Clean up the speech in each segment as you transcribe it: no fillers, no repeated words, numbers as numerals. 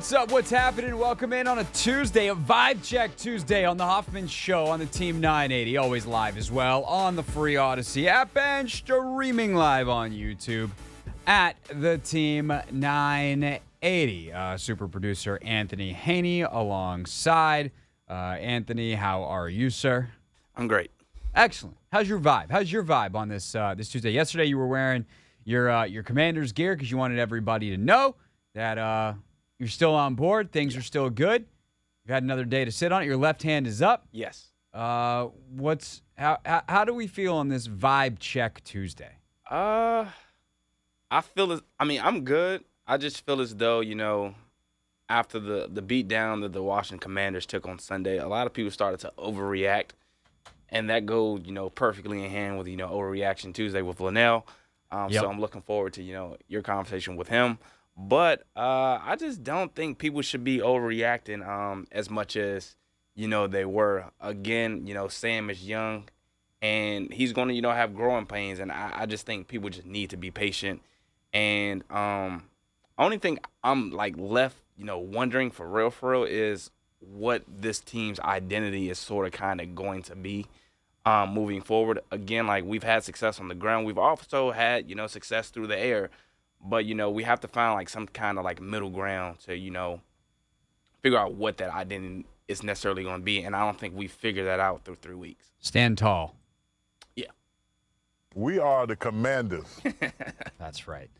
What's up? What's happening? Welcome in on a Tuesday, a Vibe Check Tuesday on the Hoffman Show on the Team 980. Always live as well on the free Odyssey app and streaming live on YouTube at the Team 980. Super producer Anthony Haney alongside. Anthony, how are you, sir? I'm great. Excellent. How's your vibe? How's your vibe on this Tuesday? Yesterday you were wearing your Commander's gear because you wanted everybody to know that you're still on board. Things are still good. You've had another day to sit on it. Your left hand is up. Yes. How do we feel on this Vibe Check Tuesday? I feel I'm good. I just feel as though, after the beat down that the Washington Commanders took on Sunday, a lot of people started to overreact. And that goes, perfectly in hand with, Overreaction Tuesday with Lynnell. So I'm looking forward to, your conversation with him. But I just don't think people should be overreacting as much as, they were. Again, Sam is young, and he's going to, have growing pains. And I just think people just need to be patient. And only thing I'm, left, wondering for real is what this team's identity is sort of kind of going to be moving forward. Again, we've had success on the ground. We've also had, success through the air. But, we have to find, some kind of, middle ground to, figure out what that identity is necessarily going to be. And I don't think we figured that out through 3 weeks. Stand tall. Yeah. We are the Commanders. That's right.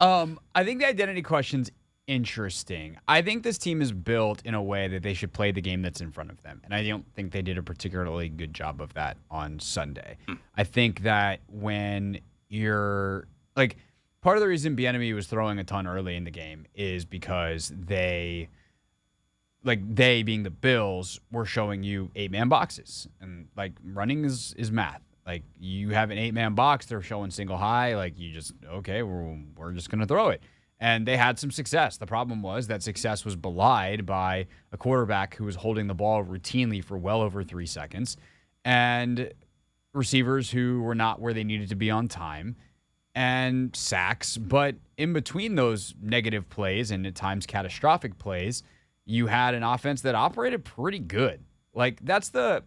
I think the identity question's interesting. I think this team is built in a way that they should play the game that's in front of them. And I don't think they did a particularly good job of that on Sunday. I think that when you're, part of the reason Bieniemy was throwing a ton early in the game is because they being the Bills, were showing you 8-man boxes. And, running is math. You have an 8-man box, they're showing single high, we're just going to throw it. And they had some success. The problem was that success was belied by a quarterback who was holding the ball routinely for well over 3 seconds and receivers who were not where they needed to be on time and sacks. But in between those negative plays and at times catastrophic plays, you had an offense that operated pretty good. That's the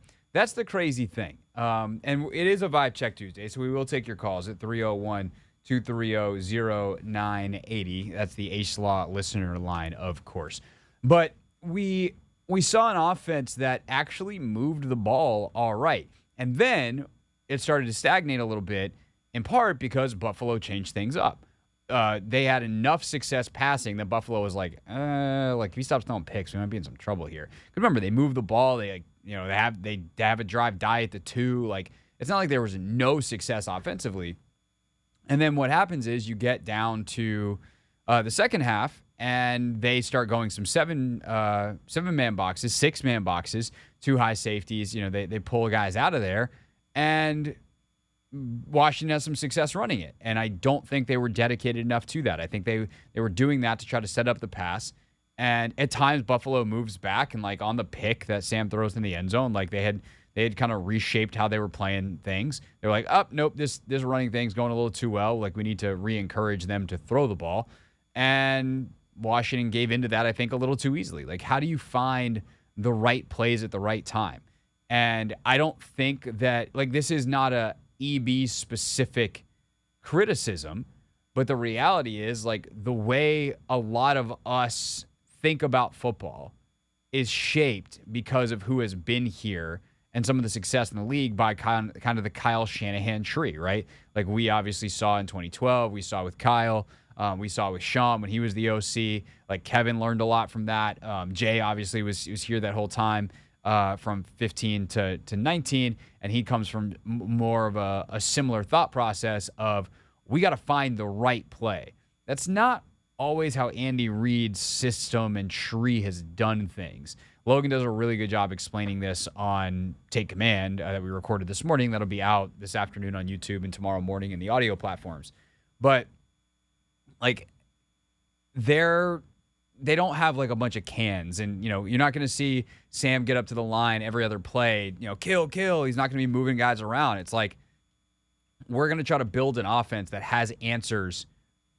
crazy thing. And it is a Vibe Check Tuesday, so we will take your calls at 301-230-0980. That's the H-Law listener line, of course. But we saw an offense that actually moved the ball all right. And then it started to stagnate a little bit, in part because Buffalo changed things up. They had enough success passing that Buffalo was if he stops throwing picks, we might be in some trouble here. Remember, they moved the ball. They have a drive die at the 2. It's not like there was no success offensively. And then what happens is you get down to the second half, and they start going some 7-man boxes, 6-man boxes, 2 high safeties. They pull guys out of there, and Washington has some success running it. And I don't think they were dedicated enough to that. I think they were doing that to try to set up the pass. And at times Buffalo moves back, and on the pick that Sam throws in the end zone, they had kind of reshaped how they were playing things. They're like, oh, nope, this running thing's going a little too well. We need to re-encourage them to throw the ball. And Washington gave into that, I think, a little too easily. How do you find the right plays at the right time? And I don't think that, this is not a EB-specific criticism, but the reality is, the way a lot of us think about football is shaped because of who has been here and some of the success in the league by kind of the Kyle Shanahan tree, right? We obviously saw in 2012, we saw with Kyle, we saw with Sean when he was the OC. Kevin learned a lot from that. Jay obviously was here that whole time from 15 to 19, and he comes from more of a similar thought process of we got to find the right play. That's not always how Andy Reid's system and tree has done things. Logan does a really good job explaining this on Take Command that we recorded this morning. That'll be out this afternoon on YouTube and tomorrow morning in the audio platforms. But they don't have a bunch of cans, and you're not going to see Sam get up to the line every other play, kill. He's not going to be moving guys around. It's we're going to try to build an offense that has answers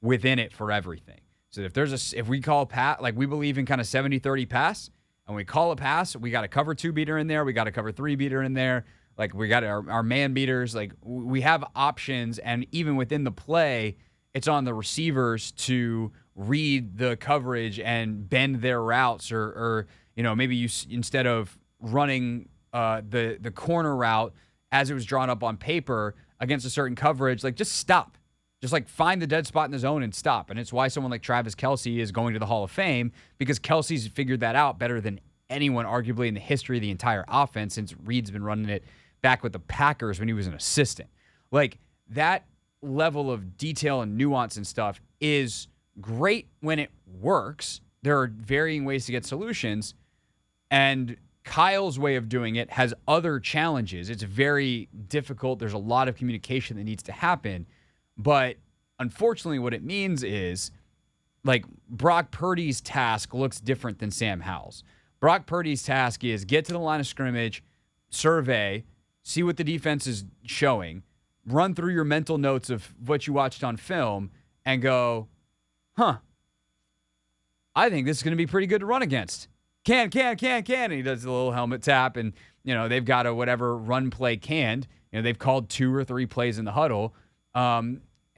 within it for everything. So if we call a pass, like we believe in kind of 70-30 pass, and we call a pass, we got a cover 2 beater in there, we got a cover 3 beater in there, like we got our man beaters, like we have options, and even within the play, it's on the receivers to read the coverage and bend their routes, or maybe you instead of running the corner route as it was drawn up on paper against a certain coverage, like just stop. Just like find the dead spot in the zone and stop. And it's why someone like Travis Kelce is going to the Hall of Fame, because Kelce's figured that out better than anyone arguably in the history of the entire offense, since Reed's been running it back with the Packers when he was an assistant. Like that level of detail and nuance and stuff is great when it works. There are varying ways to get solutions. And Kyle's way of doing it has other challenges. It's very difficult. There's a lot of communication that needs to happen. But unfortunately, what it means is, like, Brock Purdy's task looks different than Sam Howell's. Brock Purdy's task is get to the line of scrimmage, survey, see what the defense is showing, run through your mental notes of what you watched on film, and go, I think this is going to be pretty good to run against. Can. And he does a little helmet tap, and, they've got a whatever run play canned. They've called 2 or 3 plays in the huddle.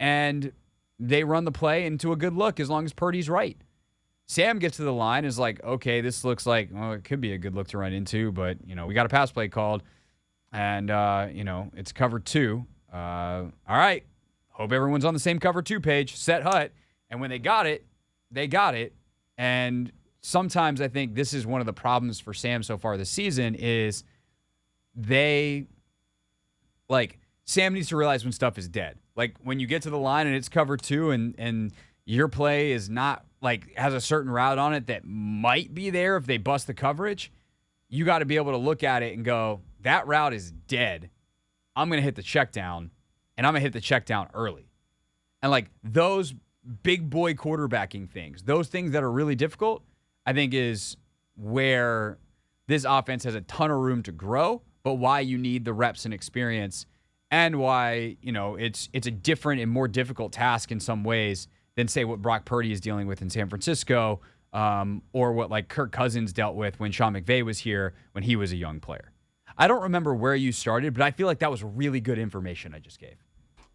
And they run the play into a good look as long as Purdy's right. Sam gets to the line, is like, okay, this looks like, it could be a good look to run into, but, we got a pass play called, and, it's cover 2. All right, hope everyone's on the same cover 2 page, set hut. And when they got it, they got it. And sometimes I think this is one of the problems for Sam so far this season is Sam needs to realize when stuff is dead. Like when you get to the line and it's cover 2 and your play is not has a certain route on it that might be there if they bust the coverage, you got to be able to look at it and go, that route is dead. I'm going to hit the check down, and I'm going to hit the check down early. And those big boy quarterbacking things, those things that are really difficult, I think is where this offense has a ton of room to grow, but why you need the reps and experience. And why, it's a different and more difficult task in some ways than, say, what Brock Purdy is dealing with in San Francisco, or what Kirk Cousins dealt with when Sean McVay was here when he was a young player. I don't remember where you started, but I feel like that was really good information I just gave.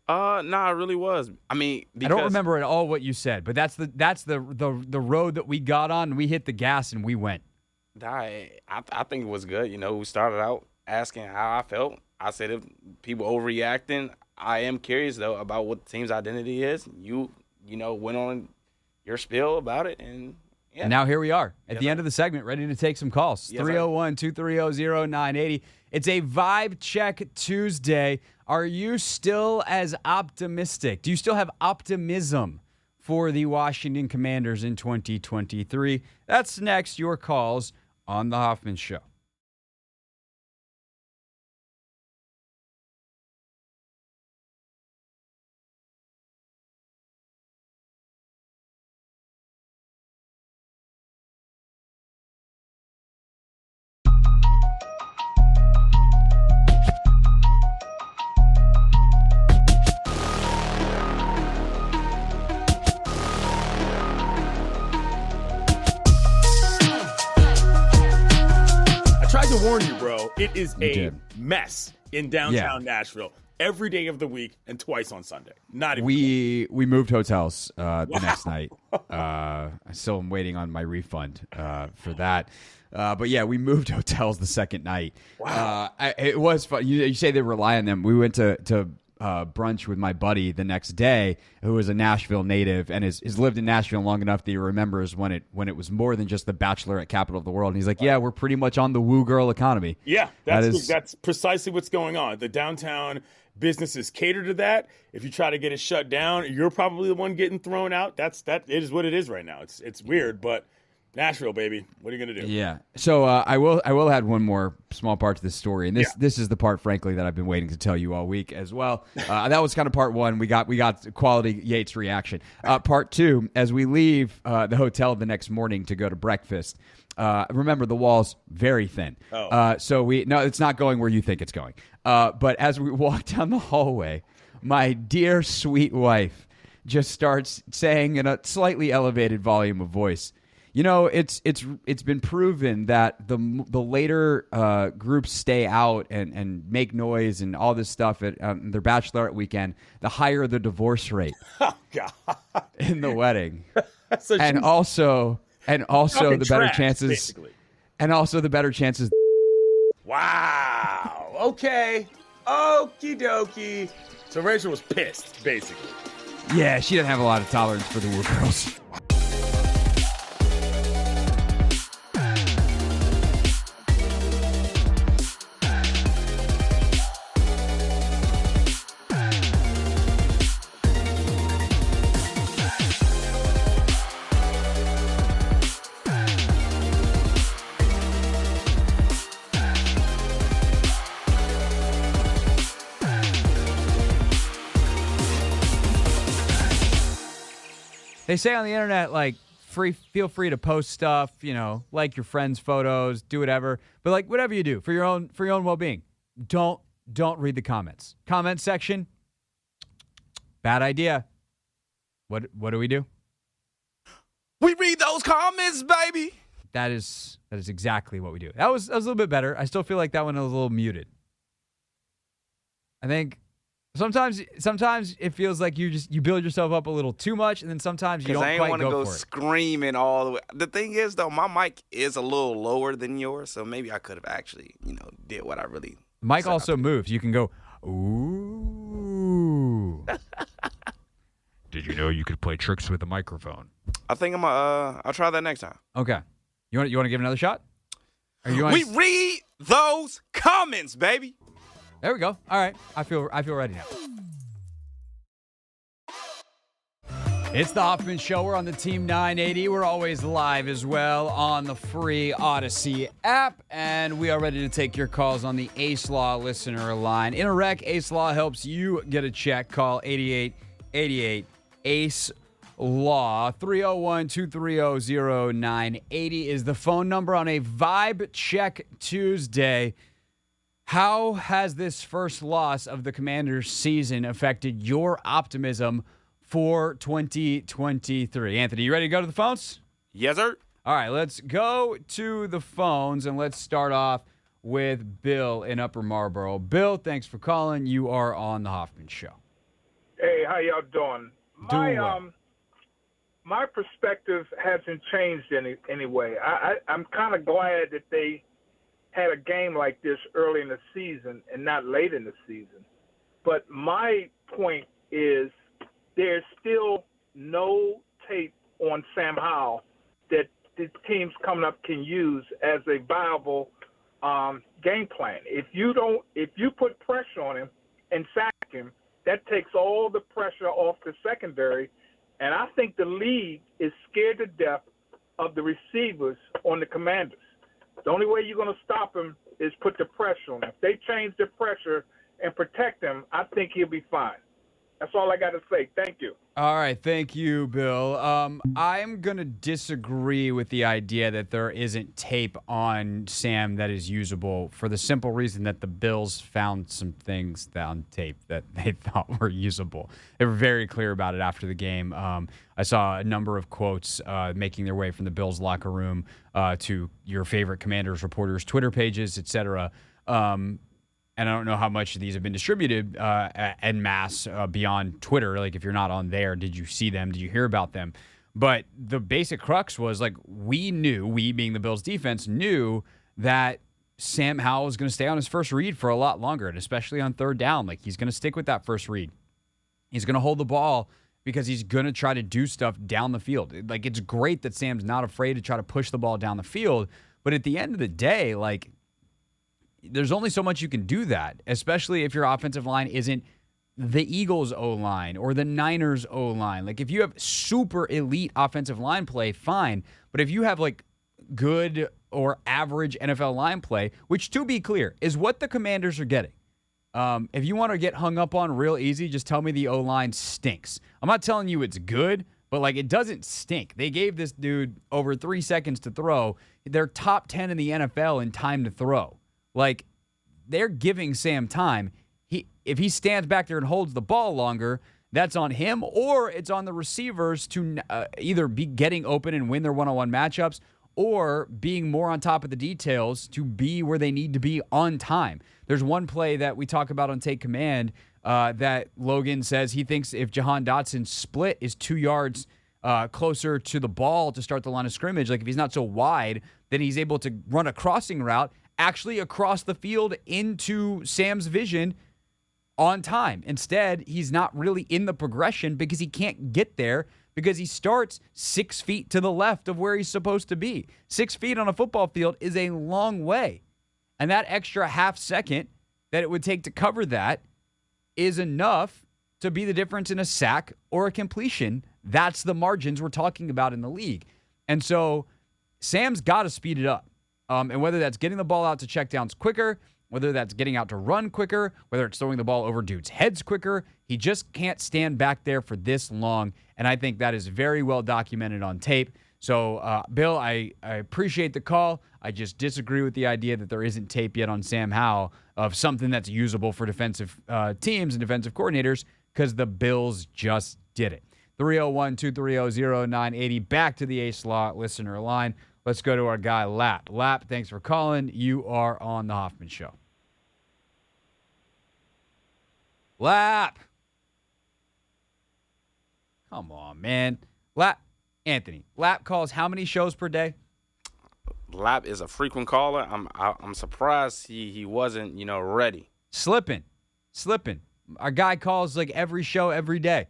Nah, it really was. I mean, I don't remember at all what you said, but that's the road that we got on. We hit the gas and we went. I think it was good. We started out asking how I felt. I said if people overreacting, I am curious though about what the team's identity is. You went on your spiel about it, and yeah. And now here we are at the end of the segment, ready to take some calls. 301-230-0980. It's a Vibe Check Tuesday. Are you still as optimistic? Do you still have optimism for the Washington Commanders in 2023? That's next. Your calls on the Hoffman Show. Warn you, bro. It is a mess in downtown Nashville every day of the week and twice on Sunday. Not even we moved hotels the next night. I still am waiting on my refund for that. But yeah, we moved hotels the second night. Wow. It was fun. You say they rely on them. We went to brunch with my buddy the next day, who is a Nashville native and has lived in Nashville long enough that he remembers when it was more than just the Bachelorette capital of the world. And he's like, yeah, we're pretty much on the woo girl economy. Yeah, that's precisely what's going on. The downtown businesses cater to that. If you try to get it shut down, you're probably the one getting thrown out. It is what it is right now. It's weird, but Nashville, baby. What are you going to do? Yeah. So I will add one more small part to this story, and this is the part, frankly, that I've been waiting to tell you all week as well. That was kind of part one. We got quality Yates reaction. Part two, as we leave the hotel the next morning to go to breakfast. Remember, the wall's very thin. So it's not going where you think it's going. But as we walk down the hallway, my dear sweet wife just starts saying in a slightly elevated volume of voice, you know, it's been proven that the later groups stay out and make noise and all this stuff at their bachelorette weekend, the higher the divorce rate. Oh God! In the wedding, So and also talking the better trash, chances, basically. and also the better chances. Wow. Okay. Okie dokie. So Rachel was pissed, basically. Yeah, she doesn't have a lot of tolerance for the Woo girls. They say on the internet, like, feel free to post stuff, you know, like your friends' photos, do whatever. But like whatever you do for your own well-being, don't read the comments. Comment section, bad idea. What do we do? We read those comments, baby. That is exactly what we do. That was a little bit better. I still feel like that one was a little muted. I think sometimes it feels like you build yourself up a little too much, and then sometimes you don't I quite want to go go for it. screaming all the way. The thing is, though, my mic is a little lower than yours, so maybe I could have actually, did what I really. Mike set out also to do. moves. You can go, ooh. Did you know you could play tricks with a microphone? I think I'll try that next time. Okay. You want to give another shot? Or you We read those comments, baby. There we go. All right. I feel ready now. It's the Hoffman Show. We're on the Team 980. We're always live as well on the free Odyssey app. And we are ready to take your calls on the Ace Law listener line. In a wreck, Ace Law helps you get a check. Call 8888 Ace Law. 301-230-0980 is the phone number on a Vibe Check Tuesday. How has this first loss of the Commanders season affected your optimism for 2023? Anthony, you ready to go to the phones? Yes, sir. All right, let's go to the phones, and let's start off with Bill in Upper Marlboro. Bill, thanks for calling. You are on the Hoffman Show. Hey, how y'all doing? Doing well. My perspective hasn't changed anyway. I'm kind of glad that they had a game like this early in the season and not late in the season. But my point is there's still no tape on Sam Howell that the teams coming up can use as a viable game plan. If you put pressure on him and sack him, that takes all the pressure off the secondary. And I think the league is scared to death of the receivers on the Commanders. The only way you're going to stop him is put the pressure on him. If they change the pressure and protect him, I think he'll be fine. That's all I got to say. Thank you. All right, thank you, Bill. I'm going to disagree with the idea that there isn't tape on Sam that is usable for the simple reason that the Bills found some things on tape that they thought were usable. They were very clear about it after the game. I saw a number of quotes making their way from the Bills locker room to your favorite Commanders reporters' Twitter pages, etc. And I don't know how much of these have been distributed en masse beyond Twitter. Like, if you're not on there, did you see them? Did you hear about them? But the basic crux was, like, we being the Bills defense, knew that Sam Howell was going to stay on his first read for a lot longer, and especially on third down. Like, he's going to stick with that first read. He's going to hold the ball because he's going to try to do stuff down the field. Like, it's great that Sam's not afraid to try to push the ball down the field. But at the end of the day, like, there's only so much you can do that, especially if your offensive line isn't the Eagles' O-line or the Niners' O-line. Like, if you have super elite offensive line play, fine. But if you have, like, good or average NFL line play, which, to be clear, is what the Commanders are getting. If you want to get hung up on real easy, just tell me the O-line stinks. I'm not telling you it's good, but, like, it doesn't stink. They gave this dude over 3 seconds to throw. They're top 10 in the NFL in time to throw. Like, they're giving Sam time. If he stands back there and holds the ball longer, that's on him, or it's on the receivers to either be getting open and win their one-on-one matchups, or being more on top of the details to be where they need to be on time. There's one play that we talk about on Take Command that Logan says he thinks if Jahan Dotson's split is 2 yards closer to the ball to start the line of scrimmage, like if he's not so wide, then he's able to run a crossing route actually across the field into Sam's vision on time. Instead, he's not really in the progression because he can't get there because he starts 6 feet to the left of where he's supposed to be. 6 feet on a football field is a long way. And that extra half second that it would take to cover that is enough to be the difference in a sack or a completion. That's the margins we're talking about in the league. And so Sam's got to speed it up. And whether that's getting the ball out to checkdowns quicker, whether that's getting out to run quicker, whether it's throwing the ball over dudes' heads quicker, he just can't stand back there for this long. And I think that is very well documented on tape. So, Bill, I appreciate the call. I just disagree with the idea that there isn't tape yet on Sam Howell of something that's usable for defensive teams and defensive coordinators because the Bills just did it. 301-230-0980. Back to the A-Slot listener line. Let's go to our guy, Lap. Lap, thanks for calling. You are on the Hoffman Show. Lap. Come on, man. Lap. Anthony, Lap calls how many shows per day? Lap is a frequent caller. I'm surprised he wasn't, ready. Slipping. Our guy calls like every show every day,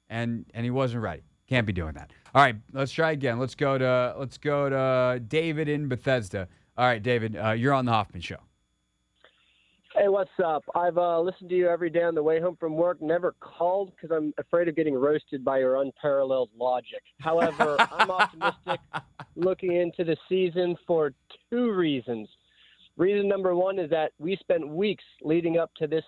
and he wasn't ready. Can't be doing that. All right, let's try again. Let's go to David in Bethesda. All right, David, you're on the Hoffman Show. Hey, what's up? I've listened to you every day on the way home from work. Never called because I'm afraid of getting roasted by your unparalleled logic. However, I'm optimistic looking into the season for 2 reasons. Reason number 1 is that we spent weeks leading up to this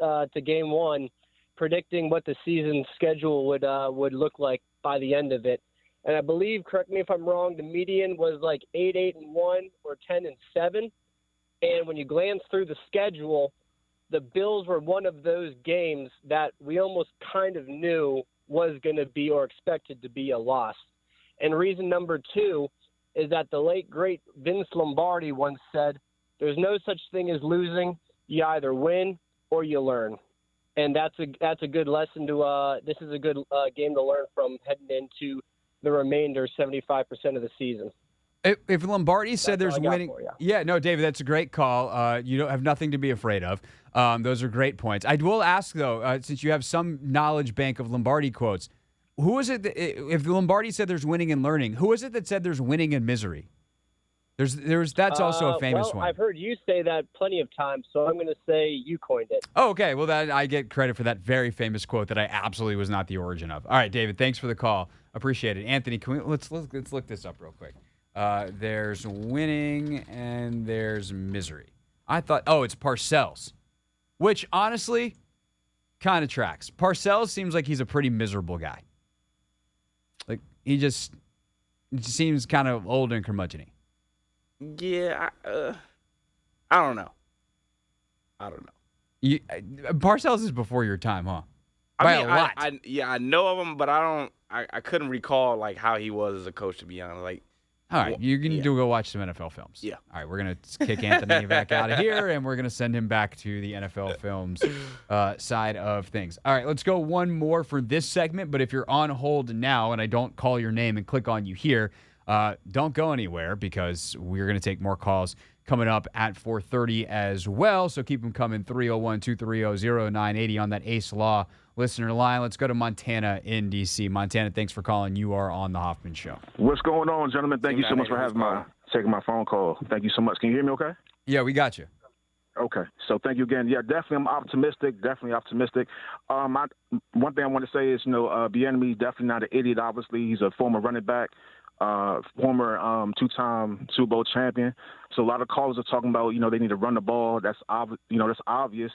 to game 1 predicting what the season schedule would look like by the end of it. And I believe, correct me if I'm wrong, the median was like 8-1 or 10-7. And when you glance through the schedule, the Bills were one of those games that we almost kind of knew was going to be or expected to be a loss. And reason number 2 is that the late, great Vince Lombardi once said, there's no such thing as losing. You either win or you learn. And that's a good lesson to this is a good game to learn from heading into the remainder 75% of the season. If Lombardi said there's winning, yeah, no, David, that's a great call. You don't have nothing to be afraid of. Those are great points. I will ask though, since you have some knowledge bank of Lombardi quotes, who is it? If Lombardi said there's winning and learning, who is it that said there's winning and misery? That's also a famous one. I've heard you say that plenty of times, so I'm going to say you coined it. Oh, okay. Well, I get credit for that very famous quote that I absolutely was not the origin of. All right, David, thanks for the call. Appreciate it. Anthony, let's look this up real quick. There's winning and there's misery. I thought, it's Parcells, which honestly kind of tracks. Parcells seems like he's a pretty miserable guy. Like he just seems kind of old and curmudgeon-y. Yeah, I don't know. Parcells is before your time, huh? By a lot. I know of him, but I couldn't recall like how he was as a coach, to be honest. Like, all right, you can go watch some NFL films. Yeah. All right, we're going to kick Anthony back out of here, and we're going to send him back to the NFL films side of things. All right, let's go one more for this segment, but if you're on hold now and I don't call your name and click on you here, don't go anywhere because we're going to take more calls coming up at 4:30 as well, so keep them coming, 301-230-0980 on that Ace Law listener line. Let's go to Montana in D.C. Montana, thanks for calling. You are on the Hoffman Show. What's going on, gentlemen? Thank you so much for taking my phone call. Thank you so much. Can you hear me okay? Yeah, we got you. Okay. So thank you again. Yeah, definitely I'm optimistic. One thing I want to say is, Bieniemy is definitely not an idiot, obviously. He's a former running back, former two-time Super Bowl champion. So a lot of callers are talking about, they need to run the ball. That's obvious.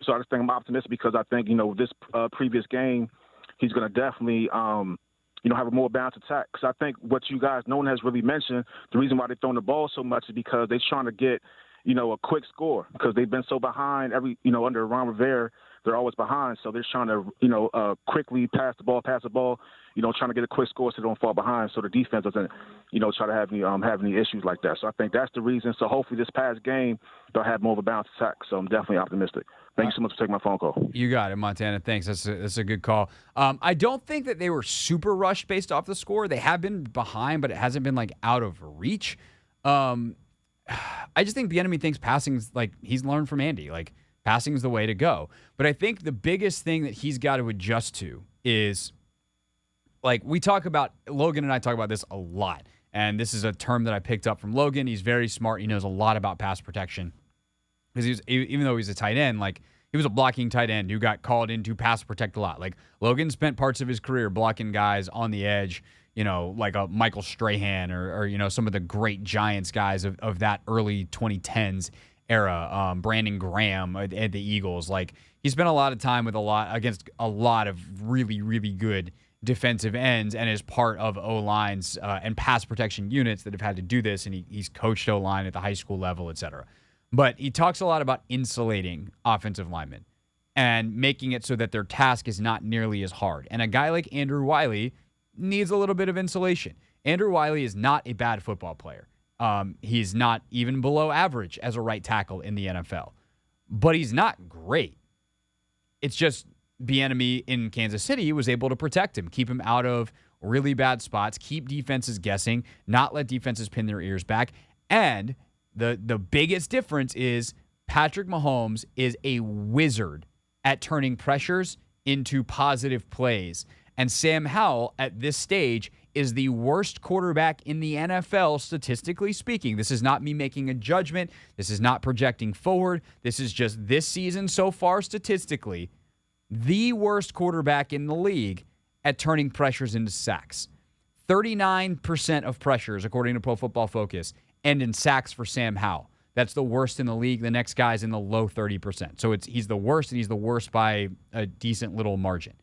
So I just think I'm optimistic because I think, this previous game, he's going to definitely, have a more balanced attack. Because I think what you guys, no one has really mentioned, the reason why they're throwing the ball so much is because they're trying to get, a quick score because they've been so behind under Ron Rivera they're always behind. So they're trying to, quickly pass the ball, trying to get a quick score so they don't fall behind. So the defense doesn't, try to have any issues like that. So I think that's the reason. So hopefully this past game, they'll have more of a balanced attack. So I'm definitely optimistic. Thank you so much for taking my phone call. You got it, Montana. Thanks. That's a good call. I don't think that they were super rushed based off the score. They have been behind, but it hasn't been like out of reach. I just think the enemy thinks passing's like he's learned from Andy. Like passing's the way to go. But I think the biggest thing that he's got to adjust to is like Logan and I talk about this a lot. And this is a term that I picked up from Logan. He's very smart. He knows a lot about pass protection. Because even though he's a tight end, like he was a blocking tight end who got called in to pass protect a lot. Like Logan spent parts of his career blocking guys on the edge, like a Michael Strahan or some of the great Giants guys of that early 2010s era. Brandon Graham at the Eagles. Like he spent a lot of time against a lot of really, really good defensive ends and is part of O-lines and pass protection units that have had to do this. And he's coached O-line at the high school level, et cetera. But he talks a lot about insulating offensive linemen and making it so that their task is not nearly as hard. And a guy like Andrew Wiley needs a little bit of insulation. Andrew Wiley is not a bad football player. He's not even below average as a right tackle in the NFL. But he's not great. It's just Bieniemy in Kansas City was able to protect him, keep him out of really bad spots, keep defenses guessing, not let defenses pin their ears back. And the biggest difference is Patrick Mahomes is a wizard at turning pressures into positive plays. And Sam Howell, at this stage, is the worst quarterback in the NFL, statistically speaking. This is not me making a judgment. This is not projecting forward. This is just this season so far, statistically, the worst quarterback in the league at turning pressures into sacks. 39% of pressures, according to Pro Football Focus, end in sacks for Sam Howell. That's the worst in the league. The next guy's in the low 30%. So he's the worst, and he's the worst by a decent little margin.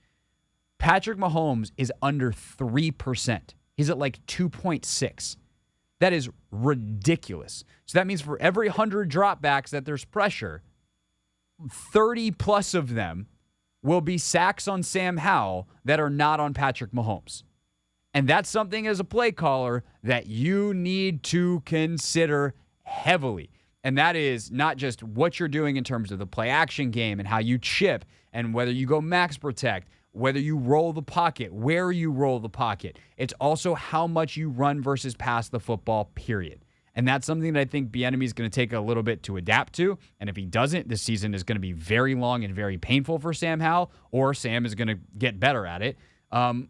Patrick Mahomes is under 3%. He's at like 2.6. That is ridiculous. So that means for every 100 dropbacks that there's pressure, 30 plus of them will be sacks on Sam Howell that are not on Patrick Mahomes. And that's something as a play caller that you need to consider heavily. And that is not just what you're doing in terms of the play action game and how you chip and whether you go max protect, whether you roll the pocket, where you roll the pocket. It's also how much you run versus pass the football, period. And that's something that I think Bieniemy is going to take a little bit to adapt to. And if he doesn't, this season is going to be very long and very painful for Sam Howell, or Sam is going to get better at it.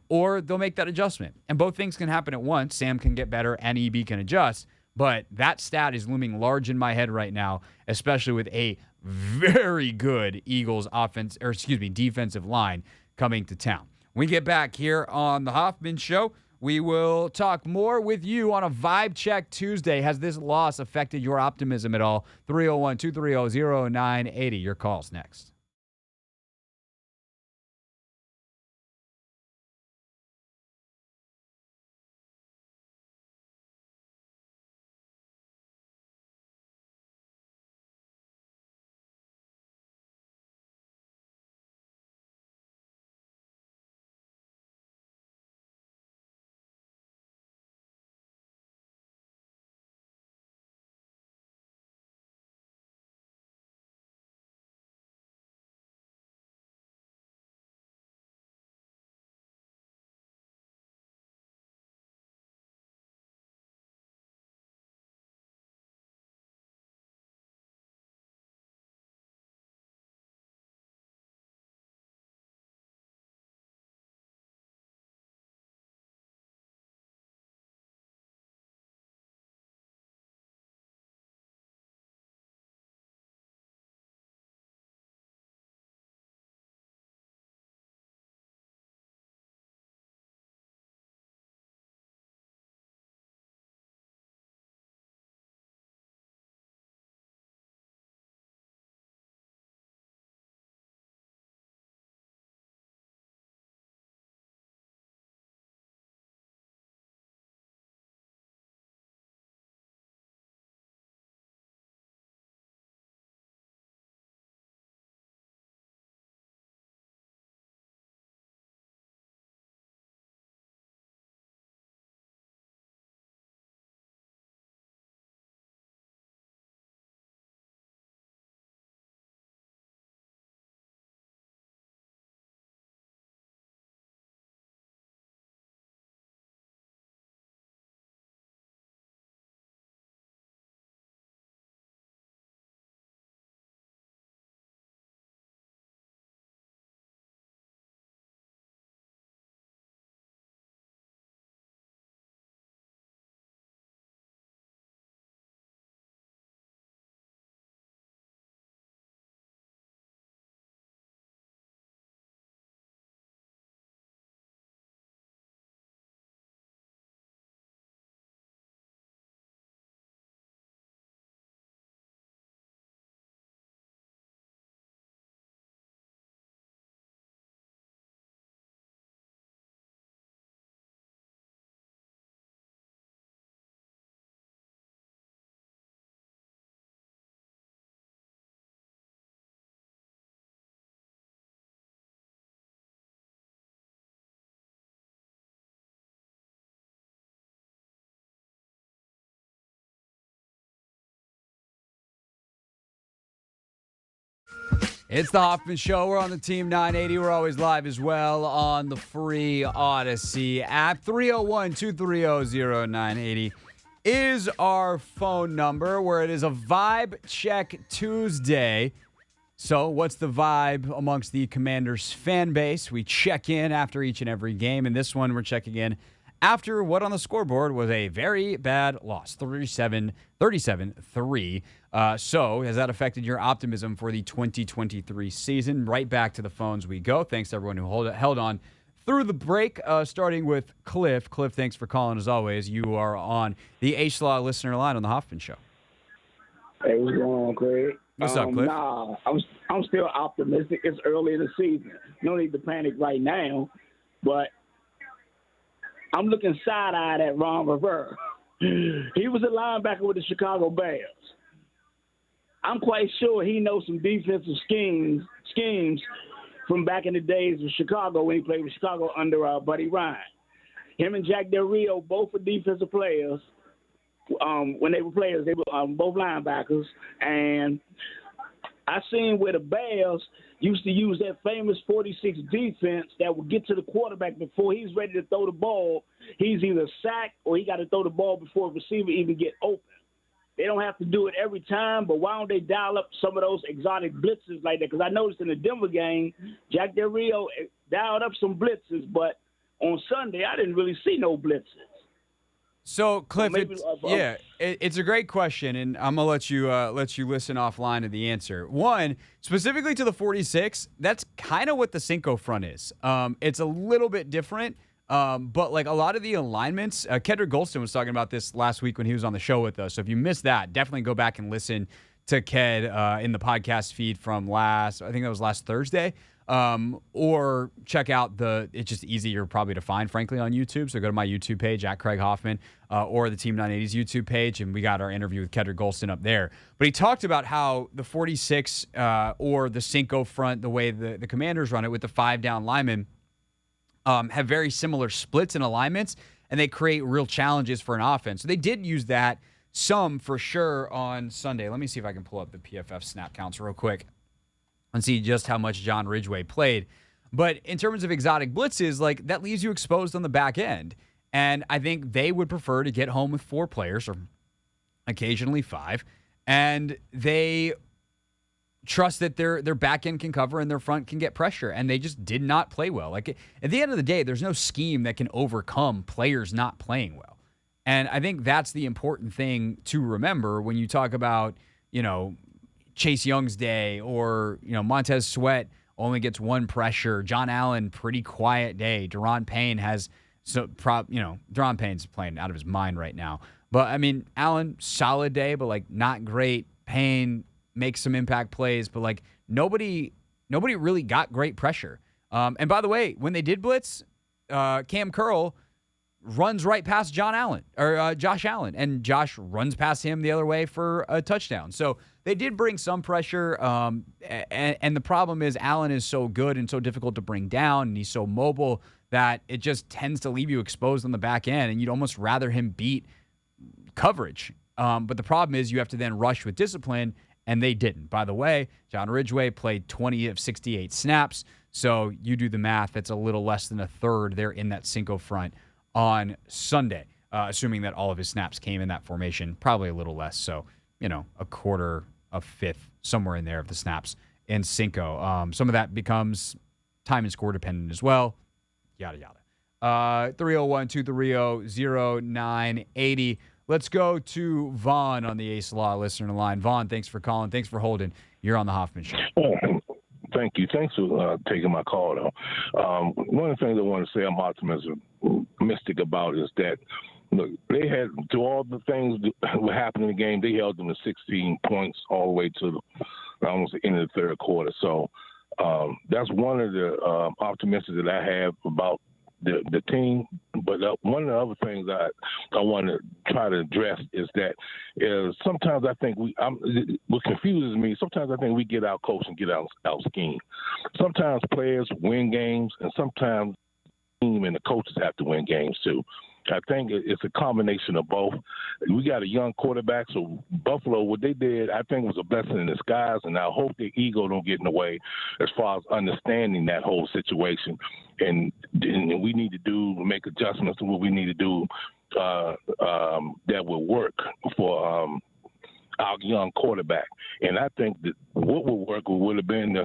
Or they'll make that adjustment. And both things can happen at once. Sam can get better and EB can adjust. But that stat is looming large in my head right now, especially with a very good Eagles defensive line coming to town. When we get back here on the Hoffman Show, we will talk more with you on a Vibe Check Tuesday. Has this loss affected your optimism at all? 301-230-0980. Your call's next. It's the Hoffman Show. We're on the Team 980. We're always live as well on the free Odyssey app. 301-230-0980 is our phone number, where it is a Vibe Check Tuesday. So what's the vibe amongst the Commanders fan base? We check in after each and every game. And this one, we're checking in after what on the scoreboard was a very bad loss, 37-3. So has that affected your optimism for the 2023 season? Right back to the phones we go. Thanks to everyone who held on through the break, starting with Cliff. Cliff, thanks for calling as always. You are on the H-Law listener line on the Hoffman Show. Hey, what's going on, Craig? What's up, Cliff? Nah, I'm still optimistic. It's early in the season. No need to panic right now, but I'm looking side-eyed at Ron Rivera. He was a linebacker with the Chicago Bears. I'm quite sure he knows some defensive schemes from back in the days of Chicago when he played with Chicago under Buddy Ryan. Him and Jack Del Rio, both were defensive players. When they were players, they were both linebackers. And I seen where the Bears used to use that famous 46 defense that would get to the quarterback before he's ready to throw the ball. He's either sacked or he got to throw the ball before a receiver even get open. They don't have to do it every time, but why don't they dial up some of those exotic blitzes like that? Because I noticed in the Denver game, Jack Del Rio dialed up some blitzes, but on Sunday I didn't really see no blitzes. So, Cliff, it's a great question, and I'm gonna let you listen offline to the answer. One, specifically to the 46, that's kind of what the Cinco front is. It's a little bit different, but like a lot of the alignments, Kendrick Golston was talking about this last week when he was on the show with us. So if you missed that, definitely go back and listen to Ked in the podcast feed from I think that was last Thursday. Or check out it's just easier probably to find, frankly, on YouTube. So go to my YouTube page at Craig Hoffman, or the Team 980's YouTube page, and we got our interview with Kendrick Golston up there. But he talked about how the 46 or the Cinco front, the way the Commanders run it with the 5-down linemen, have very similar splits and alignments, and they create real challenges for an offense. So they did use that some for sure on Sunday. Let me see if I can pull up the PFF snap counts real quick and see just how much John Ridgway played. But in terms of exotic blitzes, like that leaves you exposed on the back end. And I think they would prefer to get home with 4 players or occasionally 5. And they trust that their back end can cover and their front can get pressure. And they just did not play well. Like at the end of the day, there's no scheme that can overcome players not playing well. And I think that's the important thing to remember when you talk about, Chase Young's day, or Montez Sweat only gets 1 pressure. John Allen, pretty quiet day. Deron Payne Deron Payne's playing out of his mind right now. But I mean, Allen, solid day, but like not great. Payne makes some impact plays, but like nobody really got great pressure. And by the way, when they did blitz, Cam Curl runs right past Josh Allen, and Josh runs past him the other way for a touchdown. So they did bring some pressure, and the problem is Allen is so good and so difficult to bring down, and he's so mobile that it just tends to leave you exposed on the back end, and you'd almost rather him beat coverage. But the problem is you have to then rush with discipline, and they didn't. By the way, John Ridgway played 20 of 68 snaps, so you do the math, that's a little less than a third there in that Cinco front on Sunday, assuming that all of his snaps came in that formation, probably a little less. So, a quarter, a fifth, somewhere in there of the snaps in Cinco. Some of that becomes time and score dependent as well. Yada, yada. 301-230-0980. Let's go to Vaughn on the Ace Law listener line. Vaughn, thanks for calling. Thanks for holding. You're on the Hoffman Show. Thank you. Thanks for taking my call, though. One of the things I want to say I'm optimistic about is that, look, they had, to all the things that were happening in the game, they held them to 16 points all the way to almost the end of the third quarter. So that's one of the optimisms that I have about the team. But one of the other things I want to try to address is that sometimes I think what confuses me, sometimes I think we get out coached and get out schemed. Sometimes players win games, and sometimes the team and the coaches have to win games too. I think it's a combination of both. We got a young quarterback, so Buffalo, what they did, I think was a blessing in disguise, and I hope their ego don't get in the way as far as understanding that whole situation. And we need to make adjustments to what we need to do that will work for our young quarterback. And I think that what would work would have been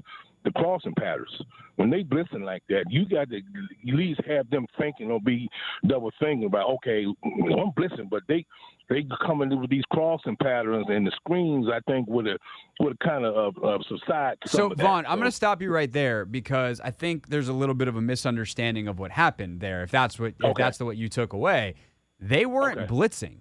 the crossing patterns. When they blitzing like that, you got to at least have them thinking or be double thinking about, okay, I'm blitzing, but they come in with these crossing patterns and the screens, I think, would have kind of subside. So, Vaughn, I'm going to stop you right there because I think there's a little bit of a misunderstanding of what happened there. If that's what you took away, they weren't blitzing.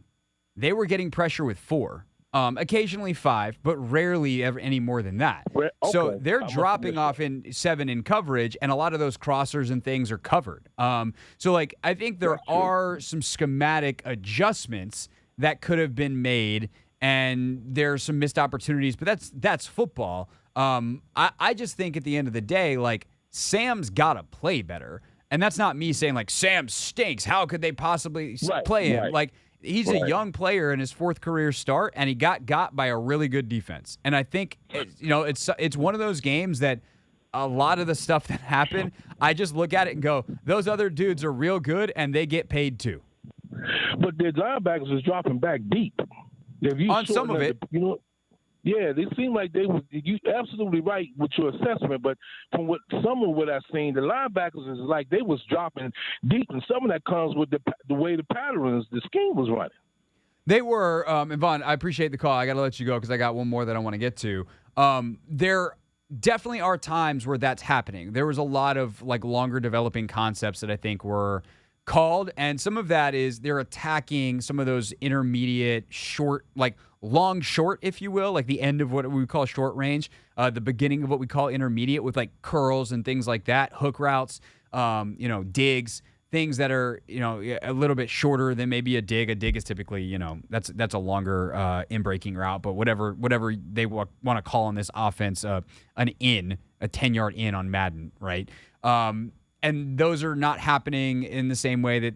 They were getting pressure with 4. Occasionally 5, but rarely ever any more than that. So they're dropping off in 7 in coverage, and a lot of those crossers and things are covered. So, I think there are some schematic adjustments that could have been made, and there are some missed opportunities, but that's football. I just think at the end of the day, Sam's got to play better. And that's not me saying, Sam stinks. How could they possibly play him? He's a young player in his 4th career start, and he got by a really good defense. And I think it's one of those games that a lot of the stuff that happened, I just look at it and go, those other dudes are real good, and they get paid too. But the linebackers was dropping back deep. On some of it. Yeah, they seem like they were. You absolutely right with your assessment, but from some of what I've seen, the linebackers is like they was dropping deep, and some of that comes with the way the patterns, the scheme was running. They were, and Vaughn, I appreciate the call. I got to let you go because I got one more that I want to get to. There definitely are times where that's happening. There was a lot of longer developing concepts that I think were called, and some of that is they're attacking some of those intermediate short, long short, if you will, the end of what we call short range, the beginning of what we call intermediate with curls and things like that, hook routes, digs, things that are, a little bit shorter than maybe a dig. A dig is typically, that's a longer in-breaking route, but whatever they want to call in this offense, an in, a 10-yard in on Madden, right? And those are not happening in the same way that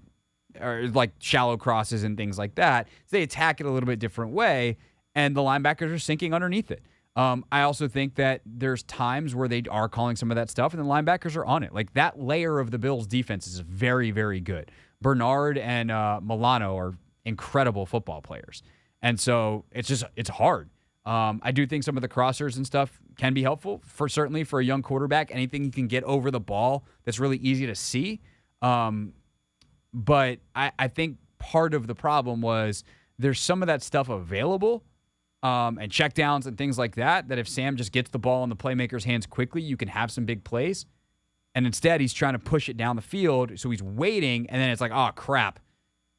are shallow crosses and things like that. So they attack it a little bit different way, and the linebackers are sinking underneath it. I also think that there's times where they are calling some of that stuff, and the linebackers are on it. That layer of the Bills' defense is very, very good. Bernard and Milano are incredible football players. And so it's hard. I do think some of the crossers and stuff can be helpful certainly for a young quarterback. Anything you can get over the ball that's really easy to see. But I think part of the problem was there's some of that stuff available and checkdowns and things like that if Sam just gets the ball in the playmaker's hands quickly, you can have some big plays. And instead, he's trying to push it down the field, so he's waiting, and then it's oh, crap,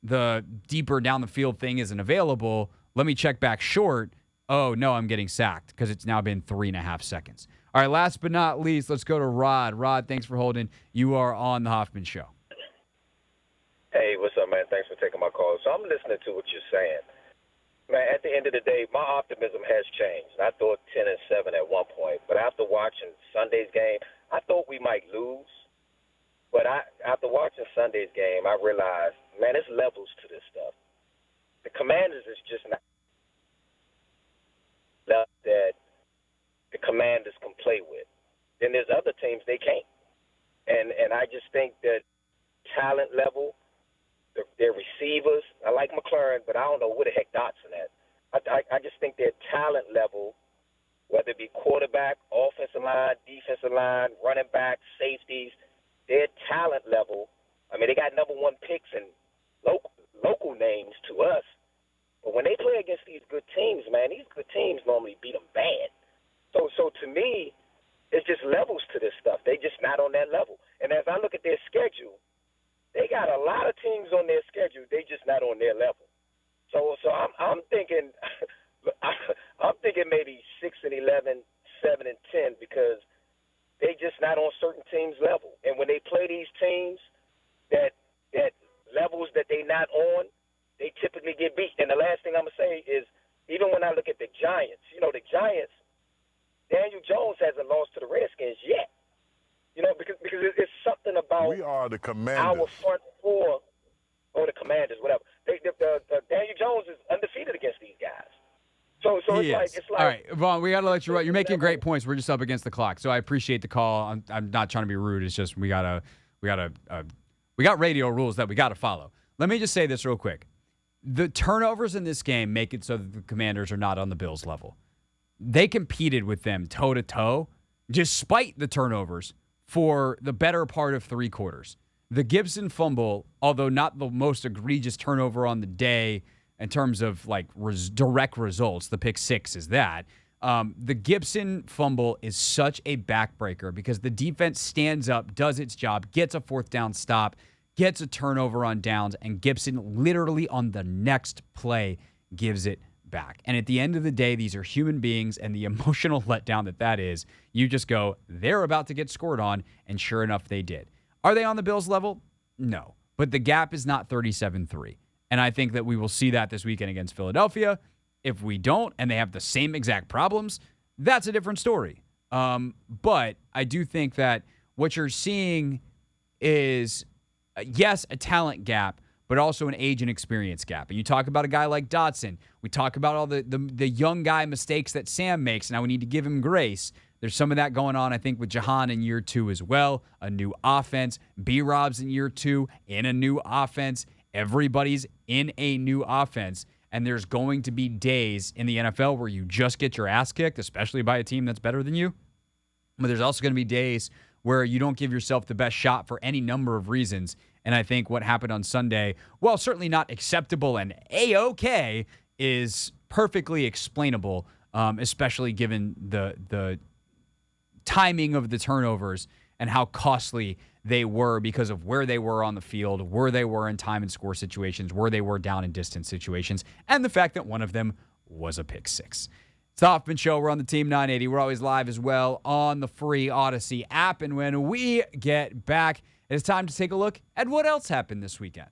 the deeper down the field thing isn't available. Let me check back short. Oh, no, I'm getting sacked because it's now been 3.5 seconds. All right, last but not least, let's go to Rod. Rod, thanks for holding. You are on the Hoffman Show. Hey, what's up, man? Thanks for taking my call. So I'm listening to what you're saying. Man, at the end of the day, my optimism has changed. I thought 10-7 at one point, but after watching Sunday's game, I thought we might lose. But after watching Sunday's game, I realized, man, there's levels to this stuff. The Commanders is just not that the Commanders can play with. Then there's other teams they can't. And I just think that talent level, their receivers, I like McLaurin, but I don't know where the heck Dotson at. I just think their talent level, whether it be quarterback, offensive line, defensive line, running back, safeties, their talent level, I mean, they got number 1 picks and local names to us. But when they play against these good teams, man, these good teams normally beat them bad. So to me, it's just levels to this stuff. They just not on that level. And as I look at their schedule, they got a lot of teams on their schedule. They just not on their level. So I'm thinking maybe 6-11, 7-10 because they just not on certain teams' level. And when they play these teams that levels that they not on, they typically get beat. And the last thing I'm gonna say is, even when I look at the Giants, the Giants, Daniel Jones hasn't lost to the Redskins yet. Because it's something about we are the Commanders. our front four. or the Commanders, whatever. Daniel Jones is undefeated against these guys. So it's like. All right, Vaughn, we got to let you run. You're making great points. We're just up against the clock, so I appreciate the call. I'm not trying to be rude. It's just we got radio rules that we got to follow. Let me just say this real quick. The turnovers in this game make it so that the Commanders are not on the Bills level. They competed with them toe-to-toe, despite the turnovers, for the better part of 3 quarters. The Gibson fumble, although not the most egregious turnover on the day in terms of like direct results, the pick 6 is that. The Gibson fumble is such a backbreaker because the defense stands up, does its job, gets a 4th down stop, gets a turnover on downs, and Gibson literally on the next play gives it back. And at the end of the day, these are human beings, and the emotional letdown that is, you just go, they're about to get scored on, and sure enough, they did. Are they on the Bills level? No. But the gap is not 37-3. And I think that we will see that this weekend against Philadelphia. If we don't, and they have the same exact problems, that's a different story. But I do think that what you're seeing is, yes, a talent gap, but also an age and experience gap. And you talk about a guy like Dotson. We talk about all the young guy mistakes that Sam makes. Now we need to give him grace. There's some of that going on, I think, with Jahan in year 2 as well. A new offense. B-Rob's in year 2 in a new offense. Everybody's in a new offense. And there's going to be days in the NFL where you just get your ass kicked, especially by a team that's better than you. But there's also going to be days where you don't give yourself the best shot for any number of reasons. And I think what happened on Sunday, while certainly not acceptable and A-OK, is perfectly explainable, especially given the timing of the turnovers and how costly they were because of where they were on the field, where they were in time and score situations, where they were down and distance situations, and the fact that one of them was a pick 6. It's the Hoffman Show. We're on the Team 980. We're always live as well on the free Odyssey app. And when we get back, it's time to take a look at what else happened this weekend.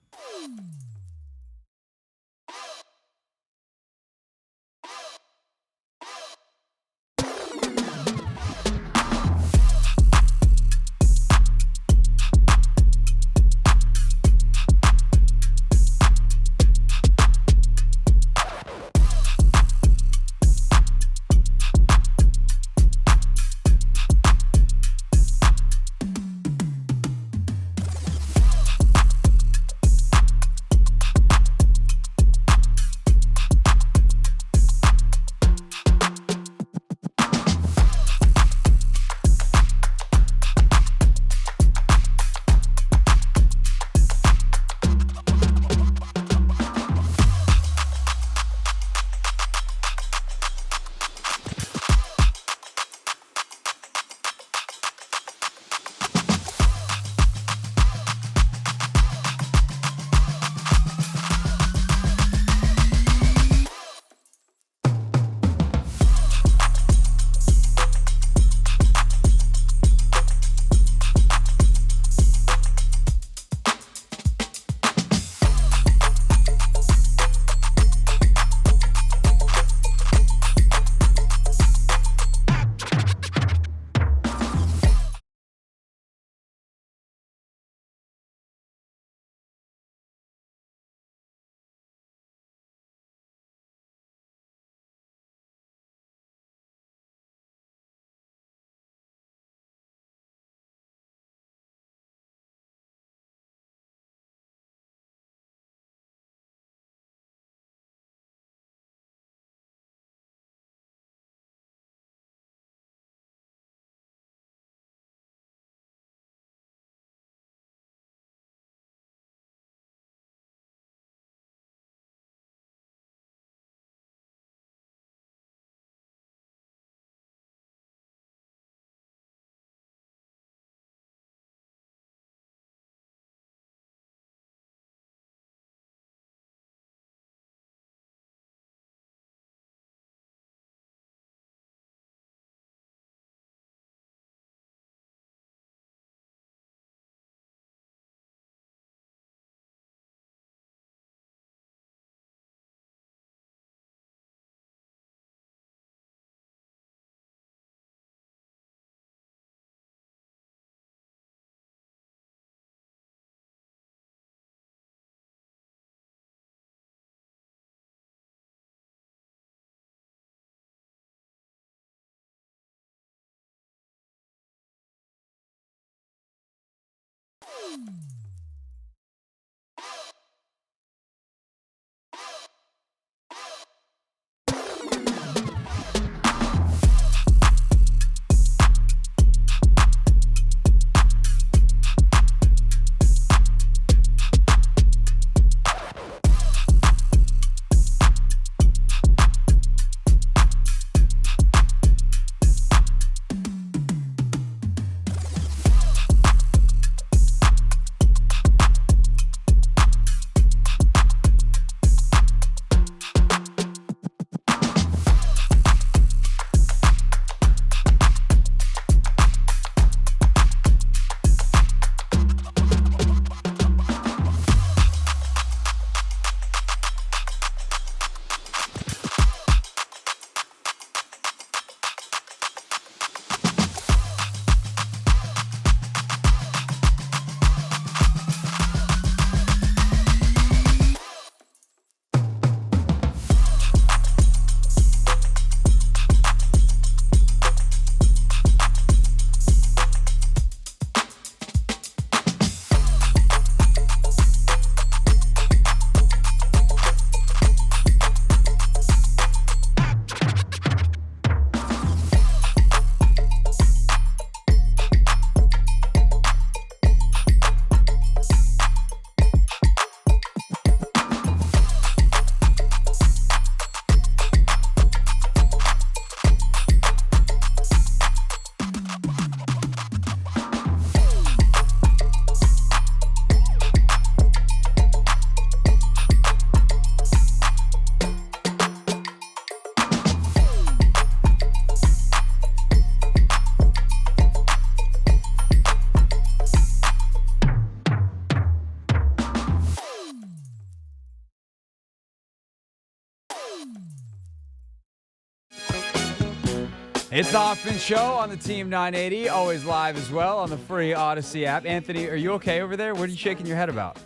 It's the Hoffman Show on the Team 980, always live as well on the free Odyssey app. Anthony, are you okay over there? What are you shaking your head about?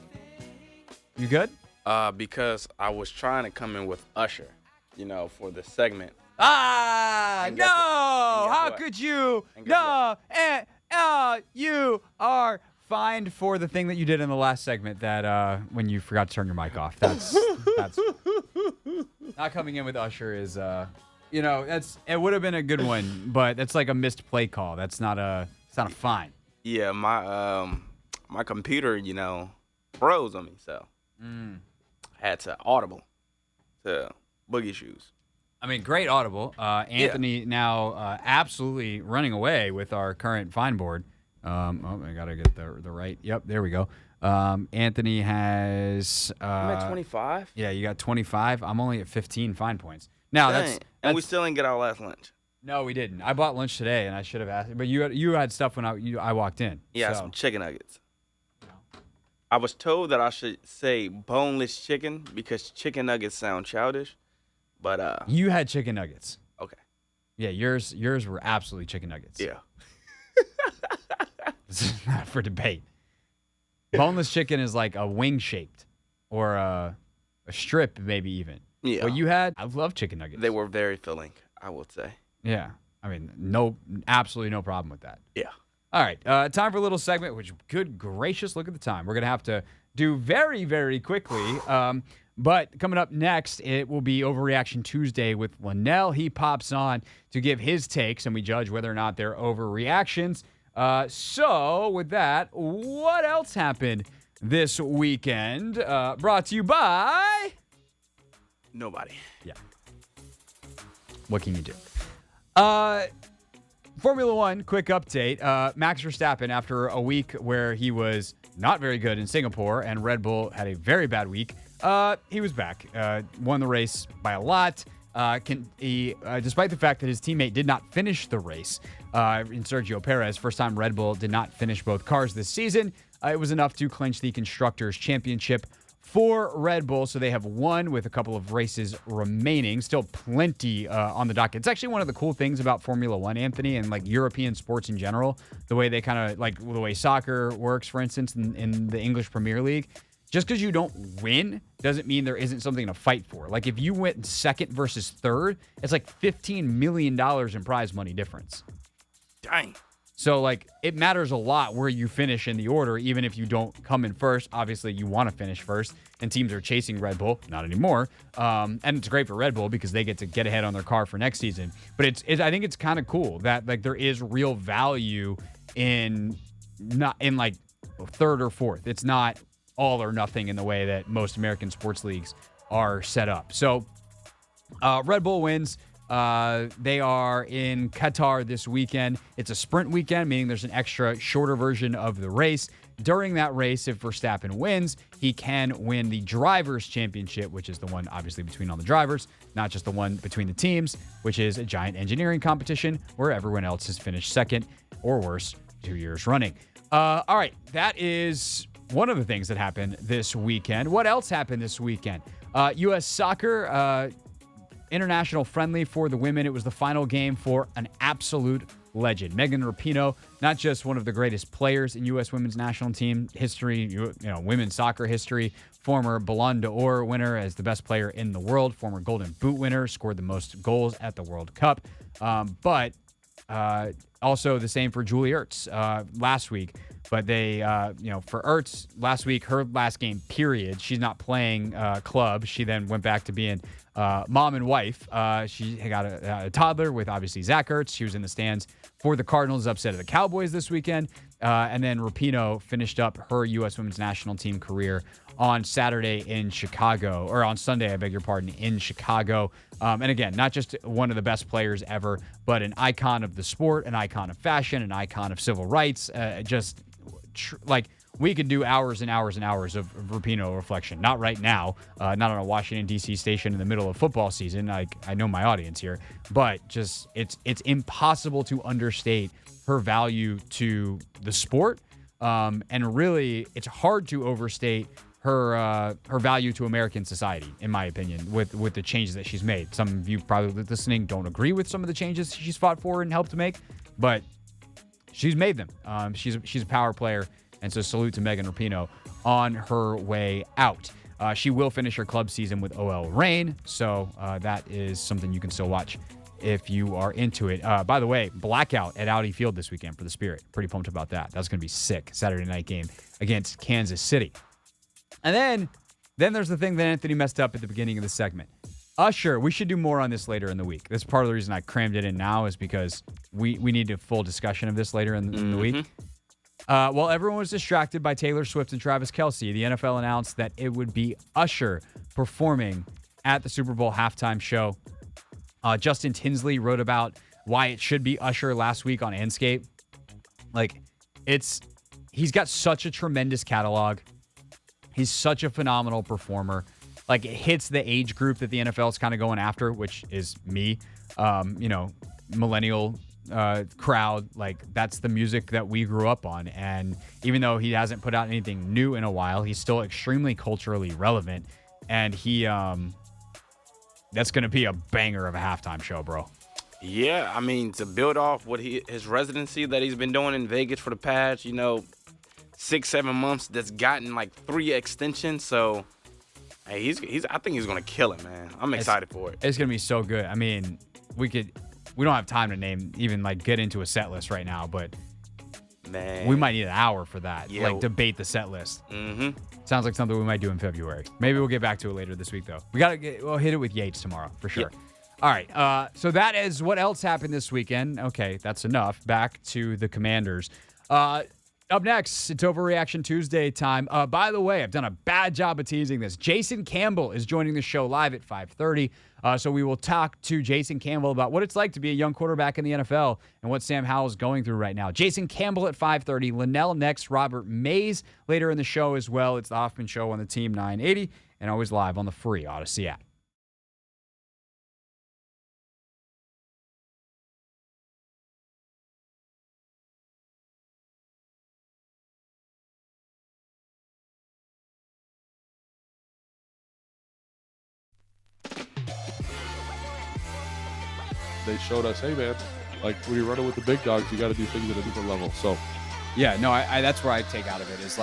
You good? Because I was trying to come in with Usher, for the segment. No! How could you? No! You are fined for the thing that you did in the last segment that when you forgot to turn your mic off. That's not coming in with Usher is it would have been a good one, but that's like a missed play call. It's not a fine. Yeah, my computer, froze on me, so I had to audible to Boogie Shoes. I mean, great audible. Anthony now absolutely running away with our current fine board. I got to get the right. Yep, there we go. Anthony has... I'm at 25? Yeah, you got 25. I'm only at 15 fine points. Now, that's and we still didn't get our last lunch. No, we didn't. I bought lunch today, and I should have asked. But you had stuff when I walked in. Yeah, some chicken nuggets. I was told that I should say boneless chicken because chicken nuggets sound childish. But you had chicken nuggets. Okay. Yeah, yours were absolutely chicken nuggets. Yeah. This is not for debate. Boneless chicken is like a wing shaped, or a strip, maybe even. Yeah. What you had, I love chicken nuggets. They were very filling, I would say. Yeah. I mean, absolutely no problem with that. Yeah. All right. Time for a little segment, which, good gracious, look at the time. We're going to have to do very, very quickly. But coming up next, it will be Overreaction Tuesday with Lynnell. He pops on to give his takes, and we judge whether or not they're overreactions. So with that, what else happened this weekend? Brought to you by... Nobody. Yeah. What can you do? Formula One, quick update. Max Verstappen, after a week where he was not very good in Singapore and Red Bull had a very bad week, he was back. Won the race by a lot. Despite the fact that his teammate did not finish the race in Sergio Perez, first time Red Bull did not finish both cars this season, it was enough to clinch the Constructors' Championship for Red Bull, so they have won with a couple of races remaining. Still plenty on the docket. It's actually one of the cool things about Formula One, Anthony, and like European sports in general, the way they kind of like the way soccer works, for instance, in the English Premier League. Just because you don't win doesn't mean there isn't something to fight for. Like if you went second versus third, it's like $15 million in prize money difference. Dang. So, like, it matters a lot where you finish in the order, even if you don't come in first. Obviously, you want to finish first, and teams are chasing Red Bull. Not anymore. And it's great for Red Bull because they get to get ahead on their car for next season. But I think it's kind of cool that, like, there is real value in not in, like, third or fourth. It's not all or nothing in the way that most American sports leagues are set up. So, Red Bull wins. They are in Qatar this weekend. It's a sprint weekend, meaning there's an extra shorter version of the race. During that race, if Verstappen wins, he can win the Drivers' Championship, which is the one obviously between all the drivers, not just the one between the teams, which is a giant engineering competition where everyone else has finished second or worse 2 years running. All right, that is one of the things that happened this weekend. What else happened this weekend? U.S. Soccer, international friendly for the women. It was the final game for an absolute legend. Megan Rapinoe, not just one of the greatest players in U.S. women's national team history, women's soccer history, former Ballon d'Or winner as the best player in the world, former Golden Boot winner, scored the most goals at the World Cup. But also the same for Julie Ertz last week. But they, for Ertz last week, her last game, period, she's not playing club. She then went back to being mom and wife. She got a toddler with obviously Zach Ertz. She was in the stands for the Cardinals' upset of the Cowboys this weekend. And then Rapinoe finished up her U.S. women's national team career on Saturday in Chicago, or on Sunday, I beg your pardon, in Chicago. And again, not just one of the best players ever, but an icon of the sport, an icon of fashion, an icon of civil rights. We could do hours and hours and hours of Rapinoe reflection. Not right now, not on a Washington, D.C. station in the middle of football season. I know my audience here. But just it's impossible to understate her value to the sport. And really, it's hard to overstate her value to American society, in my opinion, with the changes that she's made. Some of you probably listening don't agree with some of the changes she's fought for and helped to make, but she's made them. She's a power player, and so salute to Megan Rapinoe on her way out. She will finish her club season with OL Reign, so that is something you can still watch if you are into it. By the way, blackout at Audi Field this weekend for the Spirit. Pretty pumped about that. That's going to be sick. Saturday night game against Kansas City. And then there's the thing that Anthony messed up at the beginning of the segment. Usher, we should do more on this later in the week. That's part of the reason I crammed it in now is because we need a full discussion of this later in the week. While everyone was distracted by Taylor Swift and Travis Kelce, the NFL announced that it would be Usher performing at the Super Bowl halftime show. Justin Tinsley wrote about why it should be Usher last week on Anscape. He's got such a tremendous catalog. He's such a phenomenal performer. It hits the age group that the NFL is kind of going after, which is me, millennial crowd. That's the music that we grew up on. And even though he hasn't put out anything new in a while, he's still extremely culturally relevant. And that's going to be a banger of a halftime show, bro. Yeah, I mean, to build off his residency that he's been doing in Vegas for the past, 6-7 months, that's gotten 3 extensions. So, hey, I think he's gonna kill it, man. I'm excited for it. It's gonna be so good. I mean, we don't have time to get into a set list right now, but man, we might need an hour for that. Yeah. Debate the set list. Mm-hmm. Sounds like something we might do in February. Maybe we'll get back to it later this week, though. We'll hit it with Yates tomorrow for sure. Yep. All right. So that is what else happened this weekend. Okay, that's enough. Back to the Commanders. Up next, it's Overreaction Tuesday time. By the way, I've done a bad job of teasing this. Jason Campbell is joining the show live at 5:30. So we will talk to Jason Campbell about what it's like to be a young quarterback in the NFL and what Sam Howell is going through right now. Jason Campbell at 5:30. Lynnell next. Robert Mays later in the show as well. It's the Hoffman Show on the Team 980 and always live on the free Odyssey app. They showed us, hey man, when you're running with the big dogs, you got to do things at a different level. So, yeah, no, I that's where I take out of it is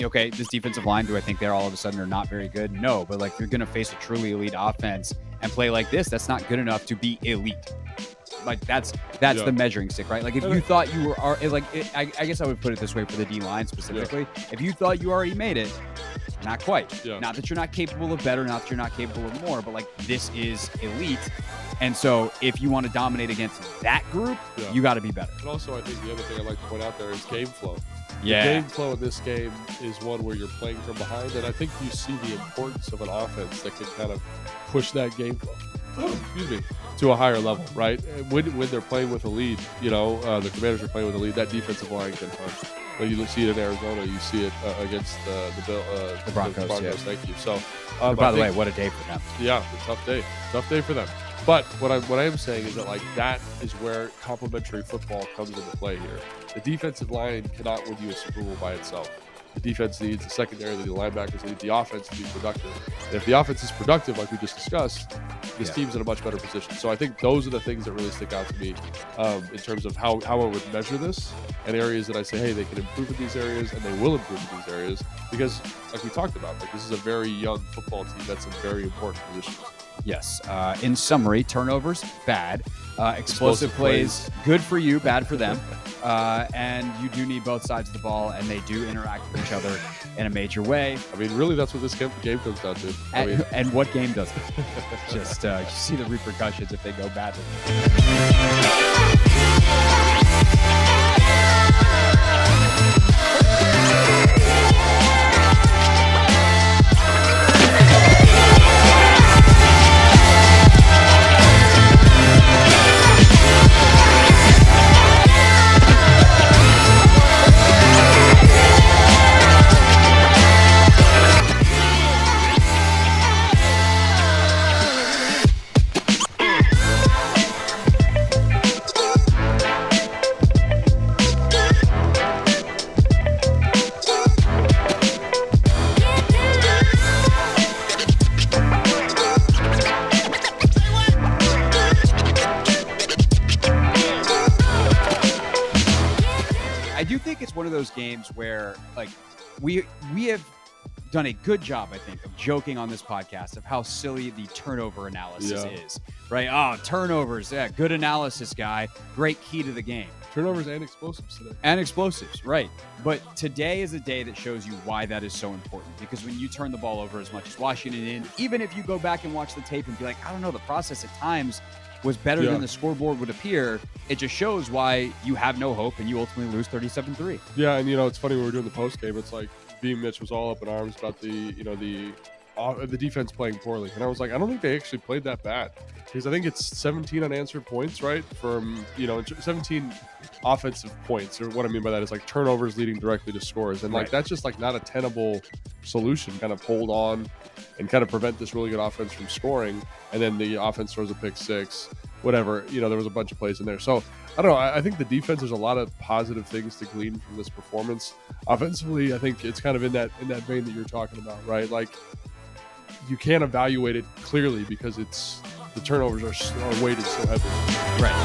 okay, this defensive line, do I think they're all of a sudden are not very good? No, but you're going to face a truly elite offense and play like this. That's not good enough to be elite. like that's the measuring stick, right? Like if you thought you were I guess I would put it this way for the D line specifically. If you thought you already made it, not quite. Not that you're not capable of better, not that you're not capable of more, but like this is elite. And so if you want to dominate against that group, you got to be better. And also, I think the other thing I'd like to point out there is game flow. Yeah. The game flow in this game is one where you're playing from behind, and I think you see the importance of an offense that can kind of push that game flow, to a higher level, right? When they're playing with a lead, the Commanders are playing with a lead, that defensive line can punch. You see it in Arizona. You see it against the Broncos. Thank you. So, by the way, what a day for them. Yeah, a tough day for them. But what I am saying is that that is where complementary football comes into play here. The defensive line cannot win you a Super Bowl by itself. The defense needs the secondary, the linebackers need the offense to be productive. And if the offense is productive, like we just discussed, this team's in a much better position. So I think those are the things that really stick out to me in terms of how I would measure this, and areas that I say, hey, they can improve in these areas, and they will improve in these areas, because like we talked about, this is a very young football team that's in very important positions. Yes. In summary, turnovers, bad. Explosive plays, good for you, bad for them. And you do need both sides of the ball, and they do interact with each other in a major way. I mean, really, that's what this game comes down to. And what game doesn't? Just you see the repercussions if they go badly. One of those games where we have done a good job, I think, of joking on this podcast of how silly the turnover analysis is, right? Oh, turnovers. Yeah. Good analysis, guy. Great key to the game. Turnovers and explosives today. And explosives, right. But today is a day that shows you why that is so important, because when you turn the ball over as much as Washington did, even if you go back and watch the tape and be like, I don't know, the process at times was better than the scoreboard would appear, it just shows why you have no hope and you ultimately lose 37-3. Yeah, and it's funny when we were doing the post game, it's like Beam Mitch was all up in arms about the defense playing poorly, and I was like, I don't think they actually played that bad, because I think it's 17 unanswered points, right? From 17 offensive points, or what I mean by that is turnovers leading directly to scores, and that's just not a tenable solution. Kind of hold on and kind of prevent this really good offense from scoring, and then the offense throws a pick six, whatever. There was a bunch of plays in there. So I don't know. I think the defense, there's a lot of positive things to glean from this performance. Offensively, I think it's kind of in that vein that you're talking about, right? You can't evaluate it clearly because the turnovers are weighted so heavily. Right.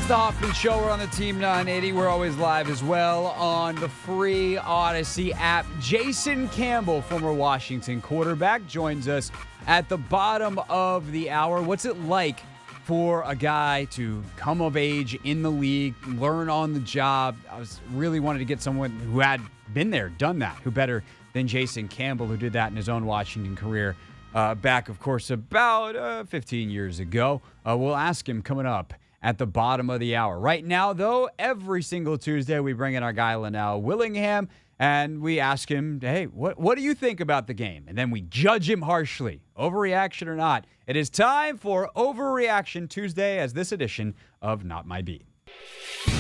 It's the Hoffman Show. We're on the Team 980. We're always live as well on the free Odyssey app. Jason Campbell, former Washington quarterback, joins us at the bottom of the hour. What's it like for a guy to come of age in the league, learn on the job? I was really wanted to get someone who had been there, done that, who better than Jason Campbell, who did that in his own Washington career back, of course, about 15 years ago. We'll ask him coming up at the bottom of the hour. Right now, though, every single Tuesday, we bring in our guy, Lynnell Willingham, and we ask him, hey, what do you think about the game? And then we judge him harshly, overreaction or not. It is time for Overreaction Tuesday as this edition of Not My Beat.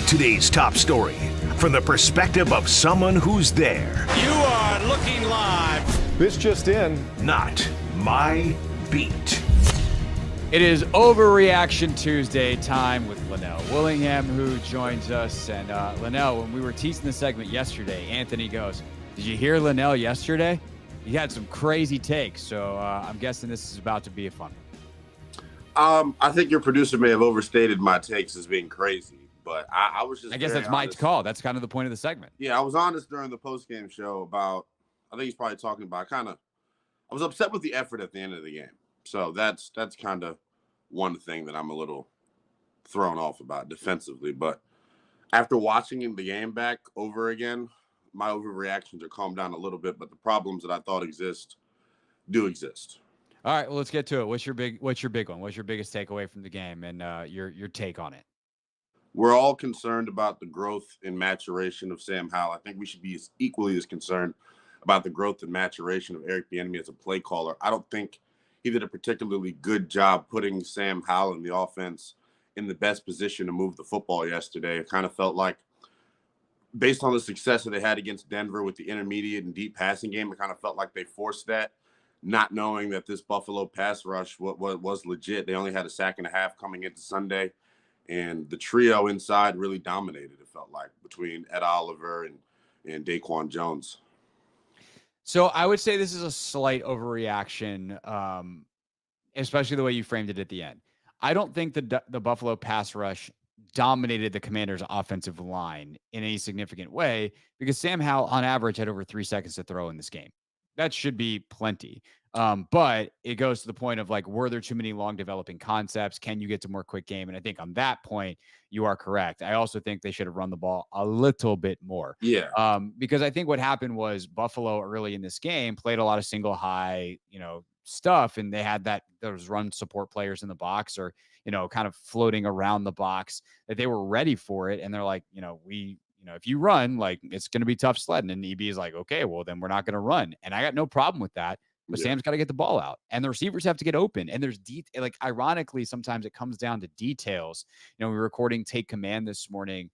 Today's top story from the perspective of someone who's there. You are looking live. This just in. Not My Beat. It is Overreaction Tuesday time with Lynnell Willingham, who joins us. And Lynnell, when we were teasing the segment yesterday, Anthony goes, did you hear Lynnell yesterday? He had some crazy takes, so I'm guessing this is about to be a fun one. I think your producer may have overstated my takes as being crazy, but I was just I guess that's my call. That's kind of the point of the segment. Yeah, I was honest during the post-game show about, I think he's probably talking about I was upset with the effort at the end of the game. So that's kind of one thing that I'm a little thrown off about defensively. But after watching the game back over again, my overreactions are calmed down a little bit, but the problems that I thought do exist. All right, well, let's get to it. What's your big one? What's your biggest takeaway from the game and your take on it? We're all concerned about the growth and maturation of Sam Howell. I think we should be equally as concerned about the growth and maturation of Eric Bieniemy as a play caller. I don't think he did a particularly good job putting Sam Howell in the offense in the best position to move the football yesterday. It kind of felt like, based on the success that they had against Denver with the intermediate and deep passing game, it kind of felt like they forced that, not knowing that this Buffalo pass rush was legit. They only had a sack and a half coming into Sunday, and the trio inside really dominated, it felt like, between Ed Oliver and Daquan Jones. So I would say this is a slight overreaction, especially the way you framed it at the end. I don't think the Buffalo pass rush dominated the Commanders' offensive line in any significant way because Sam Howell, on average, had over 3 seconds to throw in this game. That should be plenty. But it goes to the point of, like, were there too many long developing concepts? Can you get to more quick game? And I think on that point, you are correct. I also think they should have run the ball a little bit more. Yeah. Because I think what happened was Buffalo early in this game played a lot of single high, stuff. And they had those run support players in the box or, kind of floating around the box that they were ready for it. And they're like, if you run, like, it's going to be tough sledding. And EB is like, okay, well, then we're not going to run. And I got no problem with that. But Sam's got to get the ball out, and the receivers have to get open. And there's ironically, sometimes it comes down to details. We were recording Take Command this morning.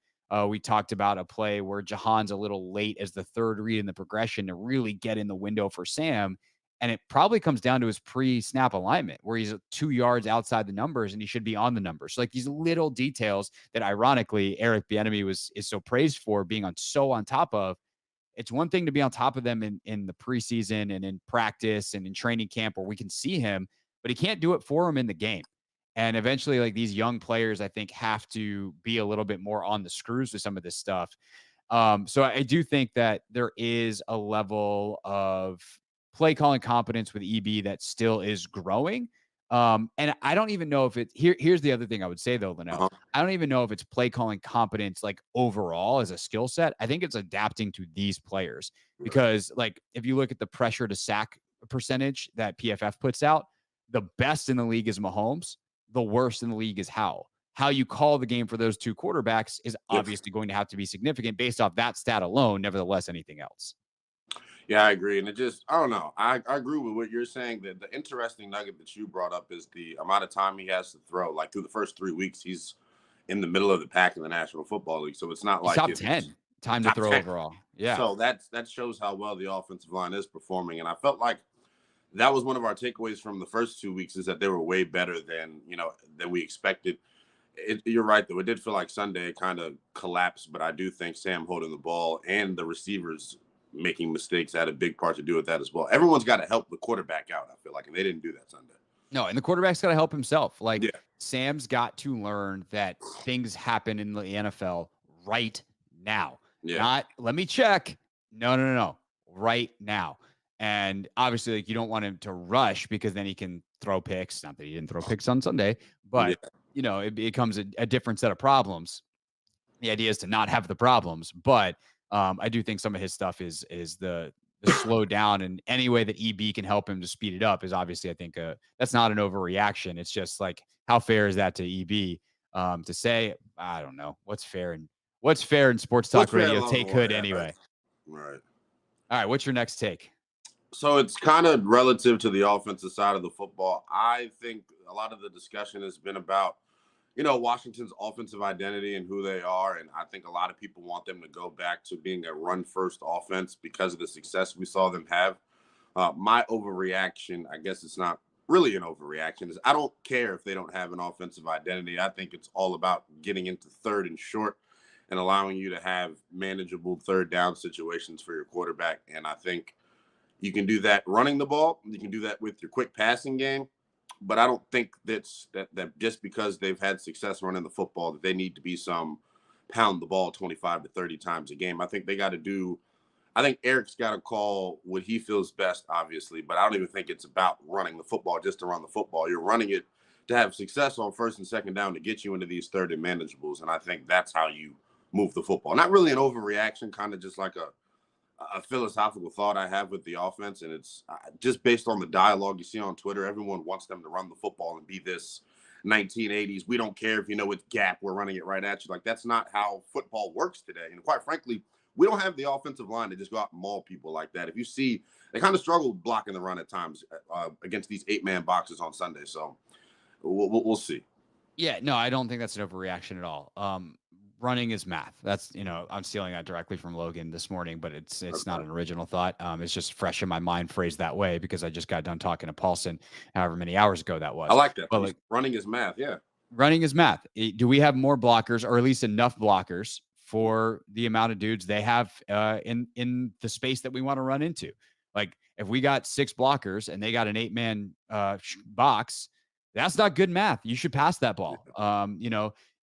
We talked about a play where Jahan's a little late as the third read in the progression to really get in the window for Sam. And it probably comes down to his pre-snap alignment where he's 2 yards outside the numbers and he should be on the numbers. So, like, these little details that ironically Eric Bieniemy is so praised for being on top of. It's one thing to be on top of them in the preseason and in practice and in training camp where we can see him, but he can't do it for him in the game. And eventually, like, these young players, I think, have to be a little bit more on the screws with some of this stuff. So I do think that there is a level of play calling competence with EB that still is growing. And I don't even know if here's the other thing I would say though, Lynnell. I don't even know if it's play calling competence, like, overall as a skill set. I think it's adapting to these players because, like, if you look at the pressure to sack percentage that PFF puts out, the best in the league is Mahomes. The worst in the league is Howell. How you call the game for those two quarterbacks is obviously going to have to be significant based off that stat alone. Nevertheless, anything else. Yeah, I agree. And I don't know. I agree with what you're saying. That the interesting nugget that you brought up is the amount of time he has to throw. Like, through the first 3 weeks, he's in the middle of the pack in the National Football League. So it's not like top 10 time to throw 10 overall. Yeah. So that shows how well the offensive line is performing. And I felt like that was one of our takeaways from the first 2 weeks is that they were way better than we expected. You're right, though. It did feel like Sunday kind of collapsed, but I do think Sam holding the ball and the receivers making mistakes had a big part to do with that as well. Everyone's got to help the quarterback out, I feel like, and they didn't do that Sunday. No, and the quarterback's got to help himself. Like, Sam's got to learn that things happen in the NFL right now. Yeah. Not let me check. No. Right now. And obviously, like, you don't want him to rush because then he can throw picks. Not that he didn't throw picks on Sunday, but it becomes a different set of problems. The idea is to not have the problems, but I do think some of his stuff is the slow down, and any way that EB can help him to speed it up is obviously, I think, that's not an overreaction. It's just like, how fair is that to EB to say? I don't know what's fair in sports talk radio. Take Hood anyway. Right. All right. What's your next take? So it's kind of relative to the offensive side of the football. I think a lot of the discussion has been about, Washington's offensive identity and who they are. And I think a lot of people want them to go back to being a run-first offense because of the success we saw them have. My overreaction, I guess it's not really an overreaction, is I don't care if they don't have an offensive identity. I think it's all about getting into third and short and allowing you to have manageable third down situations for your quarterback. And I think you can do that running the ball. You can do that with your quick passing game. But I don't think that just because they've had success running the football that they need to be some pound the ball 25 to 30 times a game. I think Eric's got to call what he feels best, obviously, but I don't even think it's about running the football just to run the football. You're running it to have success on first and second down to get you into these third and manageables. And I think that's how you move the football. Not really an overreaction, kind of just like a philosophical thought I have with the offense, and it's just based on the dialogue you see on Twitter. Everyone wants them to run the football and be this 1980s. We don't care if you know it's gap, we're running it right at you. Like, that's not how football works today. And quite frankly, we don't have the offensive line to just go out and maul people like that. If you see, they kind of struggle blocking the run at times against these 8-man boxes on Sunday. So we'll see. Yeah, no, I don't think that's an overreaction at all. Running is math. That's, I'm stealing that directly from Logan this morning, but it's not an original thought. It's just fresh in my mind, phrased that way because I just got done talking to Paulson however many hours ago that was. I like that. But like, running is math. Yeah. Running is math. Do we have more blockers, or at least enough blockers for the amount of dudes they have in the space that we want to run into? Like, if we got 6 blockers and they got an 8-man box, that's not good math. You should pass that ball.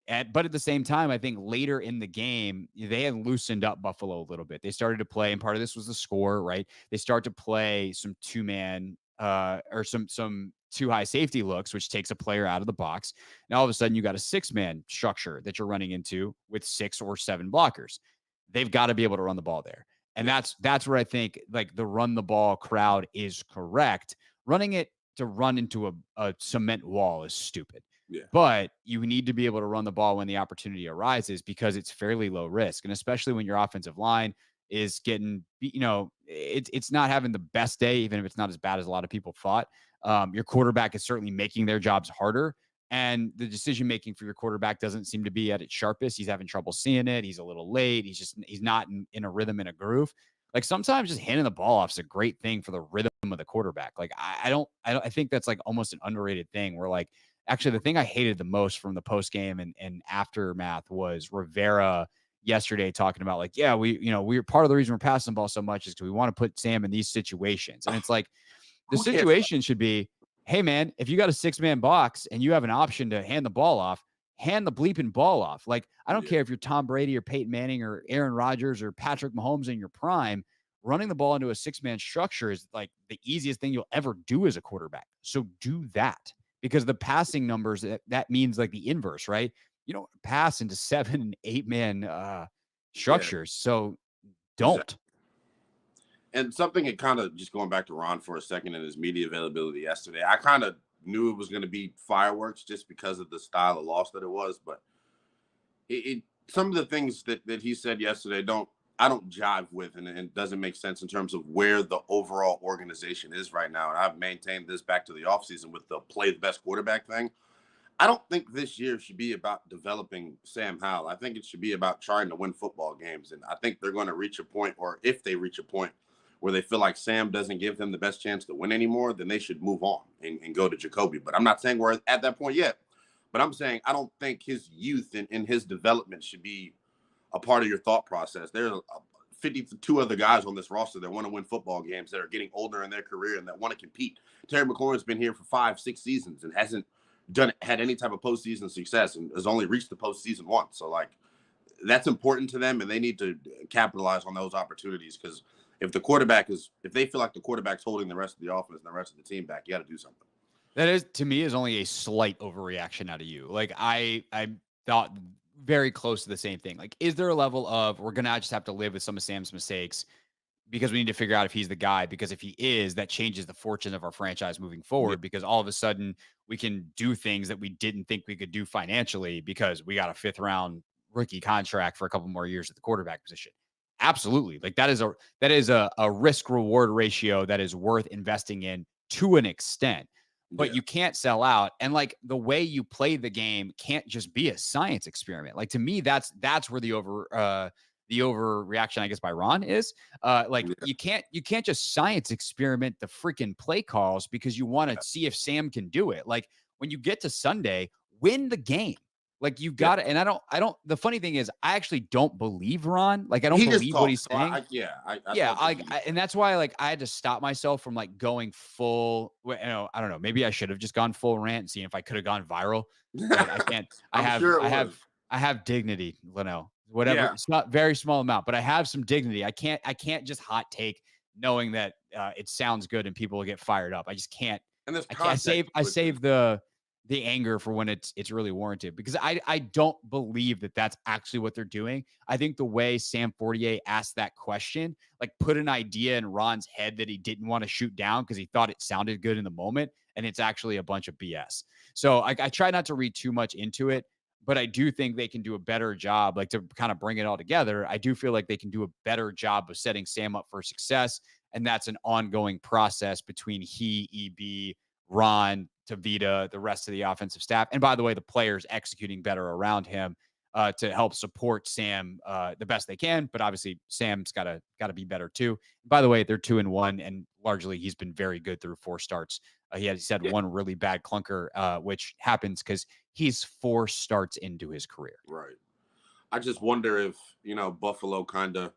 But at the same time, I think later in the game, they had loosened up Buffalo a little bit. They started to play, and part of this was the score, right? They start to play some 2-man or some 2 high safety looks, which takes a player out of the box. Now, all of a sudden, you got a 6-man structure that you're running into with 6 or 7 blockers. They've got to be able to run the ball there. And that's where I think, like, the run the ball crowd is correct. Running it to run into a cement wall is stupid. Yeah. But you need to be able to run the ball when the opportunity arises because it's fairly low risk. And especially when your offensive line is getting, it's not having the best day, even if it's not as bad as a lot of people thought. Your quarterback is certainly making their jobs harder. And the decision-making for your quarterback doesn't seem to be at its sharpest. He's having trouble seeing it. He's a little late. He's not in a rhythm, in a groove. Like, sometimes just handing the ball off is a great thing for the rhythm of the quarterback. Like, I think that's like almost an underrated thing where, like, actually, the thing I hated the most from the post game and aftermath was Rivera yesterday talking about, like, yeah, we're part of the reason we're passing the ball so much is because we want to put Sam in these situations. And it's like, the situation should be, hey, man, if you got a 6-man box and you have an option to hand the ball off, hand the bleeping ball off. Like, I don't care if you're Tom Brady or Peyton Manning or Aaron Rodgers or Patrick Mahomes in your prime. Running the ball into a 6-man structure is like the easiest thing you'll ever do as a quarterback. So do that. Because the passing numbers, that means like the inverse, right? You don't pass into 7 and 8-man structures. Yeah. So don't. Exactly. And something, it kind of, just going back to Ron for a second and his media availability yesterday, I kind of knew it was going to be fireworks just because of the style of loss that it was. But some of the things that he said yesterday I don't jive with, and it doesn't make sense in terms of where the overall organization is right now. And I've maintained this back to the offseason with the play the best quarterback thing. I don't think this year should be about developing Sam Howell. I think it should be about trying to win football games. And I think they're going to reach a point, or if they reach a point where they feel like Sam doesn't give them the best chance to win anymore, then they should move on and go to Jacoby. But I'm not saying we're at that point yet. But I'm saying I don't think his youth and his development should be a part of your thought process. There are 52 other guys on this roster that want to win football games, that are getting older in their career and that want to compete. Terry McLaurin's been here for 5-6 seasons and hasn't had any type of postseason success and has only reached the postseason once. So like that's important to them, and they need to capitalize on those opportunities because if they feel like the quarterback's holding the rest of the offense and the rest of the team back, you got to do something. That is, to me, is only a slight overreaction out of you. Like I thought very close to the same thing. Like, is there a level of we're gonna just have to live with some of Sam's mistakes because we need to figure out if he's the guy? Because if he is, that changes the fortune of our franchise moving forward. Because all of a sudden we can do things that we didn't think we could do financially because we got a 5th round rookie contract for a couple more years at the quarterback position. Absolutely. Like that is a risk reward ratio that is worth investing in to an extent. But you can't sell out. And like the way you play the game can't just be a science experiment. Like to me, that's where the overreaction, I guess, by Ron is. You can't just science experiment the freaking play calls because you want to see if Sam can do it. Like when you get to Sunday, win the game. Like you got to, and I don't. The funny thing is, I actually don't believe Ron. Like I don't believe what he's saying. And that's why like I had to stop myself from like going full. I don't know. Maybe I should have just gone full rant and seen if I could have gone viral. But I can't. I have dignity, Lynnell. Whatever. It's not very small amount, but I have some dignity. I can't just hot take knowing that it sounds good and people will get fired up. I just can't. And I save the anger for when it's really warranted because I don't believe that that's actually what they're doing. I think the way Sam Fortier asked that question, like put an idea in Ron's head that he didn't want to shoot down because he thought it sounded good in the moment. And it's actually a bunch of BS. So I try not to read too much into it, but I do think they can do a better job, like to kind of bring it all together. I do feel like they can do a better job of setting Sam up for success. And that's an ongoing process between he, EB, Ron, Tavita, the rest of the offensive staff. And by the way, the players executing better around him to help support Sam the best they can. But obviously Sam's got to be better too. By the way, they're 2-1 and largely he's been very good through 4 starts. He had one really bad clunker, which happens because he's 4 starts into his career. Right. I just wonder if, Buffalo kind of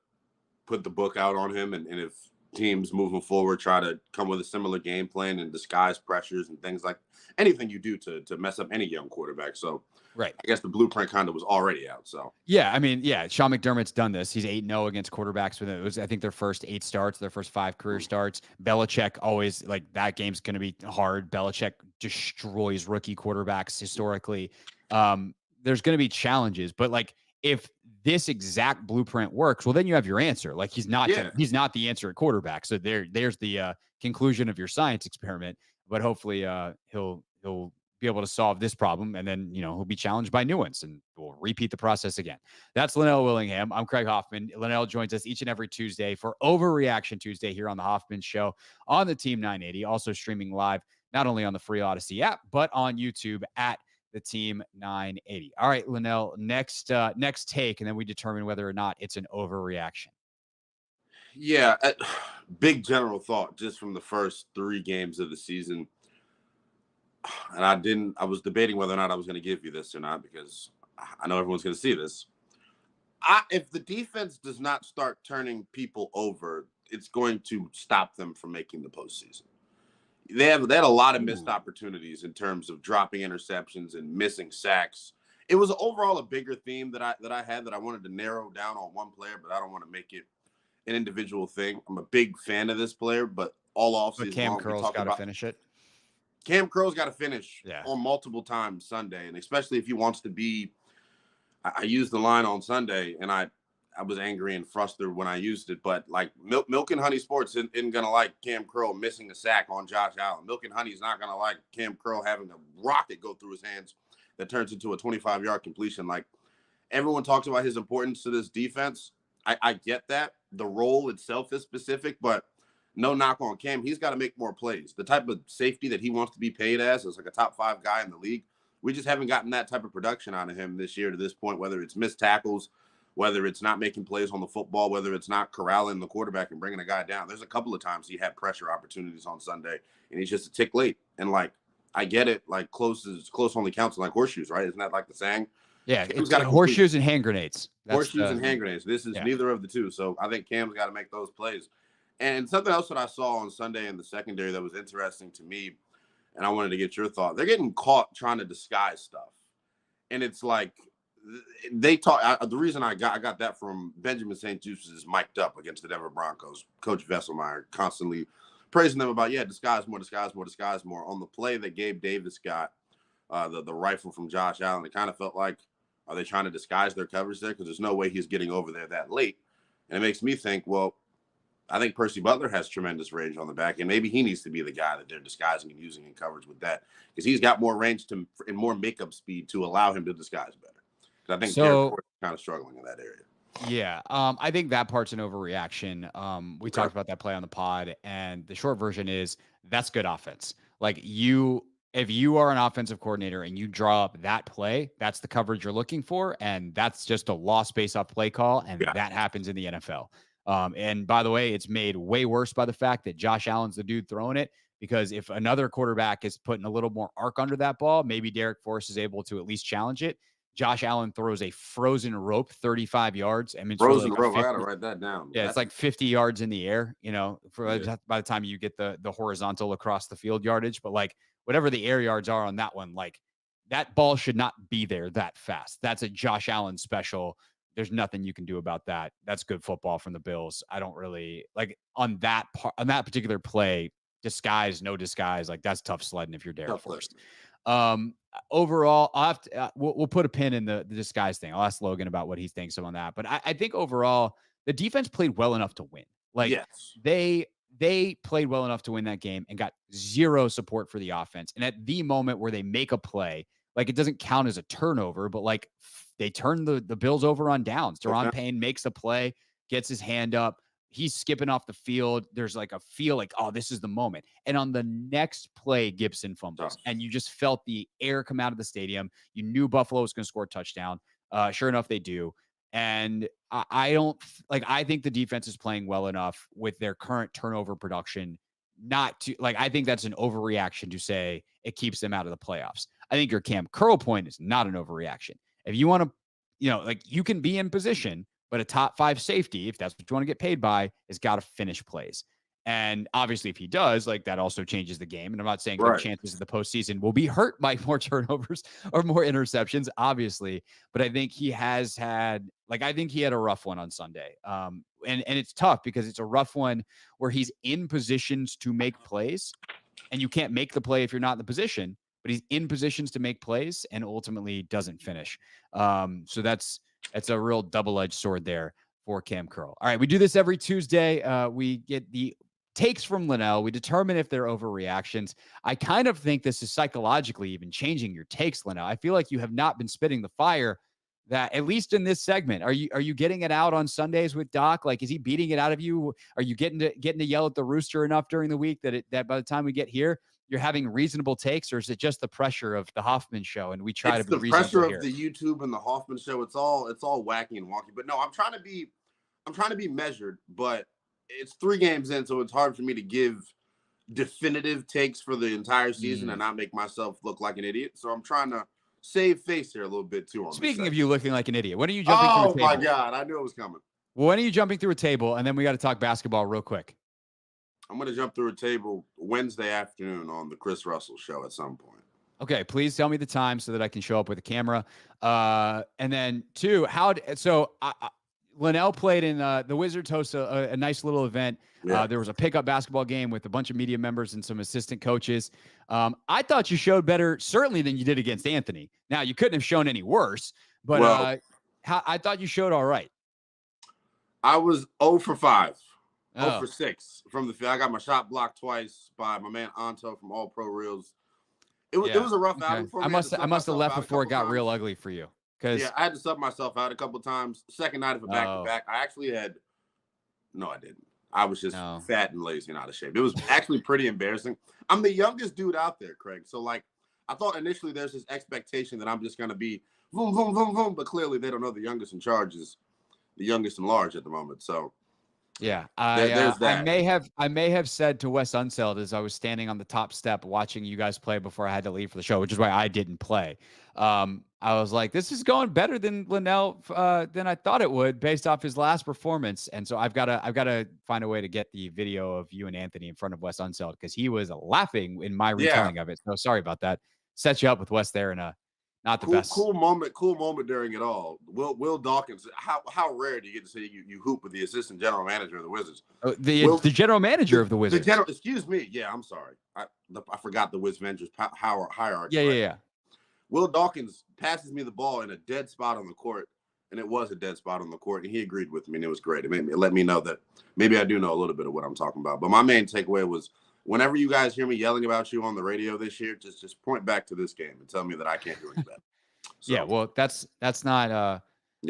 put the book out on him and if teams moving forward try to come with a similar game plan and disguise pressures and things like anything you do to mess up any young quarterback. So right. I guess the blueprint kind of was already out. So Sean McDermott's done this. He's 8-0 against quarterbacks with it. It was, I think, their first 8 starts, their first 5 career starts. Belichick always like that game's going to be hard. Belichick destroys rookie quarterbacks historically. There's going to be challenges, but like if this exact blueprint works, well, then you have your answer. Like he's not the answer at quarterback. So there's the conclusion of your science experiment. But hopefully he'll be able to solve this problem, and then he'll be challenged by new ones, and we'll repeat the process again. That's Lynnell Willingham. I'm Craig Hoffman. Lynnell joins us each and every Tuesday for Overreaction Tuesday here on the Hoffman Show on the Team 980, also streaming live not only on the free Odyssey app but on YouTube at the Team 980. All right, Lynnell, next take, and then we determine whether or not it's an overreaction. Yeah, big general thought just from the first 3 games of the season. And I was debating whether or not I was going to give you this or not because I know everyone's going to see this. If the defense does not start turning people over, it's going to stop them from making the postseason. They had a lot of missed opportunities in terms of dropping interceptions and missing sacks. It was overall a bigger theme that I had that I wanted to narrow down on one player, but I don't want to make it an individual thing. I'm a big fan of this player, but all offseason Cam Curl's got to finish it. Cam Curl's got to finish on multiple times Sunday, and especially if he wants to be. I used the line on Sunday, and I was angry and frustrated when I used it, but like Milk and Honey Sports isn't going to like Cam Curl missing a sack on Josh Allen. Milk and Honey's not going to like Cam Curl having a rocket go through his hands that turns into a 25-yard completion. Like everyone talks about his importance to this defense. I get that. The role itself is specific, but no knock on Cam. He's got to make more plays. The type of safety that he wants to be paid as is like a top 5 guy in the league. We just haven't gotten that type of production out of him this year to this point, whether it's missed tackles, whether it's not making plays on the football, whether it's not corralling the quarterback and bringing a guy down. There's a couple of times he had pressure opportunities on Sunday, and he's just a tick late. And, like, I get it. Like, close only counts like horseshoes, right? Isn't that like the saying? Yeah, it's got horseshoes and hand grenades. And hand grenades. This is neither of the two. So I think Cam's got to make those plays. And something else that I saw on Sunday in the secondary that was interesting to me, and I wanted to get your thought. They're getting caught trying to disguise stuff, and it's like they talk. The reason I got that from Benjamin St. Juste is mic'd up against the Denver Broncos. Coach Vesselmeyer constantly praising them about disguise more. On the play that Gabe Davis got, the rifle from Josh Allen, it kind of felt like, are they trying to disguise their coverage there? Because there's no way he's getting over there that late. And it makes me think, well, I think Percy Butler has tremendous range on the back, and maybe he needs to be the guy that they're disguising and using in coverage with that, because he's got more range and more makeup speed to allow him to disguise better. Because I think Derek Ford is kind of struggling in that area. Yeah, I think that part's an overreaction. We talked about that play on the pod, and the short version is that's good offense. Like if you are an offensive coordinator and you draw up that play, that's the coverage you're looking for, and that's just a lost base off play call, and that happens in the NFL. And by the way, it's made way worse by the fact that Josh Allen's the dude throwing it, because if another quarterback is putting a little more arc under that ball, maybe Derek Force is able to at least challenge it. Josh Allen throws a frozen rope 35 yards. I mean, frozen rope. I got to write that down. Yeah, it's like 50 yards in the air, by the time you get the horizontal across the field yardage. But like whatever the air yards are on that one, like that ball should not be there that fast. That's a Josh Allen special. There's nothing you can do about that. That's good football from the Bills. I don't really like on that particular play, no disguise. Like that's tough sledding if you're Derek Force. Overall, I'll have to, we'll put a pin in the disguise thing. I'll ask Logan about what he thinks on that. But I think overall, the defense played well enough to win. Like they played well enough to win that game and got zero support for the offense. And at the moment where they make a play, like it doesn't count as a turnover, but like they turn the Bills over on downs. Deron Payne makes the play, gets his hand up. He's skipping off the field. There's like a feel like, oh, this is the moment. And on the next play, Gibson fumbles. And you just felt the air come out of the stadium. You knew Buffalo was going to score a touchdown. Sure enough, they do. And I think the defense is playing well enough with their current turnover production not to, like, I think that's an overreaction to say it keeps them out of the playoffs. I think your Cam Curl point is not an overreaction. If you want to, you can be in position, but a top 5 safety, if that's what you want to get paid by, has got to finish plays. And obviously, if he does, like that also changes the game. And I'm not saying the chances of the postseason will be hurt by more turnovers or more interceptions, obviously. But I think he has had, I think he had a rough one on Sunday. And it's tough because it's a rough one where he's in positions to make plays, and you can't make the play if you're not in the position. But he's in positions to make plays and ultimately doesn't finish. So that's a real double-edged sword there for Cam Curl. All right, we do this every Tuesday. We get the takes from Lynnell. We determine if they're overreactions. I kind of think this is psychologically even changing your takes, Lynnell. I feel like you have not been spitting the fire that, at least in this segment. Are you getting it out on Sundays with Doc? Like, is he beating it out of you? Are you getting to yell at the rooster enough during the week that by the time we get here, you're having reasonable takes, or is it just the pressure of the Hoffman show and we try to be reasonable here? It's the pressure of the YouTube and the Hoffman show. It's all wacky and wonky. But no, I'm trying to be measured, but it's 3 games in, so it's hard for me to give definitive takes for the entire season and not make myself look like an idiot. So I'm trying to save face here a little bit too. Speaking of you looking like an idiot, when are you jumping through a table? Oh my God, I knew it was coming. Well, when are you jumping through a table? And then we got to talk basketball real quick. I'm going to jump through a table Wednesday afternoon on the Chris Russell show at some point. Okay, please tell me the time so that I can show up with a camera. And then 2, Lynnell played in the Wizards host a nice little event. Yeah. There was a pickup basketball game with a bunch of media members and some assistant coaches. I thought you showed better, certainly, than you did against Anthony. Now, you couldn't have shown any worse, but I thought you showed all right. I was 0 for 5. 0 for 6 from the field. I got my shot blocked twice by my man Anto from All Pro Reels. It was a rough outing for me. I must have left before it got real ugly for you. Yeah, I had to sub myself out a couple of times. Second night of a back-to-back. I actually had – no, I didn't. I was just fat and lazy and out of shape. It was actually pretty embarrassing. I'm the youngest dude out there, Craig. So, I thought initially there's this expectation that I'm just going to be boom, boom, boom, boom. But clearly they don't know the youngest in charge is the youngest in large at the moment. So Yeah, There's that. I may have said to Wes Unseld as I was standing on the top step watching you guys play before I had to leave for the show, which is why I didn't play. I was like, this is going better than Lynnell than I thought it would based off his last performance. And so I've got to find a way to get the video of you and Anthony in front of Wes Unseld because he was laughing in my retelling of it. So sorry about that. Set you up with Wes there and not the best. Cool moment during it all. Will Dawkins, how rare do you get to say you hoop with the assistant general manager of the Wizards? The general manager of the Wizards. Excuse me. Yeah, I'm sorry. I forgot the Wiz Ventures hierarchy. Yeah. Will Dawkins passes me the ball in a dead spot on the court, and it was a dead spot on the court, and he agreed with me, and it was great. It let me know that maybe I do know a little bit of what I'm talking about. But my main takeaway was, whenever you guys hear me yelling about you on the radio this year, just point back to this game and tell me that I can't do any better. So, yeah, well, that's not.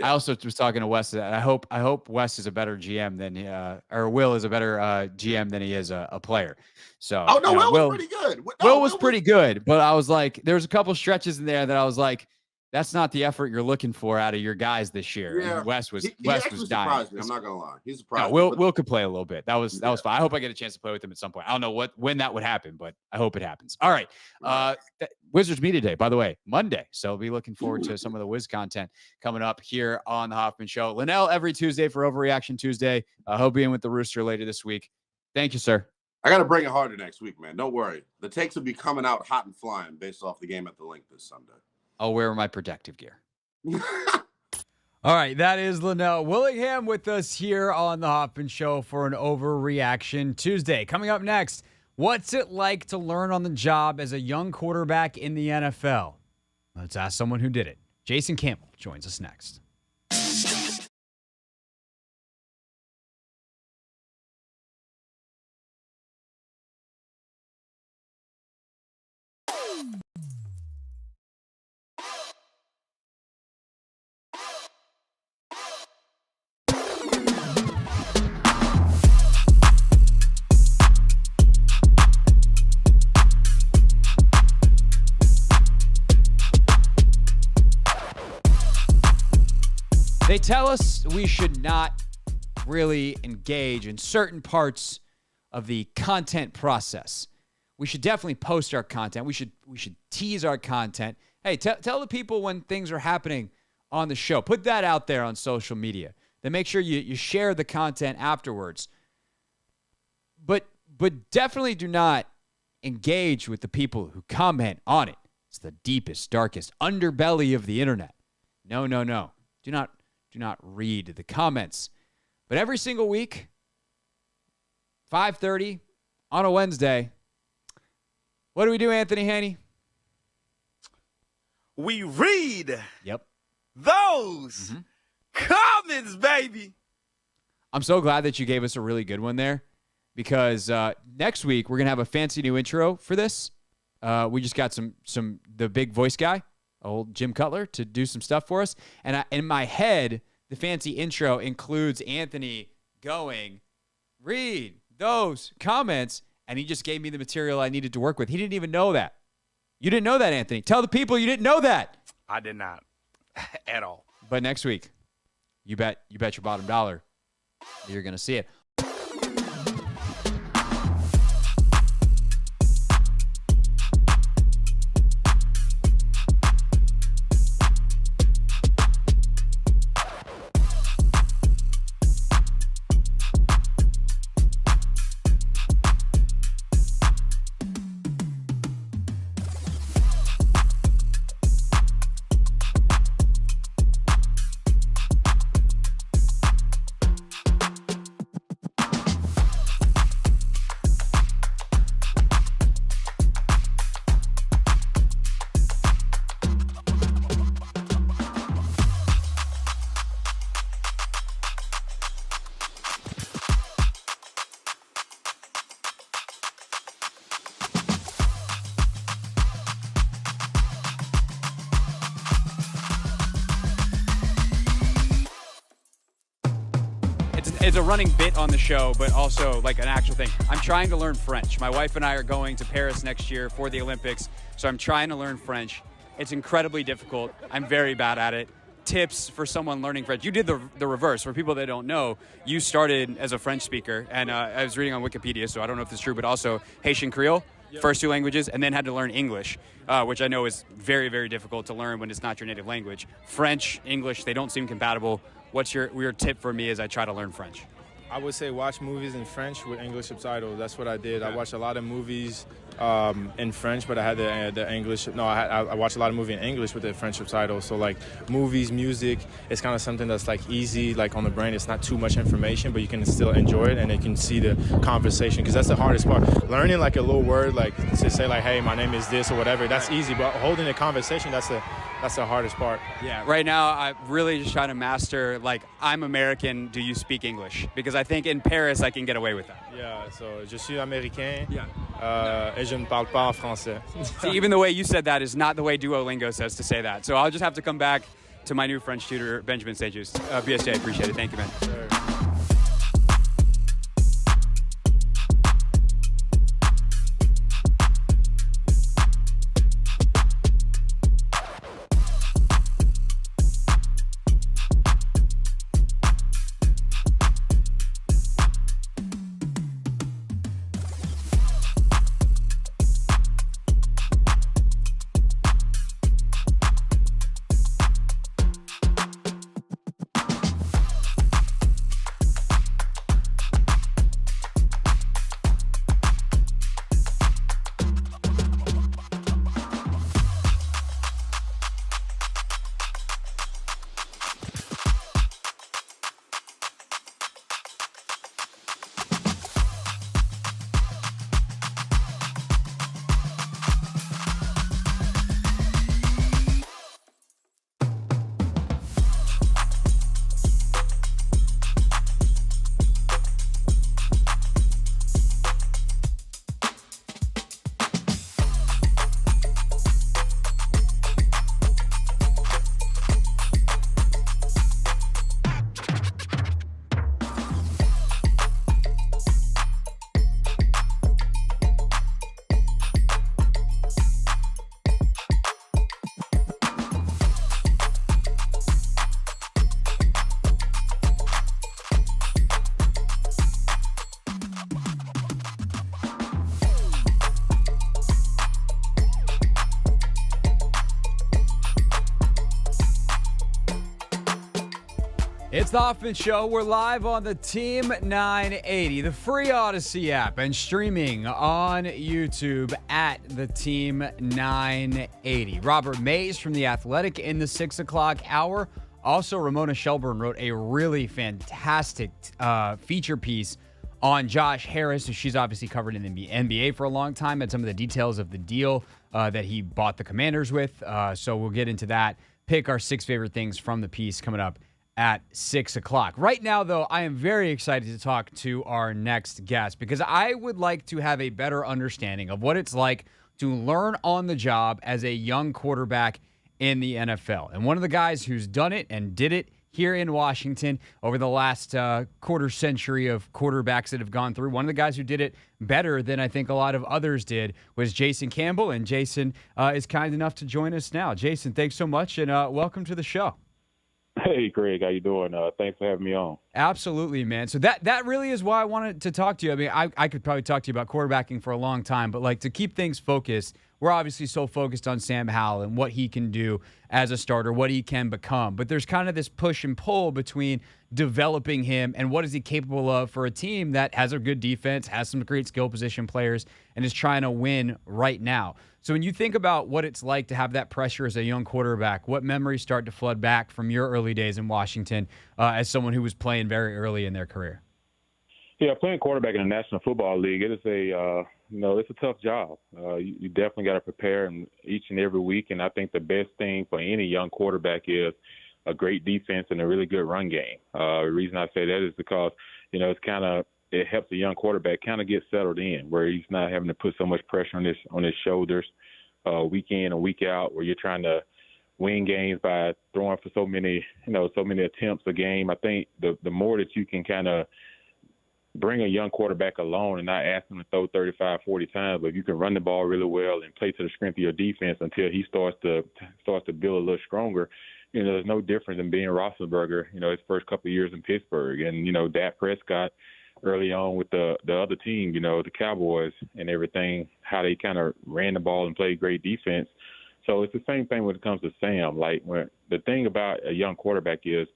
I also was talking to Wes. I hope Wes is a better GM than or Will is a better GM than he is a player. So Will was pretty good. Will was pretty good, but I was like, there's a couple stretches in there that I was like, that's not the effort you're looking for out of your guys this year. Yeah. And Wes was Wes was dying. dying. I'm not gonna lie, he's surprised. No, Will could play a little bit. That was fine. I hope I get a chance to play with him at some point. I don't know when that would happen, but I hope it happens. All right. Wizards Media Day, by the way, Monday. So I'll be looking forward to some of the Wiz content coming up here on the Hoffman Show. Lynnell every Tuesday for Overreaction Tuesday. He'll be in with the Rooster later this week. Thank you, sir. I got to bring it harder next week, man. Don't worry. The takes will be coming out hot and flying based off the game at the Link this Sunday. I'll wear my protective gear. All right, that is Lynnell Willingham with us here on the Hoffman Show for an Overreaction Tuesday. Coming up next, what's it like to learn on the job as a young quarterback in the NFL? Let's ask someone who did it. Jason Campbell joins us next. They tell us we should not really engage in certain parts of the content process. We should definitely post our content. We should tease our content. Hey, tell the people when things are happening on the show. Put that out there on social media. Then make sure you share the content afterwards. But definitely do not engage with the people who comment on it. It's the deepest, darkest underbelly of the internet. No. Do not read the comments. But every single week, 5:30 on a Wednesday, what do we do, Anthony Haney? We read Yep. those comments, baby. I'm so glad that you gave us a really good one there because next week we're going to have a fancy new intro for this. We just got the big voice guy, old Jim Cutler, to do some stuff for us. And in my head, the fancy intro includes Anthony going, read those comments, and he just gave me the material I needed to work with. He didn't even know that. You didn't know that, Anthony. Tell the people you didn't know that. I did not at all. But next week, you bet your bottom dollar you're going to see it. It's a running bit on the show, but also like an actual thing. I'm trying to learn French. My wife and I are going to Paris next year for the Olympics, so I'm trying to learn French. It's incredibly difficult. I'm very bad at it. tips for someone learning French? You did the reverse. For people that don't know, you started as a French speaker, and I was reading on Wikipedia, so I don't know if it's true, but also Haitian Creole, first 2 languages, and then had to learn English, which I know is very, very difficult to learn when it's not your native language. French, English, they don't seem compatible. What's your tip for me as I try to learn French? I would say watch movies in French with English subtitles. That's what I did. I watched a lot of movies in French, but I had the English. No, I watched a lot of movies in English with the French subtitles. So like movies, music, it's kind of something that's like easy, like on the brain. It's not too much information, but you can still enjoy it, and you can see the conversation, because that's the hardest part. Learning like a little word, like to say like, hey, my name is this or whatever, that's easy. But holding a conversation, that's the hardest part. Yeah, right now I'm really just trying to master, like, I'm American, do you speak English? Because I think in Paris I can get away with that. Yeah, so je suis américain, et je ne parle pas français. See, even the way you said that is not the way Duolingo says to say that. So I'll just have to come back to my new French tutor, Benjamin Sejus. BSJ, I appreciate it. Thank you, man. Sure. It's the Hoffman Show. We're live on the Team 980, the free Odyssey app, and streaming on YouTube at the Team 980. Robert Mays from The Athletic in the 6 o'clock hour. Also, Ramona Shelburne wrote a really fantastic feature piece on Josh Harris, who she's obviously covered in the NBA for a long time, and some of the details of the deal that he bought the Commanders with. So we'll get into that. Pick our 6 favorite things from the piece coming up at 6 o'clock. Right now, though, I am very excited to talk to our next guest because I would like to have a better understanding of what it's like to learn on the job as a young quarterback in the NFL. And one of the guys who's done it and did it here in Washington over the last quarter century of quarterbacks that have gone through, one of the guys who did it better than I think a lot of others did was Jason Campbell. And Jason is kind enough to join us now. Jason, thanks so much, and welcome to the show. Hey, Greg, how you doing? Thanks for having me on. Absolutely, man. So that really is why I wanted to talk to you. I mean, I could probably talk to you about quarterbacking for a long time, but like to keep things focused, we're obviously so focused on Sam Howell and what he can do as a starter, what he can become. But there's kind of this push and pull between developing him and what is he capable of for a team that has a good defense, has some great skill position players, and is trying to win right now. So when you think about what it's like to have that pressure as a young quarterback, what memories start to flood back from your early days in Washington as someone who was playing very early in their career? Yeah, playing quarterback in the National Football League, it is it's a tough job. You definitely got to prepare each and every week, and I think the best thing for any young quarterback is a great defense and a really good run game. The reason I say that is because, it helps a young quarterback kind of get settled in, where he's not having to put so much pressure on his shoulders week in and week out, where you're trying to win games by throwing for so many attempts a game. I think the more that you can kind of bring a young quarterback alone and not ask him to throw 35, 40 times, but if you can run the ball really well and play to the strength of your defense until he starts to build a little stronger, it's no different than being Roethlisberger, his first couple of years in Pittsburgh. And, Dak Prescott early on with the other team, the Cowboys and everything, how they kind of ran the ball and played great defense. So it's the same thing when it comes to Sam. Like, the thing about a young quarterback is